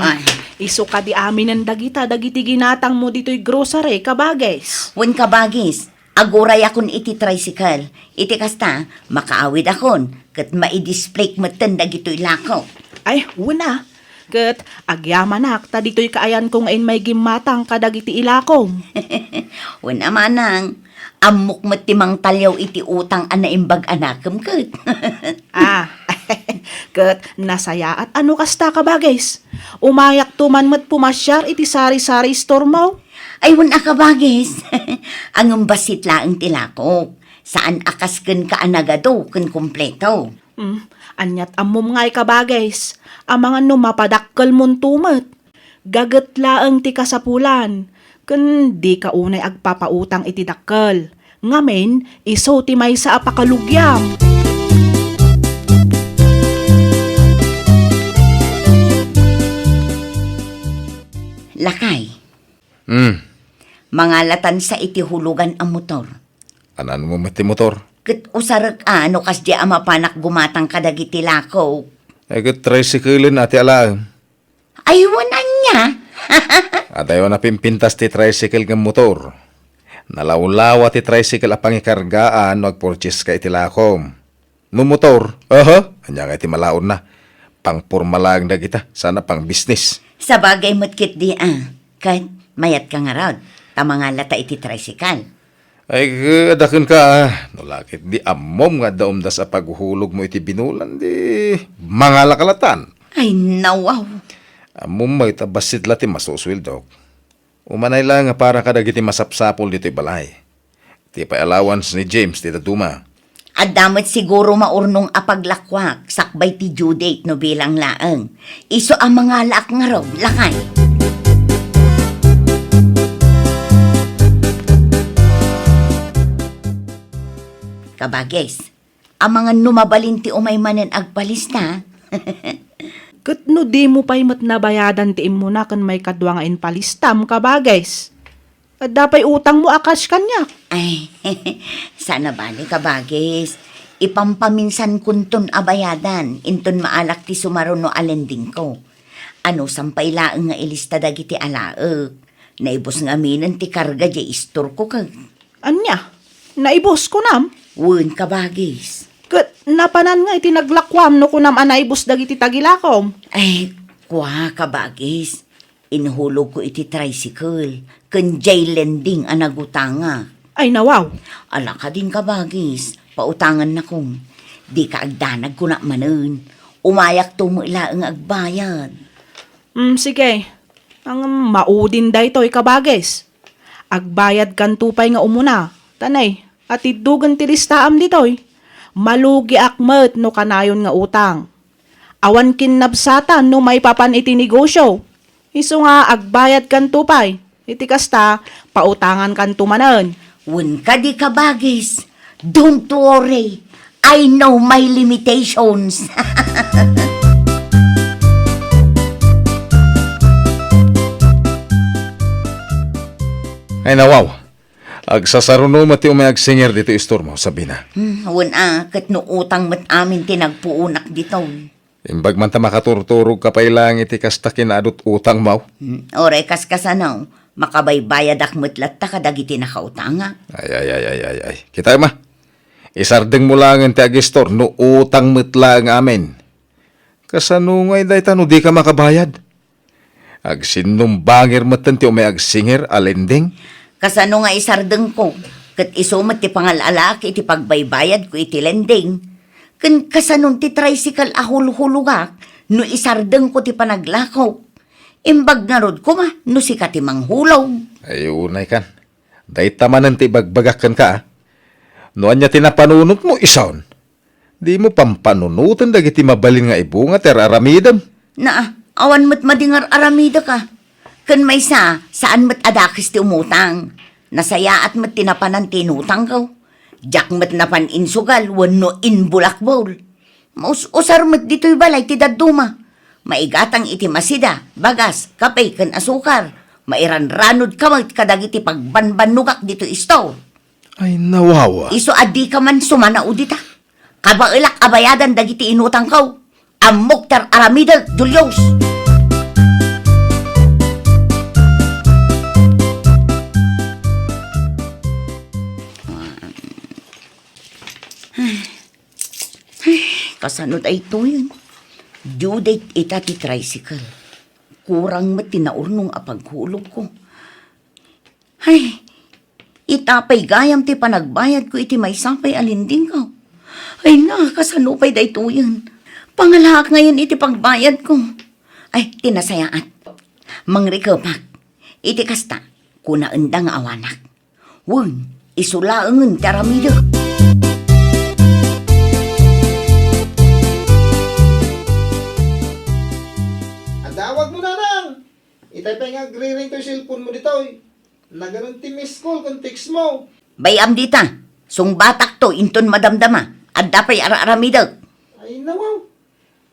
Ay, Iso ka di amin ang dagita, dagiti ginatang mo dito'y grocery, kabages. wen kabagis. Aguray akon iti tricycle. Iti kasta, makaawid akon. Kat maidisplay matan dagito'y lakaw. Ay, wala. Kat, agyaman ta dito'y kaayan kong ain may gimatang kadagiti ilakong. Wen amanang, amok matimang talyaw iti utang anaimbag anakam kat. Kat, nasaya at ano kasta kabages. Umayak tuman mat pumasyar iti sari-sari store mo. Ay wen akabagis. Ang basit laang tilakok. Saan akasken ka anagado ken kompleto. Anyat amom ngay kabages. Ang mga numapadakkel mon tumat. Gaget laang ti kasapulan. Ken di ka unay agpapautang iti dakkel. Ngamen, iso ti may sa apakalugyam. Lakay, Mga latan sa iti hulugan ang motor. Anan mo mati motor? Ket usarak ano kas di ama panak gumatang kadagiti lakaw. Ay kat tricycle ati alaang. Ay wanan niya. At ayaw na pimpintas ti tricycle ng motor. Nalaulawa ti tricycle apang ikargaan no agpurchase ka iti lakom. No motor, anya nga iti malaon na. Pang pormalang na kita, sana pang business. Sa bagay mo't di Kat mayat ka nga raw. Tama nga lata iti tricycle. Ay adakon ka, no lakit di amom nga daom da sa paghuhulog mo iti binulan di mga lakalatan. Ay nawaw. Amom may tabasit lati masuswildok. Umanay lang nga para kadagiti masapsapol dito balay. Ti pa allowance ni James dito duma. At damat siguro maurnong apaglakwak, sakbay ti due date no bilang laang. Iso ang mga laak nga raw, lakay. Kabages, ang mga numabalin ti umay manen agpalista. Kat no di mo pa'y mat nabayadan ti imo na kan may kadwa nga inpalistam kabages. At dapay utang mo akas kanya. Ay, sana bali kabages. Ipampaminsan kunton abayadan, inton maalak ti sumaruno alending ko. Ano sampay laeng nga ilista dagiti alaek. Naibos nga minan ti karga di istor ko kag. Anya, naibos ko nam. Wen kabagis. Kat napanan nga iti naglakwam no kunam anaibos dagiti tagilakom. Ay, kwa kabagis. Inhulog ko iti tricycle. Ken jay lending anagutanga. Ay nawaw. Ala ka din kabagis. Pautangan na kong. Di ka agdanag ko na manen. Umayak tumula ang agbayad. Sige. Ang maudin da ito kabages. Agbayad kan tupay nga umuna. Tanay, at idugan ti listaam ditoy. Malugi akmet no kanayon nga utang. Awan kinabsatan no may papan iti negosyo. Iso nga agbayad kan tupay. Iti kasta, pautangan kan tumanan. Wen ka di kabagis. Don't worry. I know my limitations. Ay nawaw, agsasaruno mati umay agsinger dito istor mo, sabi na. Wen kat no utang mat amin tinagpuunak dito. Imbag man ta makaturturog ka pa ilang iti kasta kinaadot utang mo. Oray kas kasanaw. Makabaybayad akmet ta kadagiti nakautanga. Ay. Kita ma. Isardeng mo lang ang tiagistor no utang metla ang amin. Kasanungay day tano di ka makabayad. Agsinumbangir matan ti umay agsingir alending. Kasano nga isardeng ko, kat isumat ti pangalalaki iti pagbaybayad ko iti lending. Kan kasanon ti tricycle ahul-hulugak, no isardeng ko ti panaglakaw. Imbag nga rod ko ma, no si ti manghulaw. Ay unay kan. Day tamanan ti bagbagakan ka. Noan niya tinapanunot mo isaon. Di mo pampanunutan dagiti mabalin nga ibunga ter aramidam. Na, awan mo't madingar aramida ka. Kan may saan mo't adakis ti umutang. Nasaya at mo't tinapanan tinutang ko. Diyak mo't napan insugal, wano inbulakbol. Usar mo't dito'y balay ti daduma. Maigatang iti masida, bagas, kapay, kan asukar. Mairanranod ka kadagiti pagbanbanugak dito isto. Ay nawawa. Iso adi ka man sumanao dita. Kabailak abayadan dagiti inutang ko. Amok tar aramida, Julius. Kasanod ay ito yun. Due date ita ti tricycle. Kurang matinaurnong apaghulog ko. Ay, itapay gayam ti panagbayad ko iti may sapay alinding ko. Ay nakasanupay da ito yun. Pangalahak ngayon iti pagbayad ko. Ay, tinasayaat. Mangrikapak. Iti kasta, kunaendang awanak. Wun, isulaangan taramida. Adawag mo na nang. Itay pa nga agri-ring to yung cellphone mo dito. Naganon ti miss call kung text mo. Bayam dita, sung batak to inton madamdama. At dapay ara-aramidag. Ay nawaw.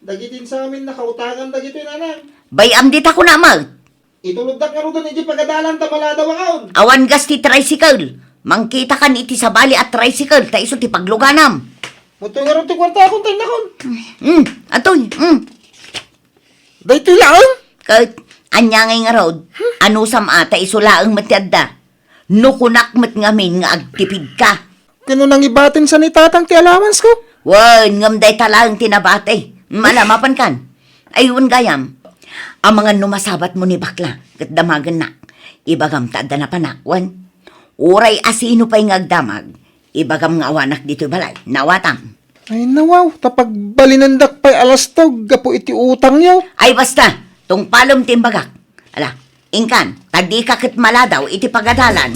Dagitin sa amin nakautangan dagito yung anang. Bayam dita ko naman. Itulog na ka rin doon, iti pagadalan tamala daw akaon. Awan gas ti tricycle. Mangkita kan iti sa bali at tricycle. Ta iso ti pagluganam. Muto nga rin ti kwarta akong tayo nakon. Atoy, Dahito lang. Kahit anyangay nga road, ano sam ata isulaang matiadda. Nukunak mat ngamin nga agtipid ka. Kano nang ibatin sa ni tatang ti allowance ko? Wan, ngamday talang tinabate. Malamapan kan. Ayun gayam. Ang mga numasabat mo ni bakla, kat damagan na. Ibagam tada na panakwan. Uray asino pa'y ngagdamag. Ibagam nga awanak dito balay. Nawatam. Ay nawaw, tapag balinandak pa'y alastog, gapo iti utang yaw. Ay basta, tung palom timbagak. Ala, ingkan, tadi kakit maladaw iti pagadalan.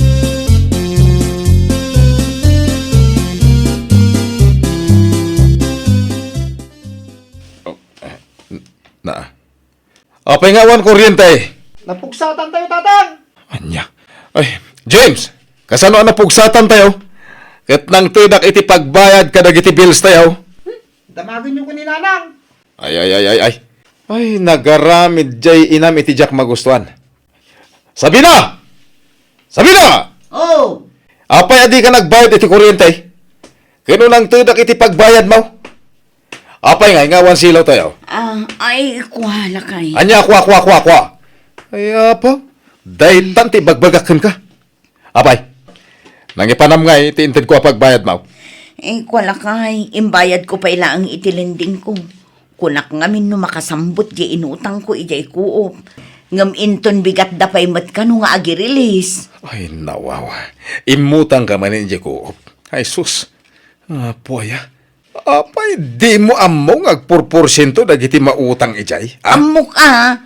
Na. Apay nga wan kuryente. Napugsatan tayo, tatang. Anya. Ay, James, kasano ang napugsatan tayo? Kat nang tidak iti pagbayad kadag iti bills tayo. Damagin niyo ko ni nanang. Ay. Ay, nagaramid jay inam iti jak magustuhan. Sabina! Oh, Apay adi ka nagbayad iti kuryente. Kano nang tidak iti pagbayad mo? Apay nga, ngawan silaw tayo. ay, kuhala kay. Anya, kwa. Ay, apa? Daitan ti bagbagakan ka. Apay, nangipanam nga iti intid ko pagbayad mo. Eh, kuhala kay. Imbayad ko pa ilaang itilending ko. Kunak ngamin no makasambot di inutang ko ijay kuop. Ngam inton bigat da pa'y mat ka no nga agi-release. Ay, nawawa. Imutang ka man hindi ko. Ay, sus. Puya. Apay, di mo among agpurporsyento dagiti mautang ijay. Amok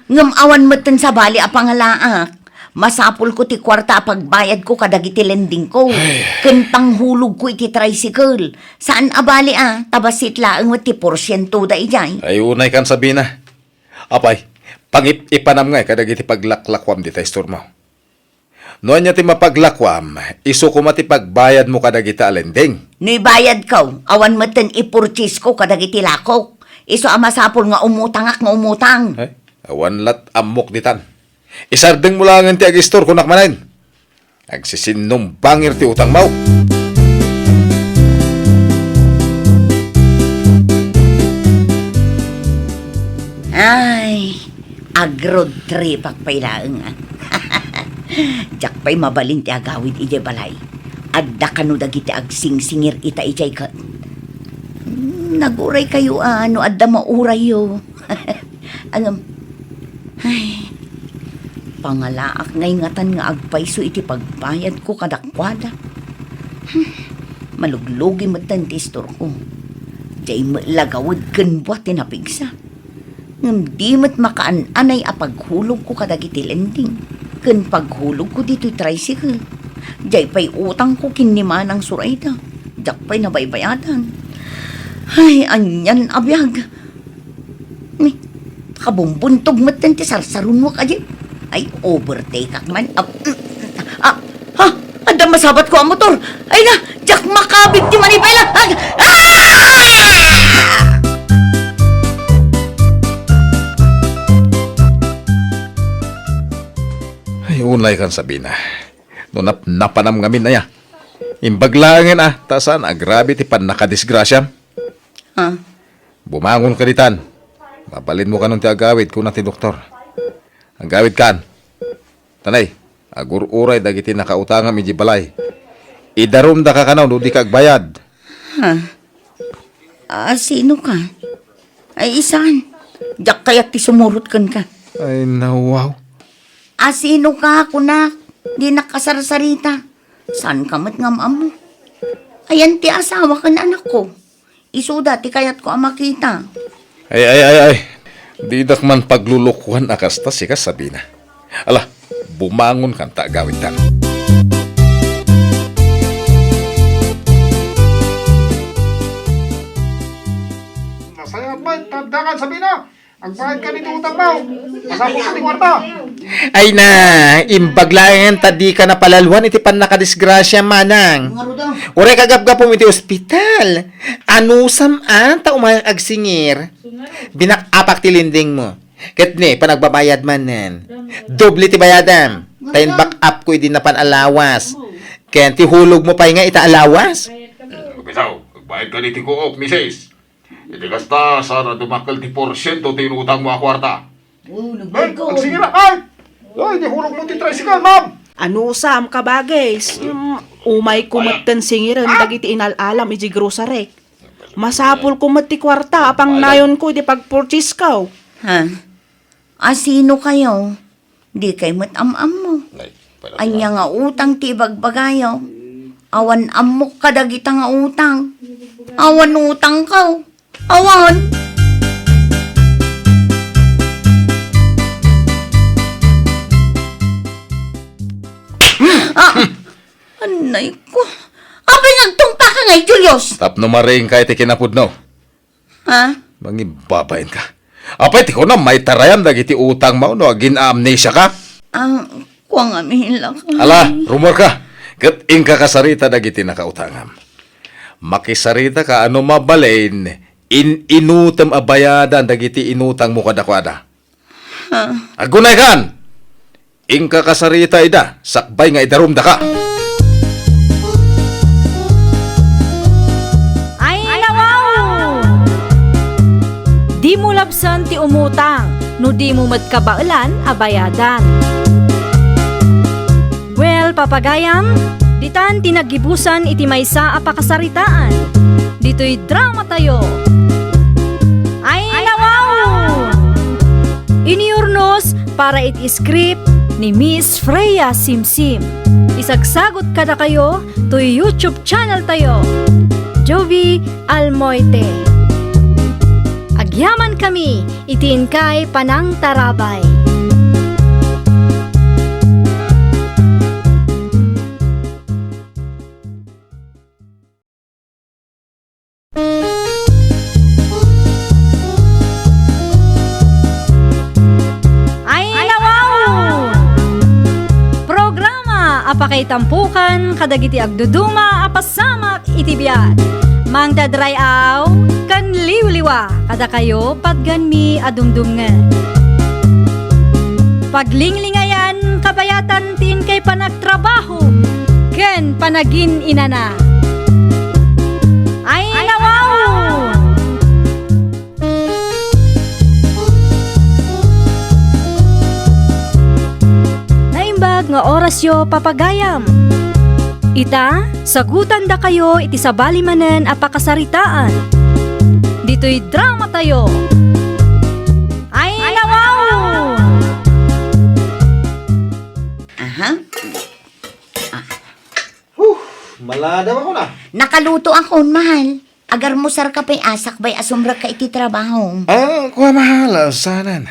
ngam awan matan sa bali apangalaak. Masapul ko ti kwarta pagbayad ko kadagiti lending ko. Ken panghulog ko iti tricycle. Saan abali tabasit laeng ti porsyento da ijay. Ay, unay kan sabi na. Apay, ipanam nga kadagiti paglaklakwam di tayo store mo. Noon niya ti mapaglakwam, iso ko mati pagbayad mo kadagiti alending. No'y bayad ko, awan matan ipurchase ko kadagiti lakok. Iso masapul nga umutangak nga umutang. Ay, awan lat amok ditan. Isardeng mo lang ti ag-store kunak manan. Agsisinong bangir ti utang mo. Ay, agrod trip pagpailaang Jak pa'y mabalin ti agawid ije balay. Adda kanu dagiti agsingsingir ita ijay ka. Naguray kayo ano, adda mauray yo. Ay, pangalaak ngay ngatan nga agpayso iti pagbayad ko kadakwada. Maluglugi matan ti istor ko. Jay lagawad ken buat tinapigsa. Ngam di mat makaan-anay a paghulog ko kadagiti lending. Ken paghulog ko dito'y tricycle. Jay pa'y utang ko kinimanang surayda. Jak pa'y nabaybayadan. Ay, anyan abiyag. Ni, kabumbuntog matan ti sarsarun mo kaji. Ay, overtake ak man. Ada masabat ko ang motor. Ay na, jak makabit ti manipela. Ay, unlay kan Sabina. No napanam ngamin na ya. Imbaglangin tasan agrabe ti pan nakadisgrasyam. Ha? Bumangon ka ditan. Mabalin mo ka nung ti agawid ko na ti doktor. Agawid kan. Tanay, agur-uray dagiti nakautangam iji balay. Idarum da ka kanaw no di kagbayad. Sino ka? Ay, isan. Jak kaya't ti sumurot kan ka. Ay, nawaw. Sino ka, kunak? Di nakasarsarita. San ka mat ngam mo? Ayan ti asawa ka na anak ko. Isuda ti kayat ko ang makita. Ay. Di dak man paglulukuhan akasta si Sabina. Ala, bumangon kan ta agawid tan. Masaya ba? Tanda ka, Sabina. Ang bayad ka nito utang mo. Masabot ka ni kwarta. Ay na, imbaglangan tadi ka na palaluan iti pan nakadisgrasya manang. Ure kagapgapom iti ospital. Anusam ta umayang agsingir. Binakapak ti linding mo. Ket ni, panagbabayad manen. Doble ti bayadam. Tayin back up ko idi na panalawas. Ken ti hulog mo pa nga ita alawas. Bitaw, magbayad ka niti ko, misis. Iti kasta, sana dumakal ti porsyento tinutang mo a kwarta. Ay, ang singira. Ay, di hulog mo ti tricycle, ma'am. Ano sam ka bagay? Umay kumatan singiran dagiti inalalam iji grocery. Masapul kumat ti kwarta apang nayon ko di pag-purchase ka. Sino kayo? Di kay matam-am mo. Anya nga utang ti bagbagayaw. Awan amok kadagita nga utang. Awan utang ka. Awan! Anay ko. Abay nagtumpa ka ngay, Julius! Tapno maring kahit ikinapudno. Ha? Mangibabayin ka. Apay, ti ko na may tarayan dagiti utang mo no gin-amnesia ka. Kuwang amihin lang. Ala, rumor ka. Kat ka kasarita dagiti nakautangam. Makisarita ka ano mabalain inutam abayadan dagiti inutang mo kadakwada. Agunay kan! Inka kasarita ida, sakbay nga idarumda ka. Ay, nawaw! Di mo labsan ti umutang, no di mo matkabailan abayadan. Well, papagayam, ditan tinagibusan iti maysa a pakasaritaan. Dito'y drama tayo. Ay, nawaw! Iniurnos para it script ni Miss Freya Simsim. Isagsagot kada kayo to YouTube channel tayo. Jovi Almoite. Agyaman kami, itin kay Panang Tarabay. Apakay tampukan, kadagiti agduduma, apasamak itibiyat. Mang dadrayaw, kan liwliwa, kada kayo patganmi adumdumngan. Paglinglingayan, kabayatan tin kay panagtrabaho, ken panagin inana. Ay, nawaw! Naimbag nga nga oras yo papagayam. Ita, sagutan da kayo iti sabali manen a pakasaritaan. Dito'y drama tayo. Ay, nawaw! Aha. Maladaw ako na. Nakaluto ako, mahal. Agar mo sar ka pa'y asak bay asumbra ka iti trabaho. Kuha mahal, sanan.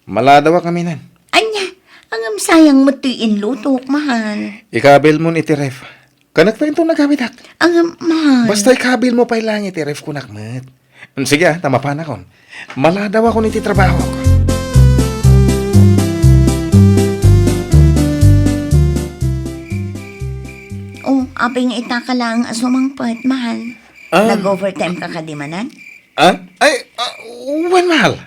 Maladaw kami nan. Anya, ang sayang mo tuyin lutok, mahal. Ikabil mo iti ref. Kanak pa ito nagawitak. Ang mahal. Basta ikabil mo pa lang iti ref kunakmet. Sige tama pa na kon. Maladaw ako niti trabaho ko. Oh, apay nga itaka lang asumangpat, mahal. Nag-overtime ka kadimanan? Wan mahal.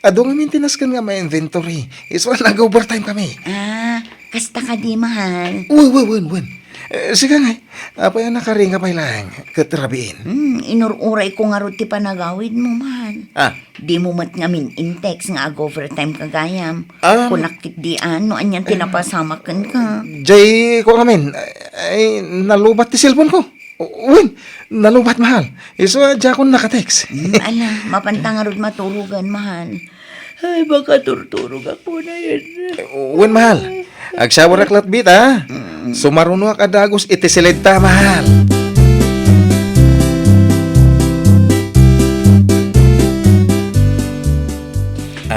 Ado nga maintenance kan nga may inventory. Iswa nag-overtime kami. Kasta ka di, mahal. Wan. Sige nga. Apay nakaringa pa lang. Katrabiin. Inururay ko nga ruti panagawid mo, mahal. Di mo mat ngamin intex nga ag-overtime kagayam. Kung nakit di ano, anyan tinapasamakan ka. Jay, ko kamin. Ay, nalubat ti cellphone ko. Wan, nalubat mahal. Iswa, dya ko nakatext. Ala, mapantang arod maturugan, mahal. Ay, baka turturog ako na yun. Wan mahal. Agsawar aklat bit ha. Sumaruno ak adagos iti silidta mahal.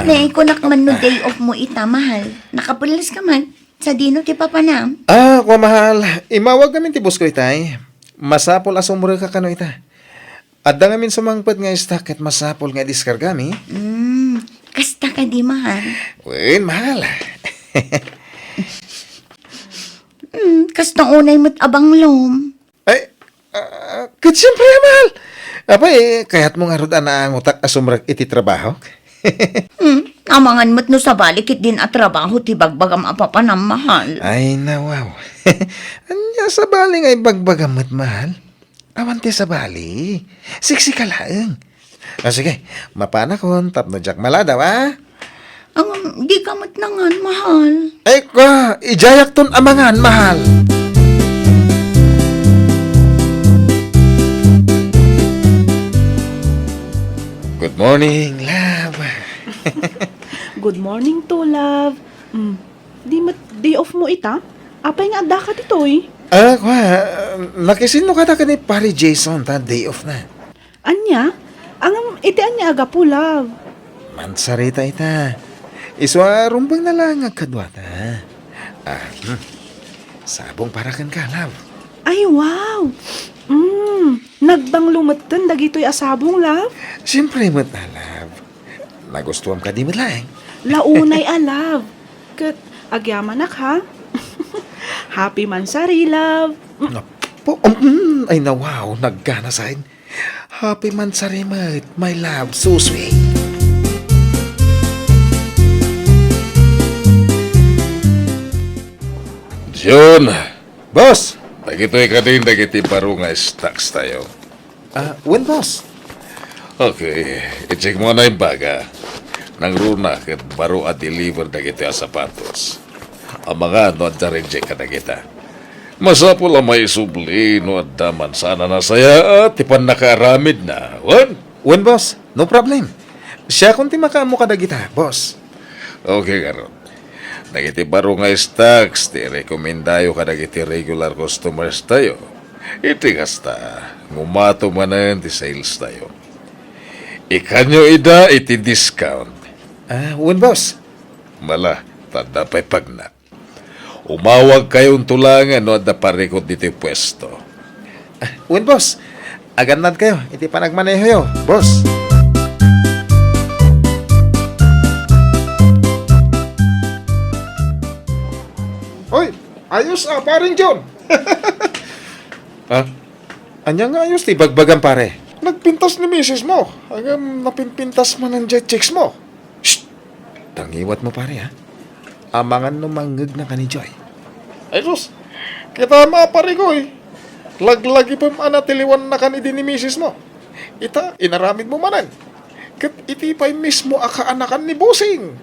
Nay, kung nakman no day off mo ita, mahal. Nakapulis ka man. Sa dino ti papanam. Ko mahal. Imawag kami ti boss ko itay. Masapol asumura ka kano ita. Adda ngamin sumangpet nga istak at masapol nga diskargami. Kasta ka di, mahal. Wen, mahal. Kasta unay mo't abang lom. Ay, kat siyempre, mahal. Apay, kaya't mo nga rod ang utak asumrak iti trabaho. Amangan mo't no sa balik it din at trabaho ti bagbagam apapanam, mahal. Ay, nawaw. Anya sa bali nga ibagbagam mo't mahal. Awante sa bali. Siksi ka laeng. Sige, mapana kon, tapno jak maladaw, Ang di ka mo't nangan, mahal. Ay, ijayak ton amangan, mahal. Good morning, love. Good morning to, love. Day off mo ita? Apay nga adda ka dito eh. Nakisino ka na ka ni Pari Jason, day off na. Anya? Iti anya aga po, love. Mansarita ita. Iswa, rumbang na lang ang kadwata. Sabong para kan ka, love. Ay, wow! Nagbang lumatan dagito'y asabong, love. Siyempre, mat na, love. Nagustuhan ka di mo lang. Launay love. Kat, agyamanak ha? Happy Mansari, love. Ay, wow, naggana sa'in. Happy Mansari, mat. My love, so sweet. John, Boss! dagito'y ka din, dagiti baro nga stocks tayo. When, boss? Okay, i-check mo na yung baga. Nang runa kat baro at deliver dagiti a sapatos. Ang mga no at reject ka na kita. Masapo lang may subli no at daman sana na saya at tipan nakaaramid na. When, boss? No problem. Siya kung ti makamu ka dagita, boss. Okay, karon. Dagiti baro nga stocks, ti rekomendayo ka dagiti regular customers tayo. Iti kasta, ngumato manan ti sales tayo. Ikanyo ida iti discount. When, boss? Mala, tanda pa'y pagna. Umawag kayong tulangan no at naparikot dito pwesto. When, boss? Agannad kayo. Iti panagmaneho yo, boss. Hoy, ayos paring John. Anya nga ayos ti bagbagan pare. Nagpintas ni misis mo. Hanggang napimpintas man ang jet chicks mo. Shh! Tangiwat mo pare ha. Amangan no manggag na ka ni Joy. Ay sus, kita mapare ko eh. Laglagi pa manatiliwan na ka ni din ni misis mo. Ita, inaramid mo manan. Kat iti pa'y mismo akaanakan ni Busing.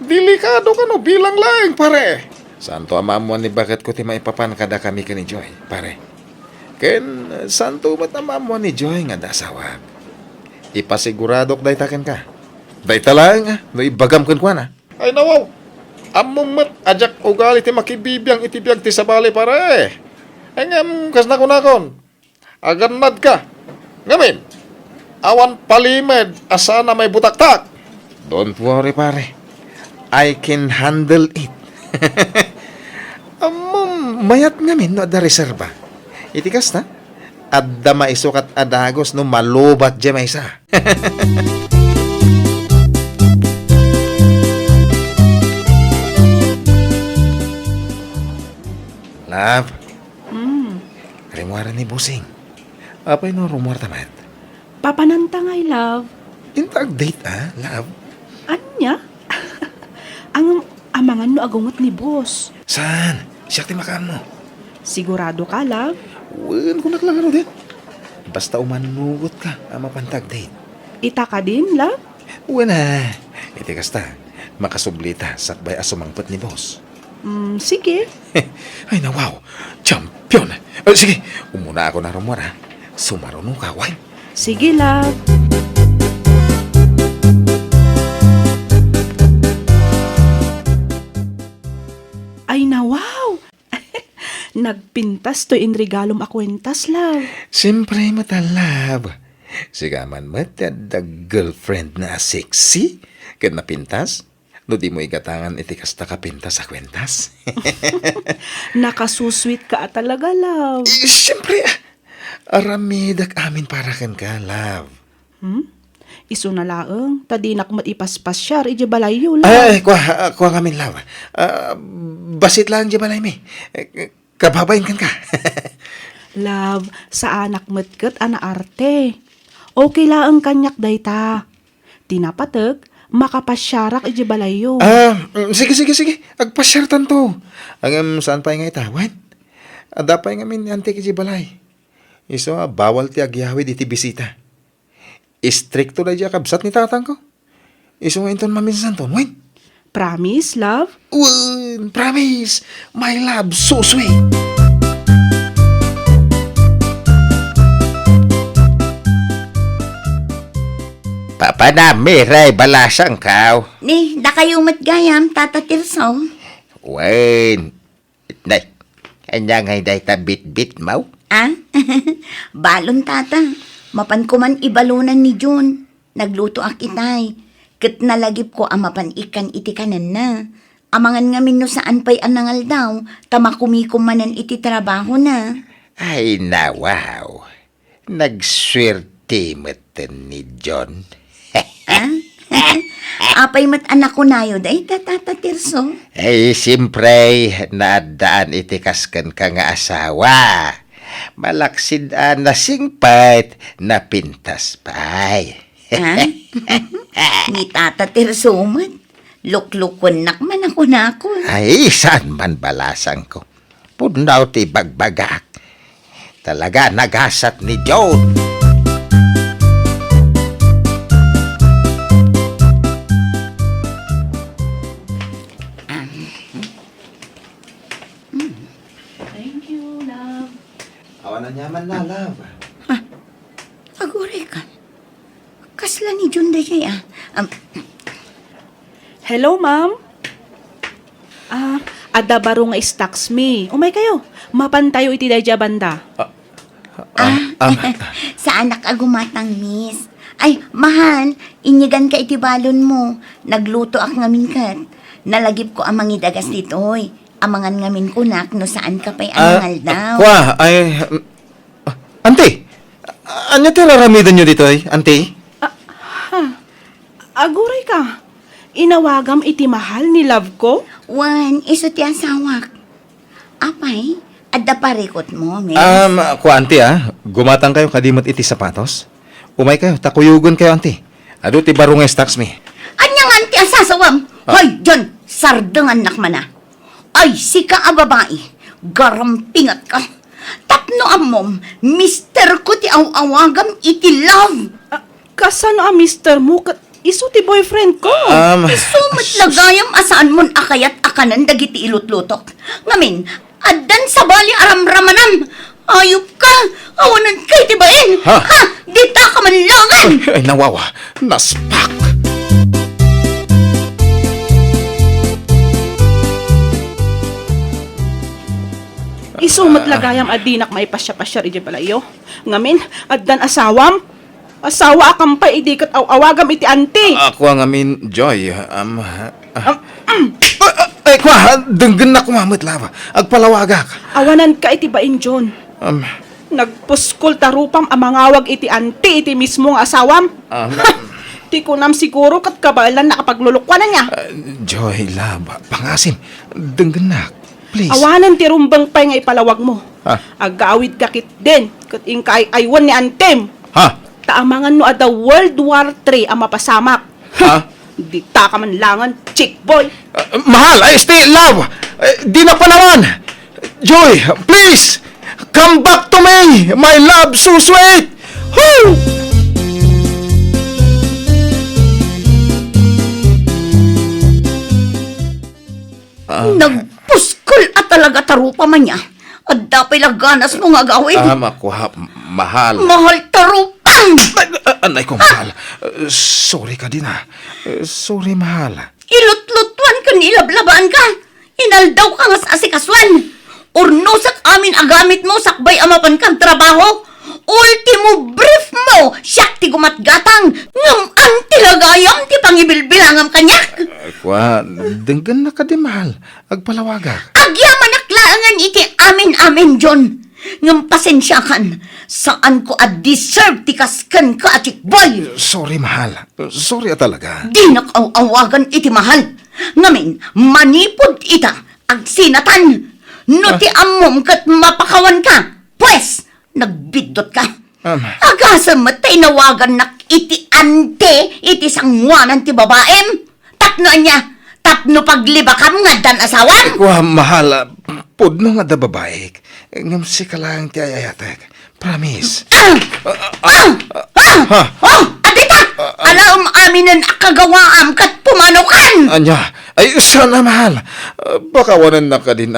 Delikado ka no, bilang lang pare. Santo amamon ni bakit ko ti maipapan kada kami ka ni Joy, pare. Ken, santo ba't amamon ni Joy nga dasawag? Ipasiguradok day taken ka. Day talang, no ibagam kan kwa na. Ay nawaw, among mat ajak ugali ti makibibiyang itibiyag ti sabali pare. Ay ngam, kas nakon. Aganad ka. Ngamin, awan palimed asa na may butaktak. Don't worry pare. I can handle it. Mayat ngamin no ada reserba. Itikas na. Adda maisukat adagos no malubat dya may isa. Love. Rimwara ni Busing. Apay no rumwar tamat. Papanantangay, love. Intag date love. Anya? Ang amangan no agungot ni boss. Saan? Siya ti makaan mo. Sigurado ka, love? Wen ko naklaro din. Basta umanugot ka ang mapantag date. Ita ka din, love? Wala. Iti kasta, makasublita sakbay asumangpot ni boss. Sige. Ay na wow, champion. Sige, umuna ako na rumora. Sumarunong ka, why? Sige, love. Ay na wow! Nagpintas to in regalom akwentas, love. Siyempre matalab. Sigaman matad girlfriend na sexy. Kat napintas, no di mo igatangan iti kasta kapintas sa kwentas. Nakasusweet ka talaga, love. Siyempre, aramidak amin para kan ka, love. Iso na laeng, tadinak matipaspas siya, ije balayo, love. Ay, kuha kami, love. Basit lang di balay mi. Kababayin kan ka. Love, sa anak matkat ana arte. Okay laeng kanyak dayta. Tinapatag, makapasyarak ije balayo. Sige. Agpasyartan to. Ang saan pa nga itawan? Adapay nga min antik iti balay. Iso, bawal ti agyawid iti bisita. Istrikto na diya kabsat ni tatang ko. Iso nga inton maminsan ton, wen? Promise, love? Wen, promise. My love, so sweet. Papanami, ray, balasang kaw. Ni, da kayo matgayam, Tata Tirso. Wen, day, kanya ngay day ta bit-bit mau. Balon, Tata. Mapan ko man ibalunan ni Jun. Nagluto ak itay. Kat nalagip ko ang mapan ikan iti kanan na. Amangan nga no saan pa'y anangal daw. Tamakumikom manan iti trabaho na. Ay, nawaw. Nagswerte matan ni John. Apay mat anak ko na yun. Ay, Tata Tirso. Ay, siyempre, naadaan itikaskan ka nga asawa. Malaksid na singpat na pintas pay. Ni Tata Tirso man. Luklukon nakman ako na ako. Ay, saan man balasang ko? Punaw ti bagbagak. Talaga nagasat ni John. Thank you, love. Awan na nyaman na, love. Agore ka. Kasla ni Jun da siya. Hello, ma'am? Ada baro nga stocks me. Umay kayo. Mapan tayo iti dayja banda. Sa anak agumatang, miss. Ay, mahal, inyagan ka iti balon mo. Nagluto ak ngamin kat. Nalagip ko ang mangidagas ditoy. Amangan ngamin kunak no saan ka pa'y anangal daw. Ante, anya ti raramidan nyo dito ay, ante? Aguray ka. Inawagam iti mahal ni love ko? Wan, iso ti asawak. Apay, adda parikot mo, miss. Ante gumatang kayo kadimot iti sapatos. Umay kayo, takuyugon kayo, ante. Ado ti barong stocks mi. Anyang anti asasawam. Hoy, John, sardangan nakmana. Ay, sika a babae. Garampingat ka. Tapno amom, mister ko ti awagam iti love. Kasano mister mo? Isu ti boyfriend ko. Sumot lagayam asaan mon akayat akanan dagiti ilutlutok. Ngamin, addan sa bali aramramanam. Ayop ka! Awanan kay tibain! Ha? Dita ka manlangan! Ay, nawawa. Naspak. Isumat lagayam adinak may pasya-pasya iti balayo. Ngamin, addan asawam. Asawa akampay idikat awagam iti ante. Ako ang amin, Joy. Ay, kwa, denggan na kumamit lava. Agpalawagak. Awanan ka iti bain John. Nagpuskol tarupam amangawag iti ante iti mismong asawam. Ti kunam siguro kat kabalan nakapaglulukwa na niya. Joy, lava. Pangasim. Denggan na. Please. Awanan ti rumbang pay nga ipalawag mo. Ha? Agawid kakit din. Kat ingkay aywan ni Antem. Ha? Taamangan no ada World War III ang mapasamak. Ha? Di ta ka man langan, chick boy. Mahal, ay stay love. Di na panawan. Joy, please. Come back to me. My love so sweet. Woo! Nagpuskol at talaga tarupa man niya. At dapay laganas mo nga gawin. Ako ha, mahal. Mahal tarupang! Anay ko, mahal. Sorry ka din ha. Sorry, mahal. Ilutlutuan ka nilablabaan ka. Inaldaw ka nga sa asikaswan. Urnosak amin agamit mo sakbay amapan kang trabaho. Ultimo brief mo, siyak ti gumatgatang. Ngam ang tilagayam ti pangibilbilangam kanyak. Kwa, denggan na ka di, mahal. Agpalawaga. Agyaman aklaangan iti amin-amin, John. Ngam pasensyakan, saan ko deserve ti kaskan ka atik boy. Sorry, mahal. Sorry talaga. Di nakawagan iti mahal. Ngamin, manipod ita, agsinatan. No ti amom kat mapakawan ka. Pues, nagbidot ka. Agasa matay nawagan nak iti ante, iti sangwanan ti babaem. Tapno niya, tapno paglibakam nga dan asawan. Kwa, mahal. Pudno nga da babaik. Ngam si ka lang ti ayayatek. Promise. Adita! Alaom aminan akagawaam kat pumanokan! Anya, ay sana, mahal. Bakawanan na ka din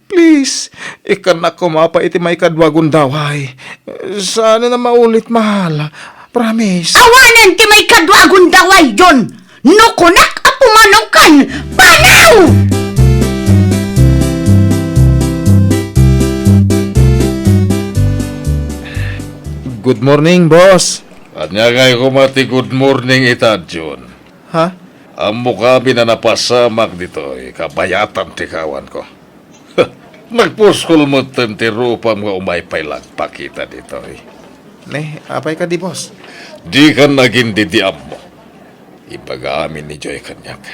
please, ikan na kumapa iti may kadwagon daway. Sana na maulit, mahal. Promise. Awanan ti may kadwagon daway, John! Nukunak a pumanokan! Panaw! Good morning, boss. At niya kayo kumati good morning ita, John. Ha? Ang mukha na napasamak dito, kabayatan ti kawan ko. Nagpuskol mo ti rupa mga umaypay lang pakita dito. Ne, apay ka di, boss? Di ka naging didiam mo. Ipag-aamin ni Joy kanyak.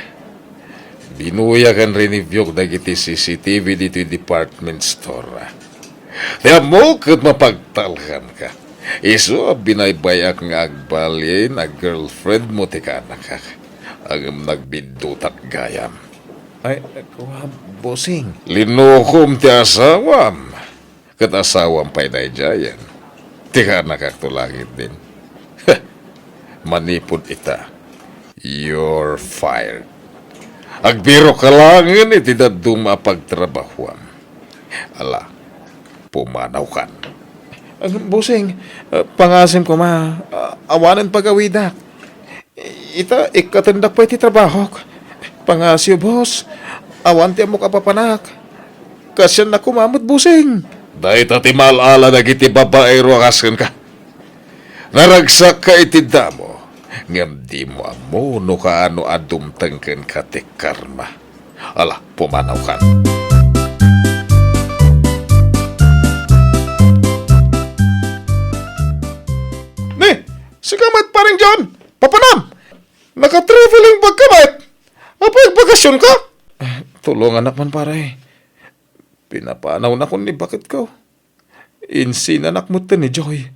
Binuya kan rinivyo dagiti CCTV dito yung department store. Kaya mo kat mapagtalhan ka. Iso binaybayak nga agbalin a girlfriend mo ti kanak. Ang nagbidutak gayam. Ay, kuha, bossing. Linukom ti asawam. Kat asawam pa'y naijayan. Ti kanak agtulangit din. Manipod ita. You're fired. Agbiro ka lang iti daduma pagtrabahuam. Ala, pumanaw kan. Bossing, pangasim ko awanan pagawidak. Ita, ikatandak pa iti trabaho. Pangasyo, boss. Awan ti amok apapanak. Kasyan na kumamot, bossing. Dahil tati malala na iti babae ruakaskan ka. Naragsak ka iti damo. Ngam di mo amo no kaano adumtengken ka ti karma. Ala, pumanaw kan. Sigamat paring John! Papanam! Naka-traveling bag ka, mate! Apay, bagasyon ka? Tulungan naman, pare. Pinapanaw na kung ni bakit ka. Insin anak mo ni Joy.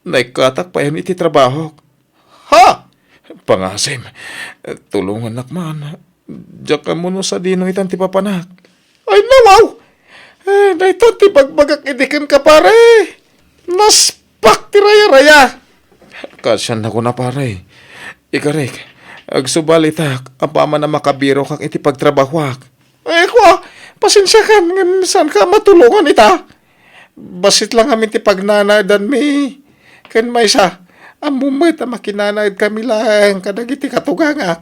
Naikatak pa yan iti trabaho. Ha! Pangasim. Tulungan nakman. Diyak ka mo no sa dinong itan ti papanak. Ay, nawaw! Naito ti pagbagak idikan ka, pare. Naspak ti raya-raya. Kasyan ako na, pare. Ikarik, agsubalita, apama na makabiro kang iti pagtrabahwak. Kwa, pasensya ka, saan ka matulungan ita? Basit lang kami ti pagnanadan mi. Kan may sa, ang bumit ang makinanad kami lang, kadagiti katugangak.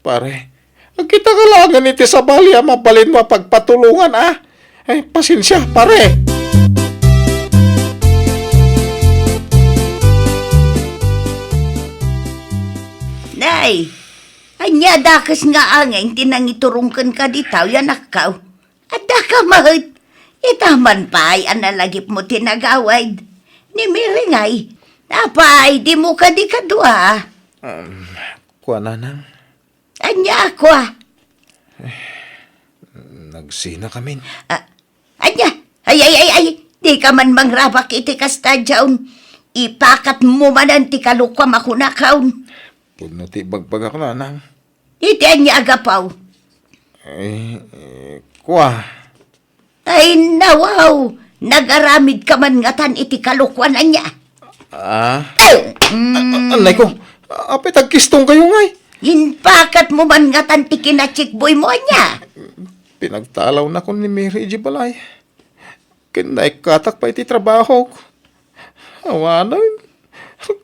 Pare, ang kita kalangan iti sabali ang mabalin mo pagpatulungan Ay, pasensya, pare. Nay, anya dakas nga angin tinangiturungkan ka ditaw yan akaw. Ada ka mahit. Itaman pa ay analagip mo tinagawad. Ni Miringay, napay di mo ka di kadua. Kwa nanang, Anya ako nagsina kami. Anya, ay, di ka man mangrabak iti kasta dyaon. Ipakat mo man ang ti kalukwam ako nakaon. Puno ti bagbagak nanang. Iti anya agapaw. Kwa, Ay nawaw, nagaramid ka man nga tan iti kalukwan anya. anay ko, apit agkistong kayo ngay. Hinpakat mo man nga tan ti kinachikboy mo anya. Pinagtalaw na ko ni Mary Jibalay. Kinay katak pa iti trabaho ko. Awanan,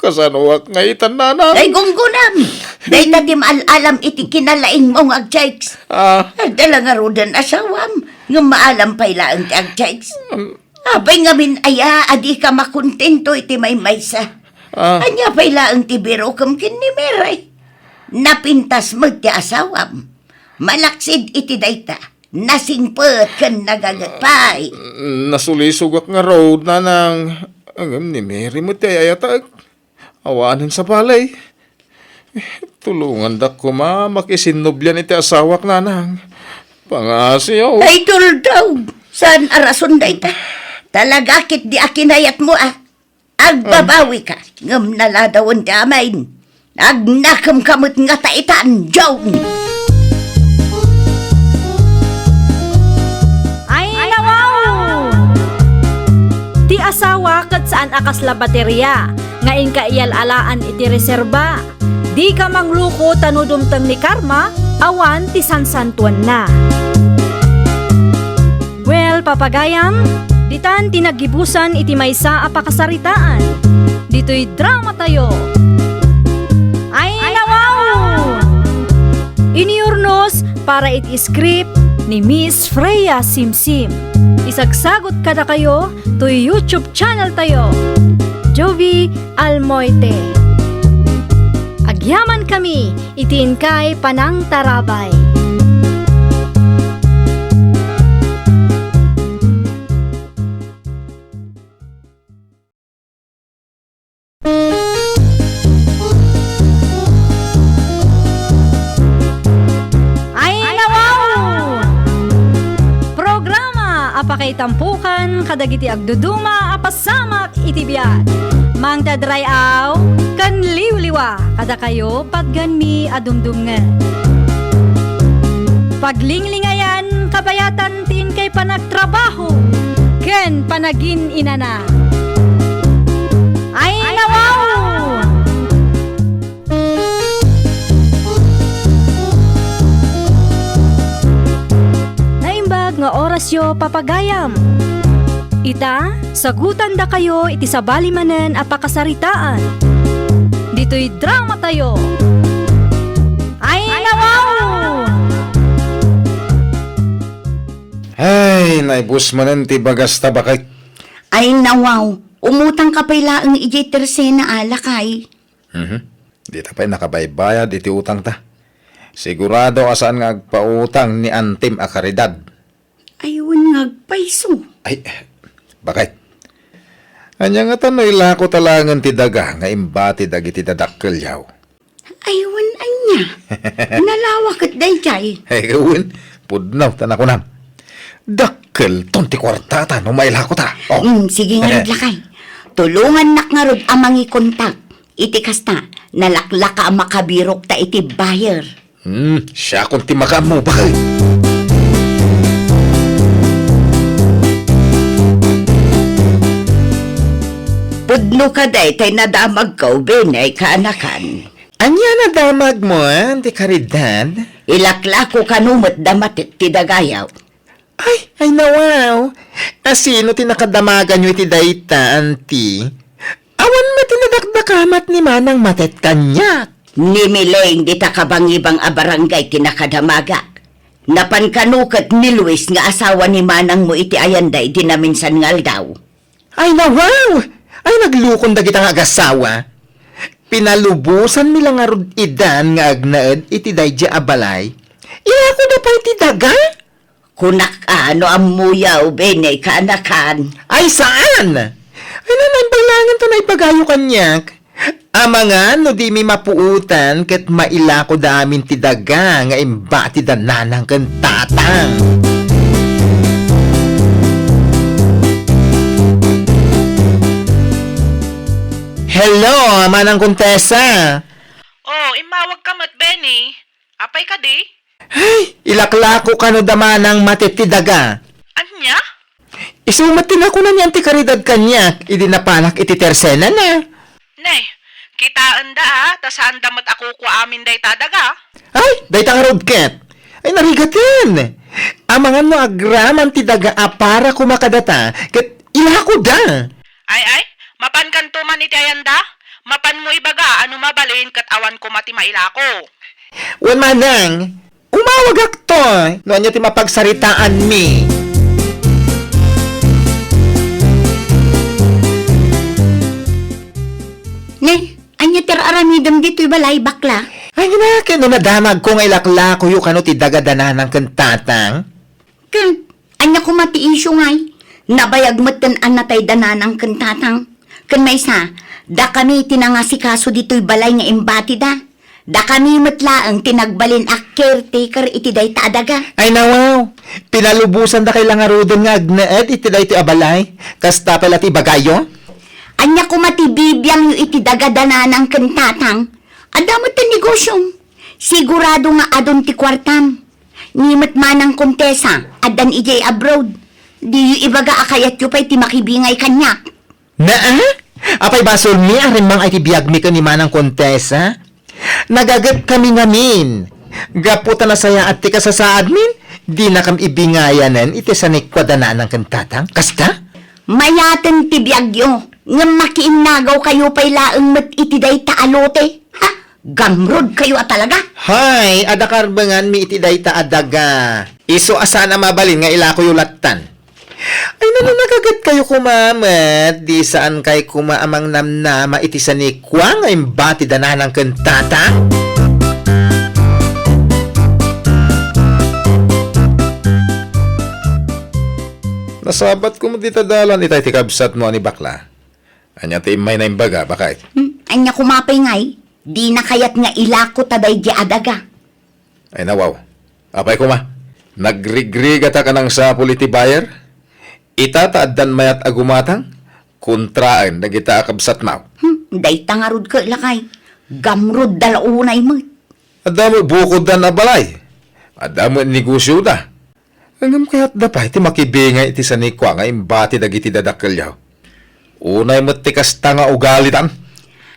kasanuwak nga itan nanang. Ay gunggunam, day tatim alam iti kinalaing mong agchikes. Dala nga rodan asawam, nga maalam pa ilaan ti agchikes. Abay nga min aya, adi ka makontento iti may maysa. Anya pa ilaan ti biro kam kin ni Mary. Napintas mo ti asawam. Malaksid iti dayta. Nasingpet kan nagagatpay. Nasulisugak nga road nanang. Ang ni Mary mo ti ayatag. Awanin sa balay. Tulungan da ko makisinubyan iti asawak nanang. Pangasiyaw. Ay tuldaw. Saan arason dayta? Talagakit di akinayat mo Agbabawi ka. Ngam naladawan ti amain. Agnakam kamot nga taitan. Jown. Ay, nawaw! Ti asawa kat saan akas la baterya, ngayon ka iyal-alaan iti reserba. Di ka mangluko tanudumtang ni Karma, awan ti sansantuan na. Well, papagayam, ditan tinagibusan iti maysa a pakasaritaan. Dito'y drama tayo. Ay, nawaw! Iniurnos para iti script ni Miss Freya Simsim. Isagsagot kada kayo to YouTube channel tayo. Jovi Almoite. Agyaman kami, itiin kay Panang Tarabay. Apakay tampukan, kadagiti agduduma, apasamak itibiyat. Mang tadrayaw, kan liwliwa, kada kayo pagganmi adumdumngan. Paglinglingayan, kabayatan tin kay panagtrabaho, ken panagin inana. Ay, nawaw! Nga orasyo papagayam. Ita, sagutan da kayo iti sabali manen apakasaritaan. Dito'y drama tayo. Ay, nawaw! Ay, naibus manan ti bagas tabakay. Ay nawaw, umutang ka pa ilaang iji tersena alakay. Di ta pa'y nakabaybayad iti utang ta. Sigurado asaan nga agpautang ni Antim a karidad. Ayun ngagpaiso. Ay, bakit? Anya nga tanoy lako talangan ti daga nga imbati dagiti dadakkel yaw. Ayun anya. Nalawak at dayjay. Ay, gawin. Pudnaw, tanakunam. Dakkel, tonti kwartata, no may lako ta. Oh. Sige nga lakay. Tulungan nak nga rod amangi kontak. Iti kasta, nalaklaka ang makabirok ta iti buyer. Siya kung ti makamu, bakit? Pudno ka day, tay nadamag ka, benay kaanakan. Anya na damag mo, ti karidad? Ilakla ko kanumot damat ti dagayaw. Ay nawaw. Asino tinakadamagan nyo iti dayta, anti? Awan mo tinadakdakamat ni manang matet kanyak. Ni Mileng di takabangibang a barangay tinakadamaga. Napankanukat ni Luis nga asawa ni manang mo iti ayanday di naminsan ngal daw. Ay nawaw. Ay naglukon dagit ang agasawa. Pinalubusan nila nga rod idan nga agnaed iti dayja abalay. Iya ko na pa iti daga? Kunak ano ang muyaw bene kaanakan. Ay saan? Ay naman balangan to na ipagayo kanyak. Amangan no di mi mapuutan ket maila ko damin ti daga nga imba ti dananang ken tatang. Hello, manang Kontesa. Oh, imawag ka mat, Benny. Apay ka di? Ay, ilaklako ka no damanang matitidaga. Anya? Isumatin ako na niyan ti karidad kanyak, idi napanak iti tersena na. Nay, kitaan da tasaan damat ako ko amin day tadaga. Ay, day tang rodket. Ay, narigatin. Amangan no agraman ti daga para kumakadata, ket ilako da. Ay, mapan kanto man iti ayanda. Mapan mo ibaga, ano mabalin kat awan ko mati mailako. Wan manang, umawag akto, no anyo ti mapagsaritaan mi. Ne, anya ter aramidam dito'y balay bakla. Ay, ginakin no nadamag ko nga ilaklako yu kano ti daga dananang kentatang. Kan, anya ko matiisyo ngay. Nabayag matan ang natay dananang kentatang. Kan may isa, da kami tinangasikaso dito'y balay nga imbati da. Da kami matlaang tinagbalin a caretaker iti day taadaga. Ay nawaw, pinalubusan da kay langarudon nga agnaed iti da iti abalay, kasta pala ti bagayo. Anya ko matibibiyang yu iti dagadana ng kentatang. Adamot ang negosyong. Sigurado nga adon ti kwartam. Nimat manang Kontesa, adan ijay abroad. Di yu ibaga akayat yu pa'y ti makibingay kanyak. Naa? Apay basol mi arin mang ay ti biyag mi ka ni manang Kontesa? Nagagat kami ngamin. Gaputa na saya at ti kasasaad min, di na kam ibingayanan iti sanikwadana ng kentatang. Kasta? Mayaten ti biyagyo. Nga makiinnagaw kayo pa'y laang mat iti day taalote. Ha? Gamrod kayo talaga. Hay, adakarbangan mi iti dayta adaga. Iso asana mabalin nga ilako yulatan. Ay nananagagat kayo kumamat, di saan kay kumaamang namnama iti sanikwa nga imbati dananang kentata? Nasabat ko mo dito dalan itay ti kabsat mo ani bakla. Anya ti imay na imbaga, bakit? Anya kumapay ngay. Di na kayat nga ilako taday di adaga. Ay nawaw. Apay ko ma. Nagrigriga ta ka ng sapul iti buyer? Itataaddan mayat agumatang? Kontraan na kita kabsat mo. Day tangarod ka lakay. Gamrod dalaunay mo. Adamo bukod da na balay. Adamo negosyo da. Hanggang kaya't dapay ti makibingay iti sanikwa nga imbati dagiti dadakkelyaw. Unay mo tikas nga ugalitan.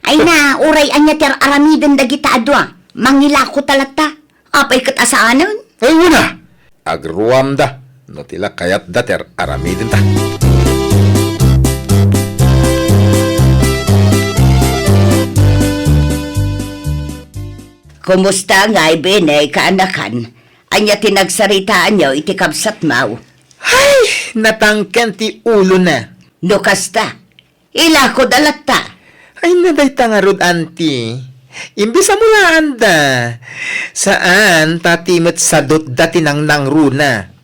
Ay na, uray anya ter aramidan dagita adwa. Mangilako talata. Apay kat asaanan. Ay wala. Agruam da. No tila kayat da ter aramidin ta. Kumusta nga bene kaanakan? Anya tinagsaritaan niyo iti kabsat mau. Ay, natangken ti ulo na. No kasta. Ilako dalata. Ay, naday tangarod, anti. Imbis amulaan da. Saan tatimot sadot dati ng nangruna?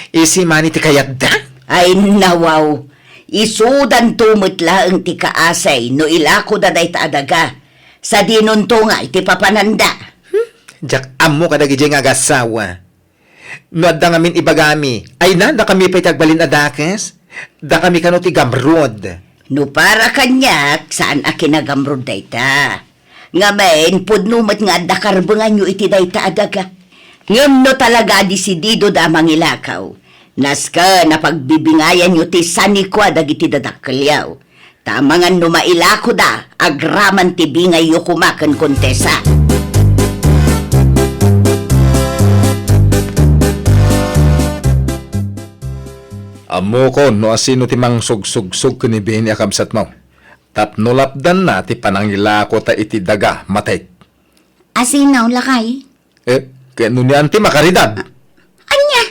Isi mani ti kayat da? Ay nawaw. Isudan tumutla ang ti kaasay no ilako daday taadaga. Sa dinunto nga iti papananda. Jak amo kadagi jay nga agasawa. No adda ngamin ibagami. Ay na, da kami pa'y tagbalin adakes. Da kami kano ti gamrod. No para kanyak, saan a kinagamrod dayta? Nga main, pudnumat nga dakarbangan nyo iti dayta adaga. Ngam no talaga disidido da mangilakaw. Naska na pagbibingayan nyo ti sanikwa dagiti dadakkelyaw. Tamangan no mailako da, agraman ti bingay yu kumakan kontesa. Amo ko no asino ti mang sug-sug-sug ni Beni akabsat mo. Tapno lapdan na ti panangila ko ta iti daga matay. Asinaw lakay? Kaya no ni anti makaridad. Anya?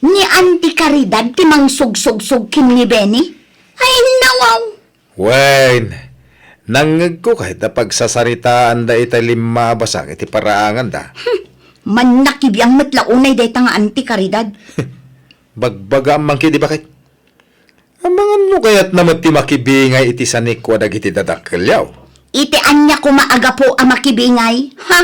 Ni Auntie Caridad ti mang sug-sug-sug kin ni Benny? Ay nawaw! Wayne, nangag ko kahit na pagsasaritaan da ita lima basak iti paraangan da. Man nakibiyang matlaunay day nga Auntie Caridad. Bagbaga ang mangki di bakit? Ang mga no kaya't naman ti makibingay iti sanikwa dagiti dadakkelyaw. Iti anya ko maaga po ang makibingay, ha?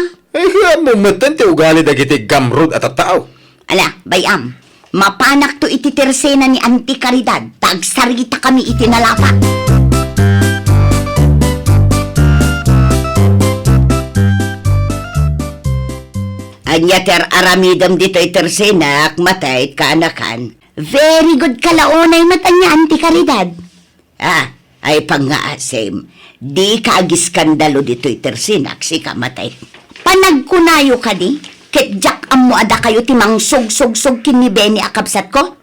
Mo matan ti ugali dagiti gamrod at tao. Ala, bayam, mapanak to iti tersena ni Auntie Caridad, tagsarita kami iti nalapa. Anya ter aramidam dito itersena, matay kaanakan. Very good kalaonay matanya Auntie Caridad. Ay pangaasim. Di kaagiskandalo dito itersinak si kamatay. Panagkunayo ka di? Ketjak amo ada kayo timang sug-sug-sug kini Benny akabsat ko?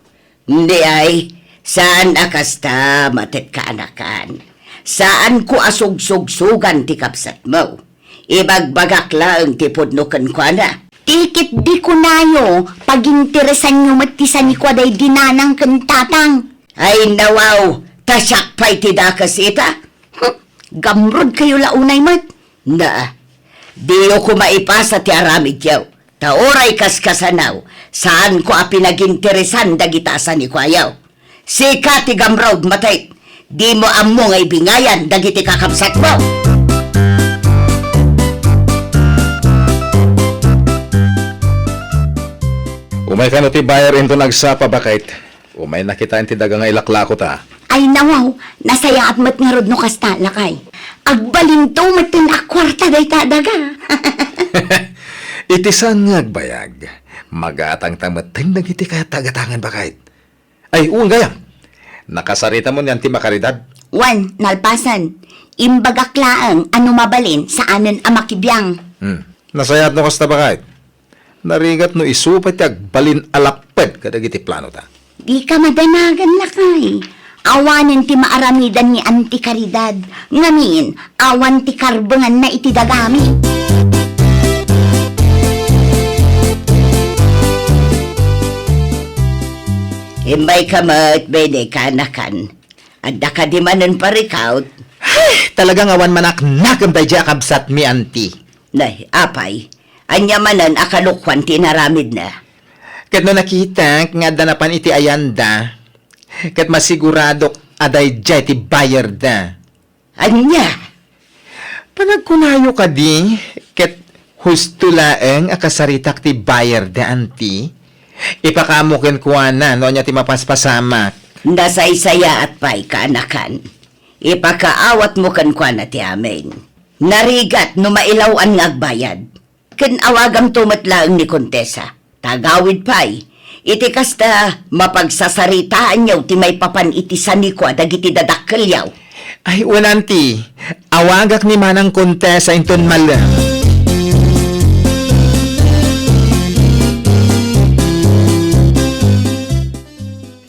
Hindi ay. Saan akasta matet kaanakan? Saan ko asug-sug-sugan ti kapsat mo? Ibagbagak lang ti pudnukan ko na. Tikit di ko nayo, paginteresan nyo matisan ni kwa day dinanang kentatang. Ay nawaw, tasyak pa'y tidakas ita. Gamrod kayo launay mat. Na, di ko maipasa ti aramid yaw. Taoray kaskasanaw, saan ko a pinaginteresan dagitasan ni kwayaw. Sika ti gamrod matay, di mo amo ngay bingayan dagiti kakapsat mo. Umay ka no ti bayar into nagsapa bakit? Umay nakita ti daga nga ilaklako ta. Ay nawaw, nasaya at mat nga rod no kasta lakay. Agbalinto mat na kwarta day tadaga. Iti sangag bayag. Magatang tamateng nagiti katagatangan bakit? Ay, uwan gayam. Nakasarita mo niyan ti makaridad. Wan, nalpasan. Imbagaklaan ano mabalin sa anan amakibiyang. Nasayat no kasta bakit? Narigat no isupat ti agbalin alapet kadagiti plano ta. Di ka madanagan lakay. Awanin ti maaramidan ni Auntie Caridad. Ngamin, awan ti karbangan na iti dagami. Imbay ka mat, bede kanakan. Adda ka di manan parikaut. Talagang awan manak nakam tayo dya kabsat mi anti. Nay, apay. Anya manan akalukwan tinaramid na. Kat no nakita, nga danapan iti ayanda. Kat masigurado aday dya iti bayar da. Anya? Panagkunayo ka di, kat husto laeng akasaritak ti bayar da anti. Ipakamukin kuha na, no niya ti mapaspasamak. Nasaysaya at pa'y kaanakan. Ipakaawat mo kan kwa na ti amin. Narigat no mailawan nga agbayad. Ken awagam tumatlaang ni Kontesa. Tagawid pa'y. Iti kasta mapagsasaritaan yaw ti may papan iti sanikwa dagiti dadakkel yaw. Ay, unanti, awagak ni Manang Kontesa inton malam.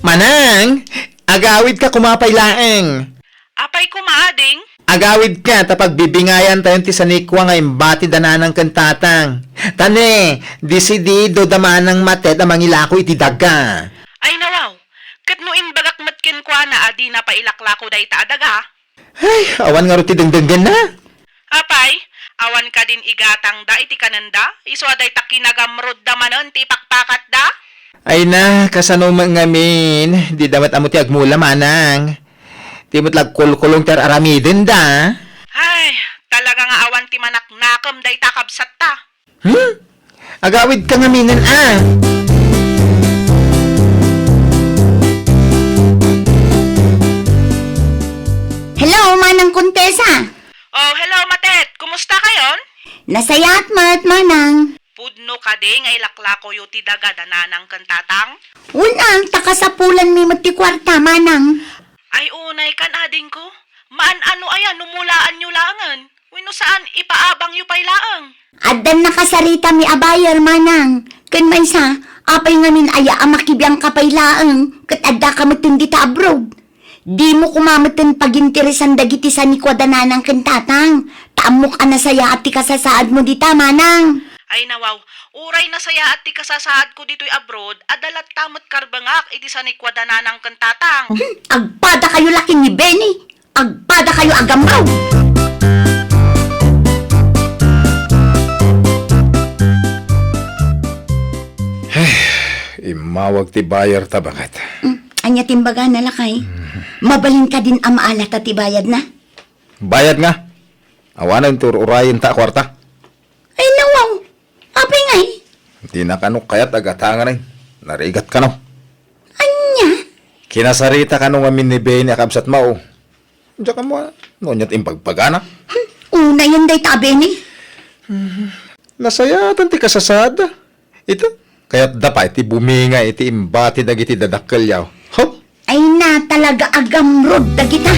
Manang, agawid ka kumapay laeng. Apay kumaading? Agawid ka tapag bibingayan tayo ti sanikwa nga imbati dananang kantatang. Tane, disidido damanang matet amang ilako iti daga. Ay nawaw, kat no imbagak matkin kwa na adi na pailaklako da itaadaga. Ay, awan nga ruti dengdenggan na. Apay, awan ka din igatang da iti kananda, iso aday takinagamrod da manon ti pakpakat da. Ay na, kasano mangamin, di damat amo ti agmula manang. Di mo't lagkulkulong ter aramidin da. Ay, talaga nga awan ti manaknakam da itakabsat ta. Agawid ka nga minan Hello, Manang Kontesa. Oh, hello Matet, kumusta kayon? Nasayat mat, Manang. Pudno ka di nga ilaklako yu ti daga dananang kantatang? Unang takasapulan mi mati kwarta, Manang. Ay unay kan ading ko, Maan ano ayan, numulaan nyo laangan. Wino saan ipaabang yu pay laang. Addan nakasarita mi abayar manang. Ken may sa, apay ngamin aya amakibiyang kapaylaang, kat adda ka matindi ta abroad. Di mo kumamatan paginteresan dagiti sa nikwadananang kentatang. Taamok anasaya at ti kasasaad mo dita manang. Ay nawaw, uray na saya at ti kasasaad ko dito'y abroad, adalat tamat karbangak iti sa nikwadana ng kantatang. Agpada kayo laki ni Benny. Agpada kayo agamraw. Imawag ti bayar ta bakit? Anya timbaga na lakay. Mabalin ka din ang maalat at ibayad na. Bayad nga. Awanan tur urayin ta kwarta. Ay nawaw. Apay ngay. Di na kanok kayat agatangan ay. Narigat ka no. Anya. Kinasarita ka nung amin ni Benny akabsat mao. Diyan ka mo, nonyat impagpagana. Una yan day tabi ni. Nasayatan ti kasasada. Ito, kaya't dapat iti buminga iti imbati dagiti dadakkel yaw. Hop! Ay na talaga agamrod da kita.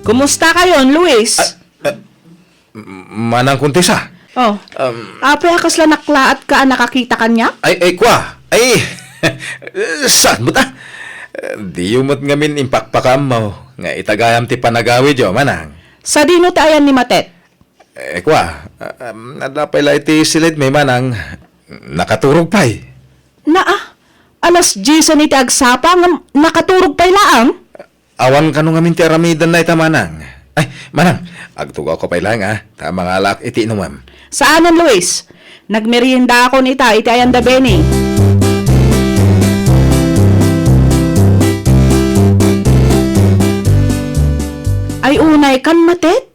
Kumusta kayon, Luis? Manang kuntisa. Oh, apay akas la naklaat ka nakakita kanya? Ay, kwa. Ay, saan mo ta? Di umot ngamin impakpakam mo. Nga itagayam ti panagawid yo, manang. Sa dino tayan ni Matet? Kwa, nadapay la iti silid may manang. Nakaturog pa'y. Alas 10 ni ti agsapa nga nakaturog pay laang? Awan ka nung ngamin ti aramidan na ita, manang. Ay, manang, agtugaw ko pa'y lang, ha? Tama nga lak iti numam. Saanan, Luis? Nagmerienda ako nita, iti ayan da Benny. Ay unay kan Matet?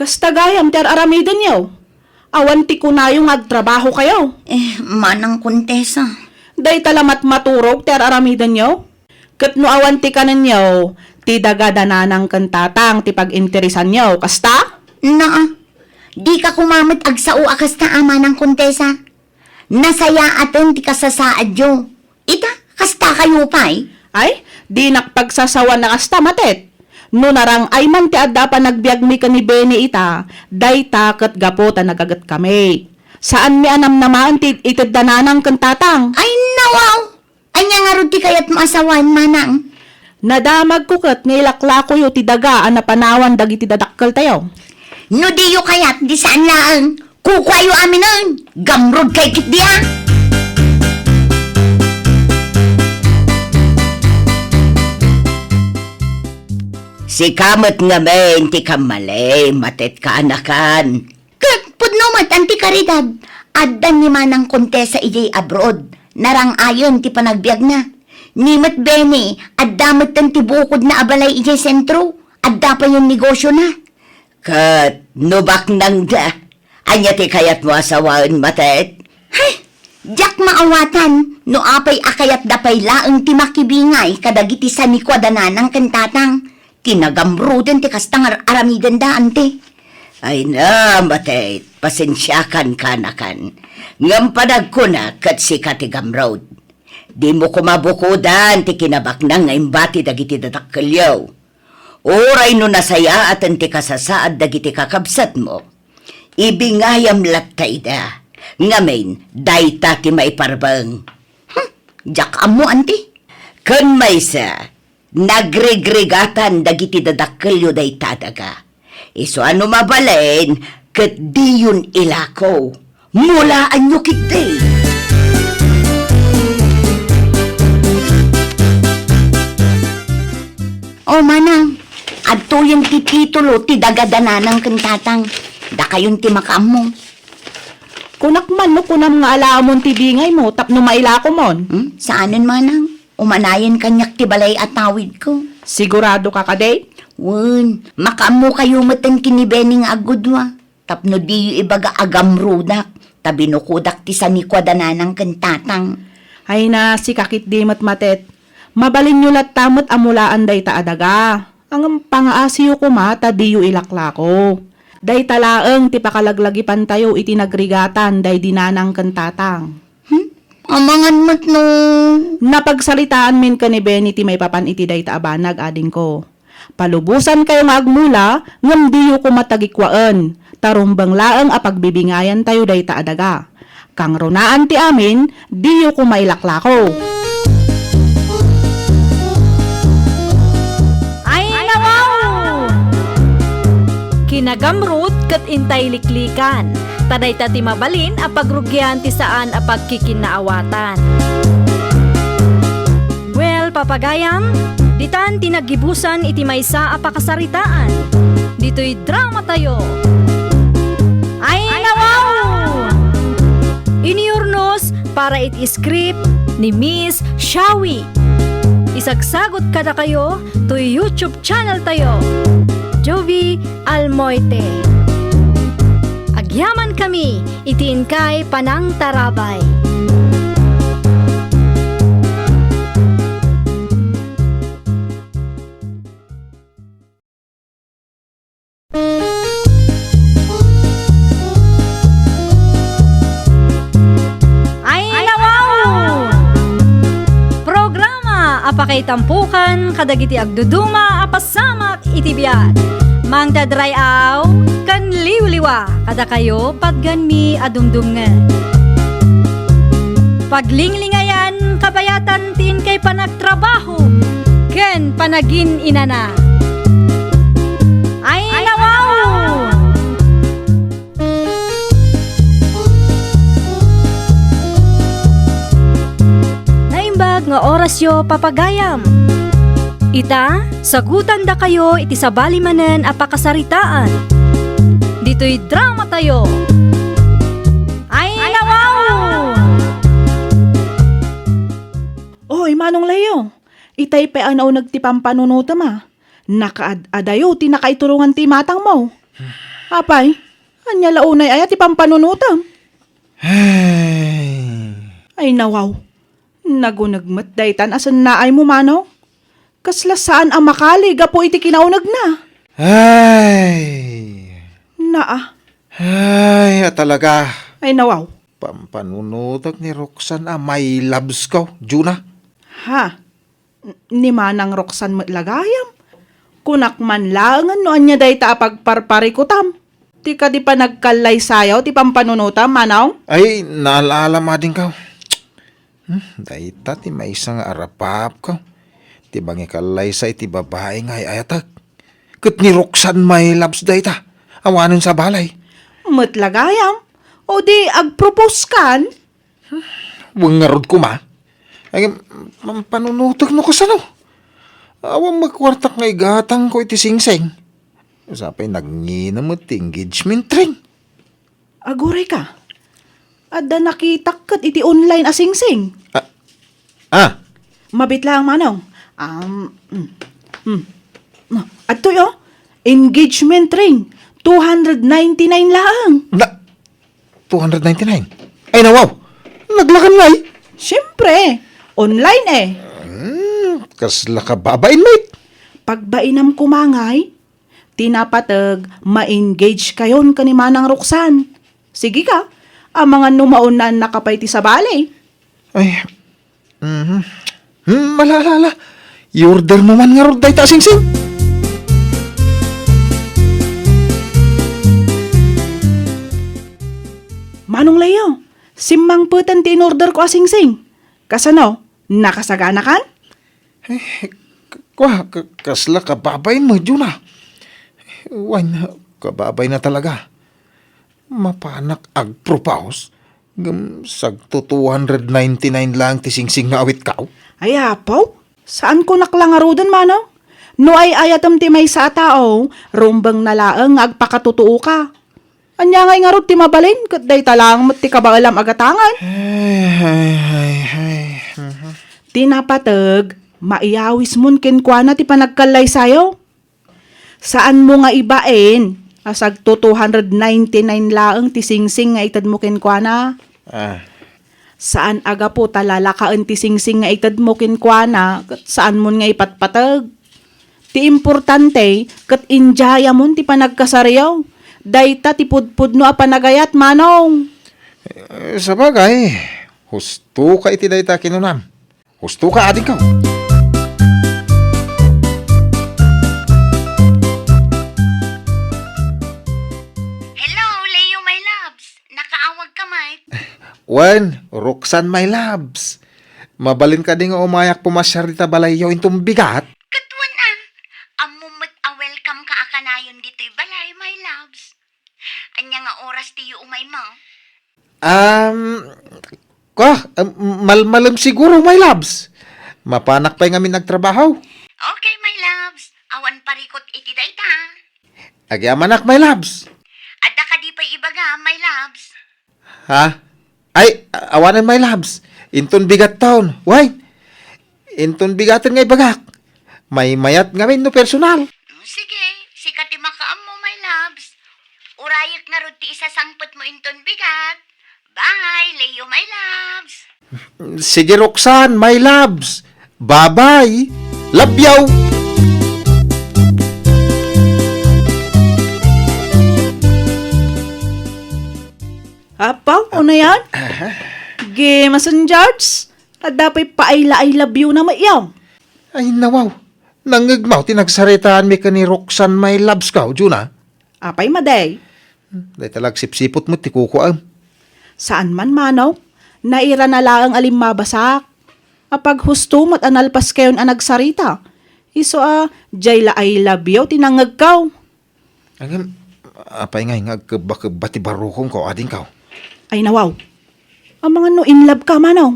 Kastagayam ter aramidan yaw. Awan ti kunayong agtrabaho kayo. Manang kontesa. Day talamat maturog ter aramidan yaw. Kat no awan ti kanan yaw, ti dagadananang kantatang ti pag-interesan yaw. Kasta? Naa. Di ka kumamit agsao akas na ama ng kontesa. Nasaya atin ti kasasaad yo. Ita, kasta kayo pa'y. Ay, di nakpagsasawa na kasta Matet. No narang ay man ti adda pa nagbiag mi ka ni Benny ita, day taket gapo ta nagagat kami. Saan mi anam naman ti itid dananang kantatang? Ay nawaw. Anya nga ron ti kayat maasawan manang. Nadamag ko kat ngailakla ko yo ti daga ana panawan dagiti dadakkel tayo. No di yo kayat di saan laang. Kukwayo amin nun. Gamrod kay kit diya. Si kamot nga men, ti kamalay, matet ka anakan. Kat, pudnomat, anti karidad. Addan ni manang kontesa ijay abroad. Narang ayon ti panagbiag na. Nimat Benny, addamat tan ti bukod na abalay ijay sentro. Adda pa yung negosyo na. Kat, nubak nang da. Anya ti kayat mo asawaan, matet? Hay, jak maawatan. No apay akayat dapay laang ti makibingay kadagiti sa nikwadananang kantatang. Kinagamruden ti kastang aramidan da, ante. Ay na, matay, pasensyakan ka na kan. Ngampanag ko na kat si katigamrod. Di mo kumabukudan ti kinabak na nga imbati dagiti dadakkelyaw. Oray no nasaya at ti kasasaad dagiti kakabsat mo. Ibingayam lattay da. Ngamin, dayta ti maiparbang. Jak amo, ante. Kan may sa, nagregregatan dagiti dadakkelyo day tadaga. Iso ano mabalain, kat di yun ilako. Mula anyo kitay. O manang, adto yung titulo ti dagadananang kantatang. Da kayong ti makaammo. Kunak man no kunam nga alamon ti bingay mo tapno mailako mon. Saanan manang? Umanayan kanyak ti balay at tawid ko. Sigurado ka kaday? Wen, makaammo kayo matan kinibening agudwa. Tapno di yu ibaga agamrudak. Tabinukudak ti sanikwadananang kantatang. Ay na si kakit di Matet. Mabalin nyo lat tamot amulaan day ta adaga. Ang pangaasiyo ko mata diyo ilakla ko. Day talaeng ti pakalaglagipan tayo iti nagrigatan day dinanang kantatang. Amangan mat no. Napagsalitaan min ka ni Benny ti may papan iti day ta abanag ading ko. Palubusan kayo nga agmula, ngam diyo ko matagikwaan. Tarumbang laeng apagbibingayan tayo day ta adaga. Kang runaan ti amin, diyo ko mailaklako. Ay nawaw! Kinagamrot kat intay liklikan. Taday ti mabalin apagrugyan ti saan apagkikinaawatan. Well, papagayam, ditan tinagibusan iti maysa apakasaritaan. Dito'y drama tayo. Ay nawaw! Iniurnos para iti script ni Miss Shawi. Isagsagot kada kayo to YouTube channel tayo. Jovi Almoite. Agyaman kami, itiin kay Panang Tarabay. Ay nawaw! Programa apakay tampukan kadagiti agduduma apasamak iti biat. Mang dadrayaw kan liwliwa kada kayo patgan mi adumdumngan. Paglinglingayan kabayatan tin kay panagtrabaho ken panagin inana. Ay nawaw! Naimbag nga oras yo papagayam. Ita, sagutan da kayo iti sabali manen apakasaritaan. Dito'y drama tayo. Ay nawaw! Oy, Manong Leo, itay pa anaw nagtipampanunota ma. Nakaadayo, tinakaitulungan ti matang mo. Apay, anya launay ay tipampanunuta. Ay nawaw, nagunagmat daytan asan naay mo mano? Kasla saan ang makali, gapo iti kinaunag na. Ay, talaga. Ay nawaw. Pampanunutak ni Roxanne may loves ko, Juna. Ha? Ni Manang Roxanne matlagayam? Kunak man langan no anya day ta pagparpari ko tam. Ti ka di pa nagkalay sayaw, ti pampanunutam, Manaw? Ay, naalala ma din ka. Dahita ti may isang arapap ko. Ti bangi kalay sa iti babae nga ayatag. Kat ni Roxanne may loves dahita. Awanon sa balay. Matlagayam? O di agpropose kan? Huwag nga rod ko ma. Ay, panunutak no kasano. Awang magkwartak nga igatang ko iti singseng. Sapay nagninam at engagement ring. Aguray ka. Ada nakita kat iti online asingsing. Mabit lang, Manong. Ato yo, engagement ring. 299 lang. 299? Ay nawaw, naglakan nga eh. Siyempre, online eh. Kasla ka babain mate. Pagbainam kumangay, tinapatag ma-engage kayon ka ni Manang Roxanne. Sige ka, ang mga numaon na nakapay ti sa balay. Ay, malala. I-order mo man nga rod day ta singsing. Manong Leo, simang putan ti in-order ko asingsing. Kasano, nakasagana kan? Kasla ka babain mo, Juna. Wan, kababay na talaga. Mapanak ag-propose. Sagto 299 lang ti singsing nga awit kaw. Ay, apaw, saan ko naklangarudan, Manong? No ay ayatam ti may sa tao, rumbang nalaang agpakatutuo ka. Anya ngay nga ti mabalin, kat day talang ti kabaalam agatangan. Tinapatag, maiyawis mun kenkwana ti panagkalay sayo. Saan mo nga ibain? Asag to 299 laang ti singsing nga itad mo kenkwana. Saan aga po talalakaan ti singsing nga itad mo kinkwana, kat saan mo nga ipatpatag. Ti importante, kat injaya mo ti panagkasaryaw. Dayta ti pudpud no a panagayat, manong. Sa bagay, husto ka iti dayta kinunam. Husto ka ading ka. Hello, Leo, my loves. Nakaawag ka, Mike. Wen, Roxanne, my loves. Mabalin ka din nga umayak pumasyar dita balayaw intong bigat. Katuan amumot a welcome ka akanayon dito'y balay, my loves. Anya nga oras tiyo umay mo? Malmalam siguro, my loves. Mapanak pa nga min nagtrabaho. Okay, my loves. Awan parikot iti dayta. Agyamanak, my loves. Adda ka di pa ibaga, my loves. Ha? Ay, awanan, my loves. Inton bigat taon. Why? Inton bigatan nga ibagak. May mayat nga min no personal. Sige, sikati makaam mo, my loves. Urayak na ron ti isa sangpot mo inton bigat. Bye, Leo, my loves. Sige, Roxanne, my loves. Bye-bye. Labyaw. Apa, ano yan? Mason George? At dapat paayla I love you na maiyaw. Ay, nawaw. Nangigmaw, tinagsaritaan mi ka ni Roxanne, my loves ka, Juna. Apay maday. Dahil talag sipsipot mo, tikukuam. Saan man manaw? Naira na lang alim mabasak. Apag husto mo't analpas kayon ang nagsarita. Iso jayla I love you, tinangag kaw. Agam, apay nga bati barukong ko, ading ka. Ay nawaw. Ang mga no in love ka manaw.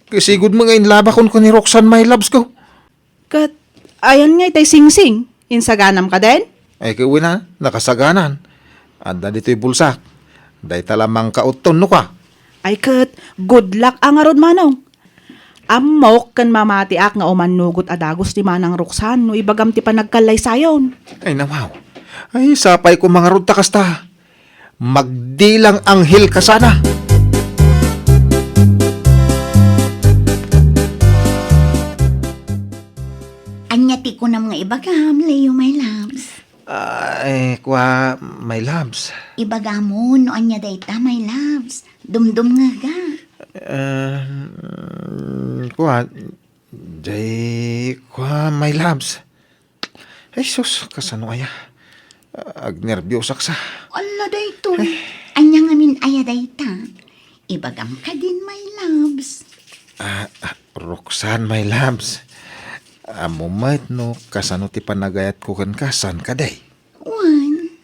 Kasi good mga inlaba ko ni Roxanne, my loves ko. Kat, ayan nga itay sing-sing. Insaganam ka din? Ay, kawin na, nakasaganan. Anda dito'y bulsak. Dahil talamang kauton no ka. Ay kat, good luck ang arod manaw. Amok kan mamatiak nga umanugot adagos ti manang Roxanne no ibagam ti panagkalay sayon. Ay, nawaw. Ay, sapay ko mga rod takasta. Magdilang anghel ka sana. Anyati ko na mga ibagam, Leo, my loves. Kwa, my loves. Ibaga mo, no anya dayta, my loves. Dumdum nga ga. Kwa, my loves. Ay, sus, kasano kaya? Agnervyosak sa. Ala dayto. Anya nga min aya dayta. Ibagam ka din, my loves. Roxanne, my loves. Amumait no, kasano ti panagayat ko kan kasan kaday. Wan.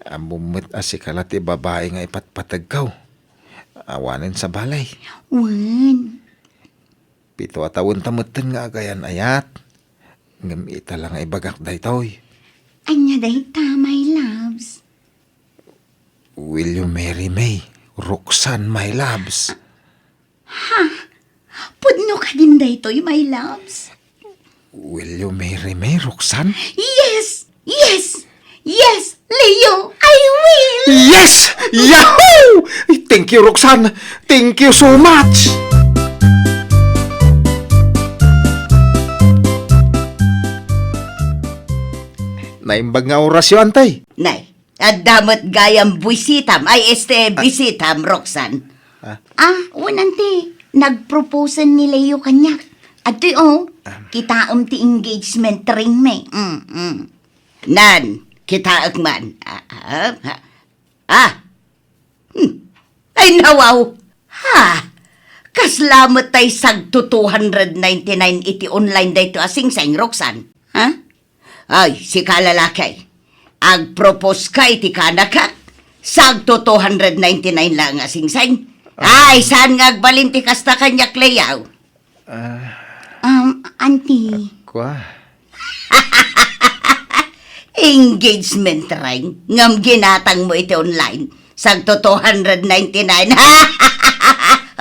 Amumait asikala ti babae nga ipatpatag kaw. Awanin sa balay. Wan. Pito atawon tamutin nga agayan ayat. Ngam ita lang nga ibagak daytoy. Anya dayta, my loves. Will you marry me? Roxanne, my loves. Pudno ka din daytoy, my loves. Will you marry me, Roxanne? Yes! Yes! Yes! Leo, I will! Yes! Yahoo! Thank you, Roxanne. Thank you so much. Naimbag nga orasyon, tay. Nay, adamot gayam buisitam. Ay, bisitam, Roxanne. Unanti. Nagproposan ni Leo kanyak. At kitaam ti engagement ring me. Nan, kitaak man. Ay, nawaw. Kaslamot tay sagto 299 iti online dayto asing sang Roxanne. Ay, si kalalakay. Ag-propose ka iti kanakak. Sagto 299 lang asing sang. Ay, saan nga agbalinti kasta kanyak layaw? Auntie. Kwa? Engagement ring. Ngam ginatang mo iti online. Sagto 299.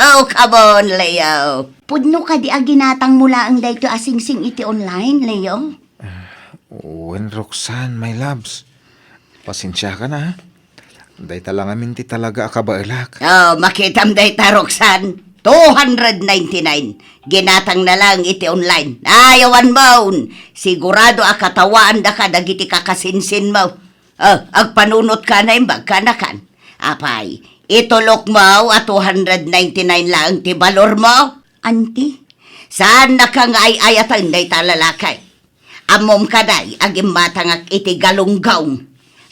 Oh, come on, Leo. Pudno ka di ginatang mula ang dayto asing-sing iti online, Leo? When Roxanne, my loves. Pasensya ka na, ha? Day talang amin ti talaga akabailak. Oh, makitam day taroksan. 299. Ginatang na lang iti online. Ayawan mo. Sigurado akatawaan da ka dagiti kakasinsin mo. Agpanunot ka na imbag ka na kan. Apay, itulok mo at 299 lang ti balor mo. Anti, saan na ka nga ay-ayatan day talalakay? Amom ka day, agim matangak iti galunggaw.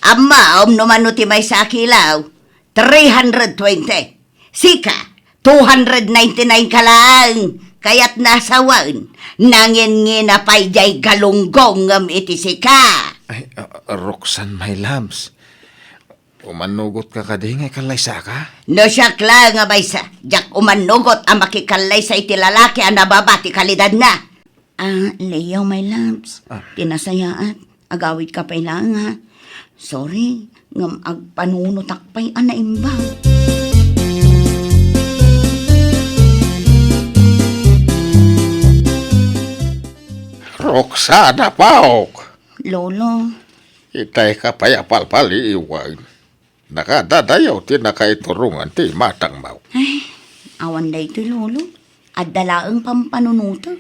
Amma, numano ti may sakilaw, 320. Sika, 299 ka lang. Kaya't nasawan, nangin na pa'y jay galunggong ngam iti sika. Ay, Roxanne, my loves. Umanugot ka kadingay kalaysa ka? No siyak lang nga baysa, jak umanugot ang makikalay sa iti lalaki ang nababati kalidad na. Leo, my loves, tinasayaan, agawid ka pa lang ha. Sorry, ngam agpanunutak pa'y anaimbang. Roxana, paok! Lolo, Itay ka payapal-pali iwag. Nakadadayaw ti nakaiturungan ti matang mau. awan da ito, Lolo. At dalaang pampanunuto.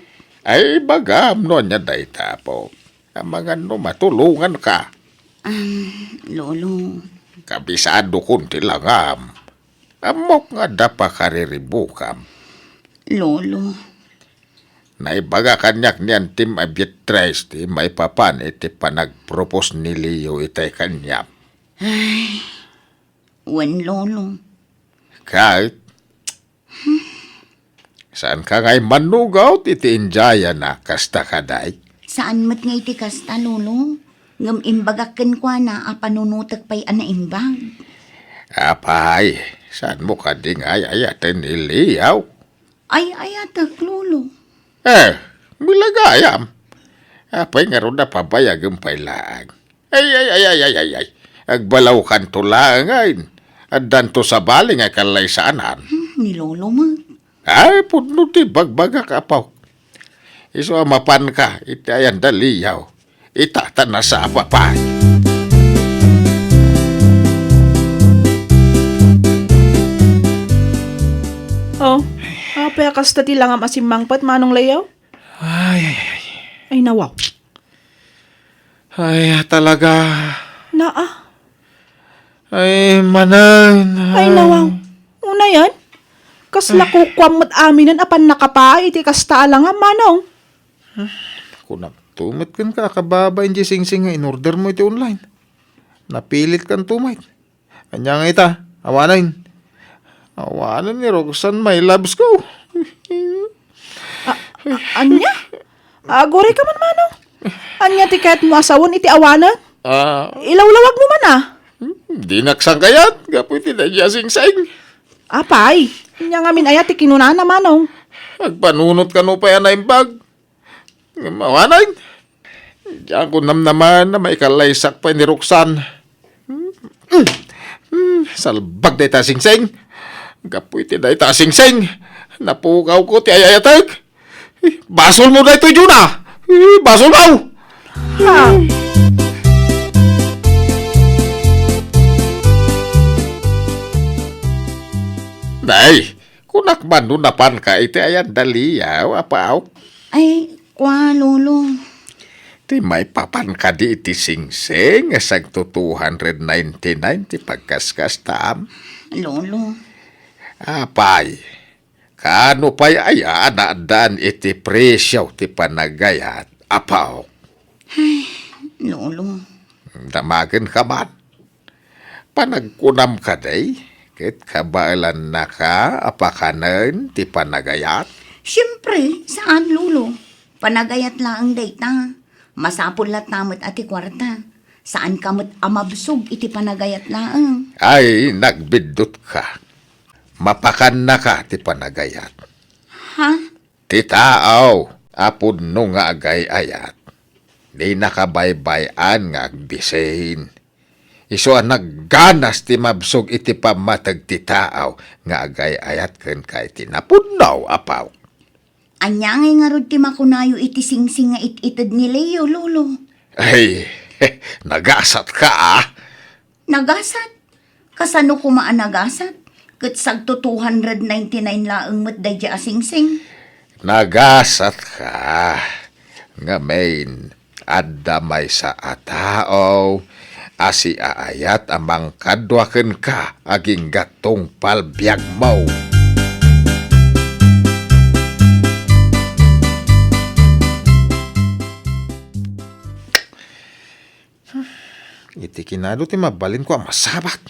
Ay bagam no niya day tapo. Ang mga no matulungan ka. Lolo, Kabisado kun ti langam. Amok nga dapa kariribukam. Lolo, Naibaga kanyak niyan tim abitrays ti may papan iti panagpropos ni Leo itay kanyap. wen Lolo. Kahit saan ka ngay manugaw iti injaya na kasta kaday. Saan mat nga iti kasta, Lolo? Ngam imbagakan kwa na panunutak pa'y anaimbang. Apay, saan mo ka ding ayayatin ni Leo? Ay, ayatak, Lolo. Milagayam. Apay nga ron na pabayagong pailaan. Ay. Agbalaw kan tulangan. At danto sa bali nga kalaysanan. Ni Lolo mo. Ay, puno ti bagbaga ka pa. Iso amapan ka, iti ayan daliyaw. Itata na sa apapay. Oh, apay kasta ti langam asimangpat manong layaw? Ay, Ay, nawaw. talaga. Naa. Ay, manan. Ay, nawaw. Una yan? Kasla ko kwamot aminan apan nakapa iti kasta alangam manong. Kunap tumit kan ka, kababa hindi sing-sing nga in-order mo iti online. Napilit kan tumit. Anya nga ita, awanan. Awanan ni Roxanne, my loves ko. Anya? Agore ka man manong. Anya ti kahit mo asawon iti awanan? Ilawlawag mo man Di naksangkayat, gapu iti na dya sing-sing. Apay, nya nga min ayat ti kinunana manong. Agpanunot ka no pa yan na imbag. Mawanan. Diyan ko namnaman na may kalaysak pa ni Roxanne. Salbag na ita sing-sing. Gapu iti na ita sing-sing. Napukaw ko ti ayayatag. Basol mo na ito yun Basol mo! Ha? Day, kunakman nun napan ka iti ayan daliyaw, apaw. Ay, kwa, Lolo. Ti may papan ka di iti sing-sing, asag to 299 ti pagkaskas taam. Lolo. Apay, kano pa'y aya naadaan iti presyo ti panagayat, apaw. Lolo. Damagan ka man. Panagkunam ka day, kit kabailan na ka, apakanan ti panagayat. Siyempre, saan, Lolo? Panagayat lang ang data. Masapul lat namit ati kwarta. Saan kamot amabsog iti panagayat lang. Ay, nagbidot ka. Mapakan na ka ti panagayat. Ha? Ti taaw, apod no nga agay-ayat. Di nakabaybayan nga agbisahin. Iso ang nagganas ti mabsog iti pamatag ti taaw nga agay-ayat ken kay tinapudnaw, apaw. Anya nga rod ti makunayo iti sing-sing nga it-itad ni Leo, Lolo. Ay, nagasat ka Nagasat. Kasano ko maanagasat? Katsag to 299 laang matday di asing-sing. Nagasat ka. Nga main, adda may sa atao. Asi aayat amang kadwaken ka aging gatong palbiag mo. Iti kinado ti mabalin ko ang masabat.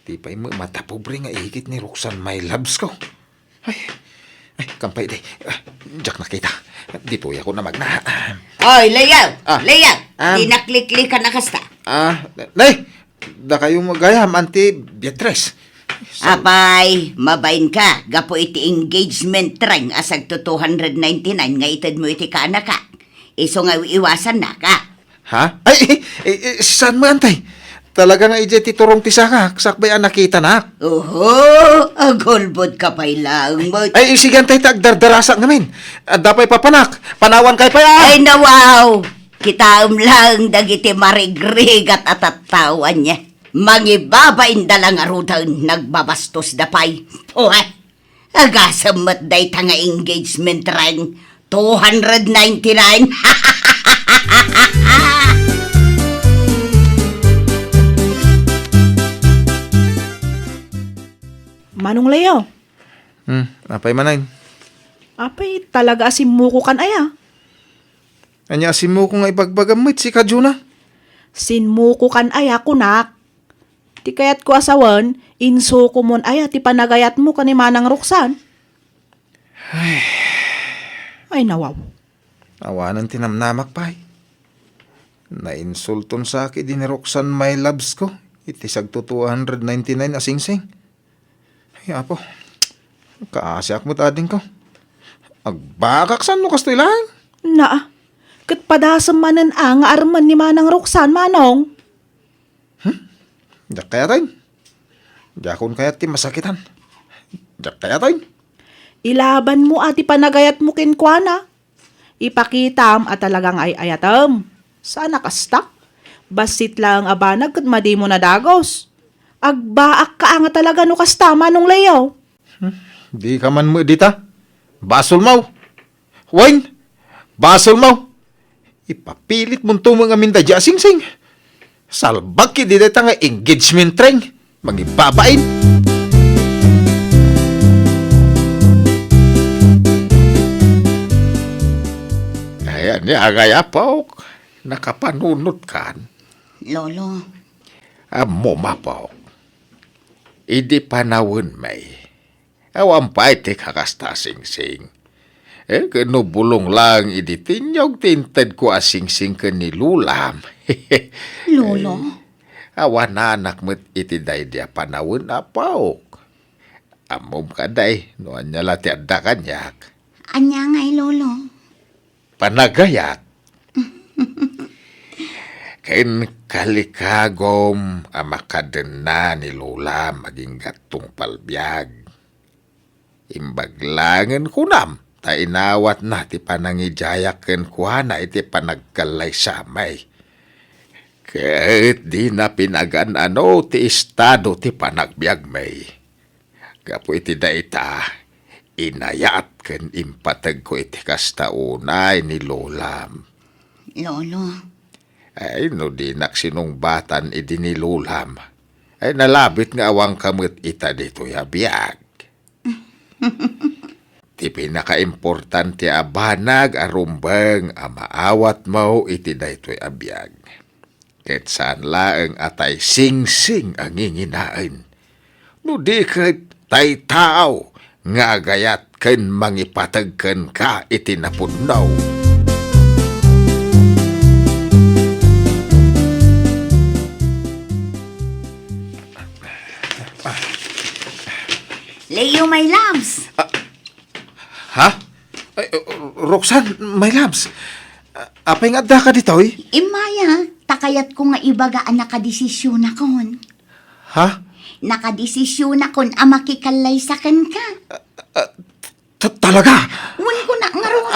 Di pa'y mo matapobre nga ihigit ni Roxanne my loves ko. Ay, kampay di. Diyak nakita. Dito ako na magna. Oy, Layaw! Ah. Layaw! Ah. Di nakliklik ka na kasta. Nay! Da kayong magayam, Auntie Beatrice. Apay, mabayin ka. Gapo iti engagement ring asag to 299 nga itad mo iti ka ka. Iso nga iwasan na ka. Ha? Saan mo, Antay? Talaga nga ije titurong tisaka. Sakbay ang nakita na. Oho, agolbod ka pa'y lang mo. Ay, sige, Antay, tagdardarasa ngamin. Dapay papanak. Panawan kay pa. Ay, nawaw! Kitaom lang dagiti marigrig at atatawan niya. Mangibabain dalang arudan nagbabastos dapay. Puhay! Agasam matday ta nga engagement ring 299. Manong Leo, Apay manayin. apay talaga asimuko kan aya. Anya asin mo kung ibagbagamit si Kajuna. Sinmuko kan aya kunak. Ti kayat ko asawan, inso ko mon aya ti panagayat mo kan ni Manang Roxanne. Ay nawaw. Awanan tinamnamak pa'y. Nainsulton sa akin din ni Roxanne my loves ko. Itisag to 299 asing-sing. Ay apo, kaasyak mo tading ko. Agbakak saan mo kastoy lang? Naa, kat padasam manan nga arman ni Manang Roxanne, Manong. Diyak kaya tayo. Diyakon kaya ti masakitan. Diyak kaya tayo. Ilaban mo ati panagayat mo kinkwana. Ipakitam at talagang ay ayatam. Sana kastak. Basit lang abanag kat madi mo na dagos. Agbaak ka nga talaga no kasta, Manong Leo. Di ka man mo dita. Basol mo. Wine. Basol mo. Ipapilit mong tumang aminda dya sing-sing. Salbag ki di dita nga engagement ring. Magibabain. Ayan niya, agaya po. Nakapanunot kan. Lolo, Amo mapaw. Idi panawin may. Awan pa iti kakasta sing-sing. Kinubulong lang idi tinyog tinted ko asing-sing kanilulam. Lolo, Awan na anak mo't iti day dia panawin apaw. Amom ka day, noan niya lati adda kanyak. anya ngay lolo. Panagayat. Kain kalikagom amakadena ni Lola maging gatong palbiag. Imbaglangan kunam, ta inawat na ti panangijayaken kuhana iti panagkalay samay. Kahit di na pinagan ano ti estado ti panagbiag may. Gapo iti daita, inayat ken impatag ko iti kastaunay ni Lola. Lolo, Ay, no di naksinungbatan idinilulam. Ay, nalabit nga awang kamot ita dito yabiyag. Ti pinaka-importante abanag arumbang amaawat mo iti daytoy abiyag. Ket saan laeng atay sing-sing ang nginginain. No di ket tay tao nga gayat ken mangipatag ken ka iti napunaw. Leo, my loves. Ha? Ay, Roxanne, my loves. Apay nga da ka dito, eh? Imaya, takayat ko nga ibagaan nakadesisyon na kon. Ha? Nakadesisyon na kon amakikalay sa kan ka. Talaga? Mun ko na nga ron.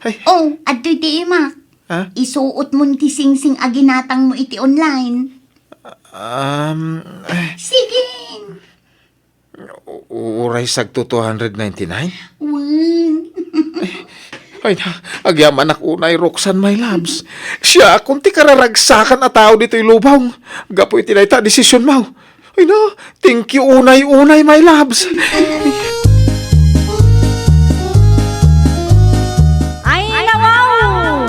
Ay. Oh, at di imak. Ha? Isuot mo ti sing-sing aginatang mo iti online. Sige. Uray sagto 299? Wan. Ay na, agyaman ako unay Roxanne, my loves. Siya, kung ti kararagsakan na tao dito'y lubaw. Gapoy tinayta, desisyon mo. Ay na, thank you unay-unay, my loves. Ay, nawaw!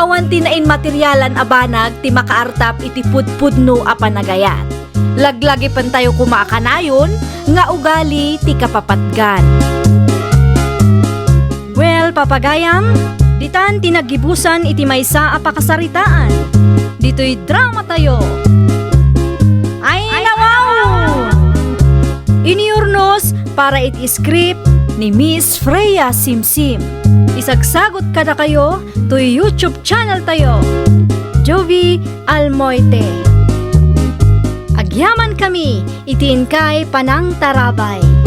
Awan tinain materyalan abanag ti makaartap iti pudpudno a panagayat. Laglagi pan tayo kumaakanayon, nga ugali ti kapapatgan. Well, papagayam, ditan tinagibusan iti maysa a pakasaritaan. Dito'y drama tayo. Ay, nawaw! Iniurnos para iti script ni Miss Freya Simsim. Isagsagot ka na kayo to YouTube channel tayo. Jovi Almoite. Agyaman kami, itiin kay Panang Tarabay.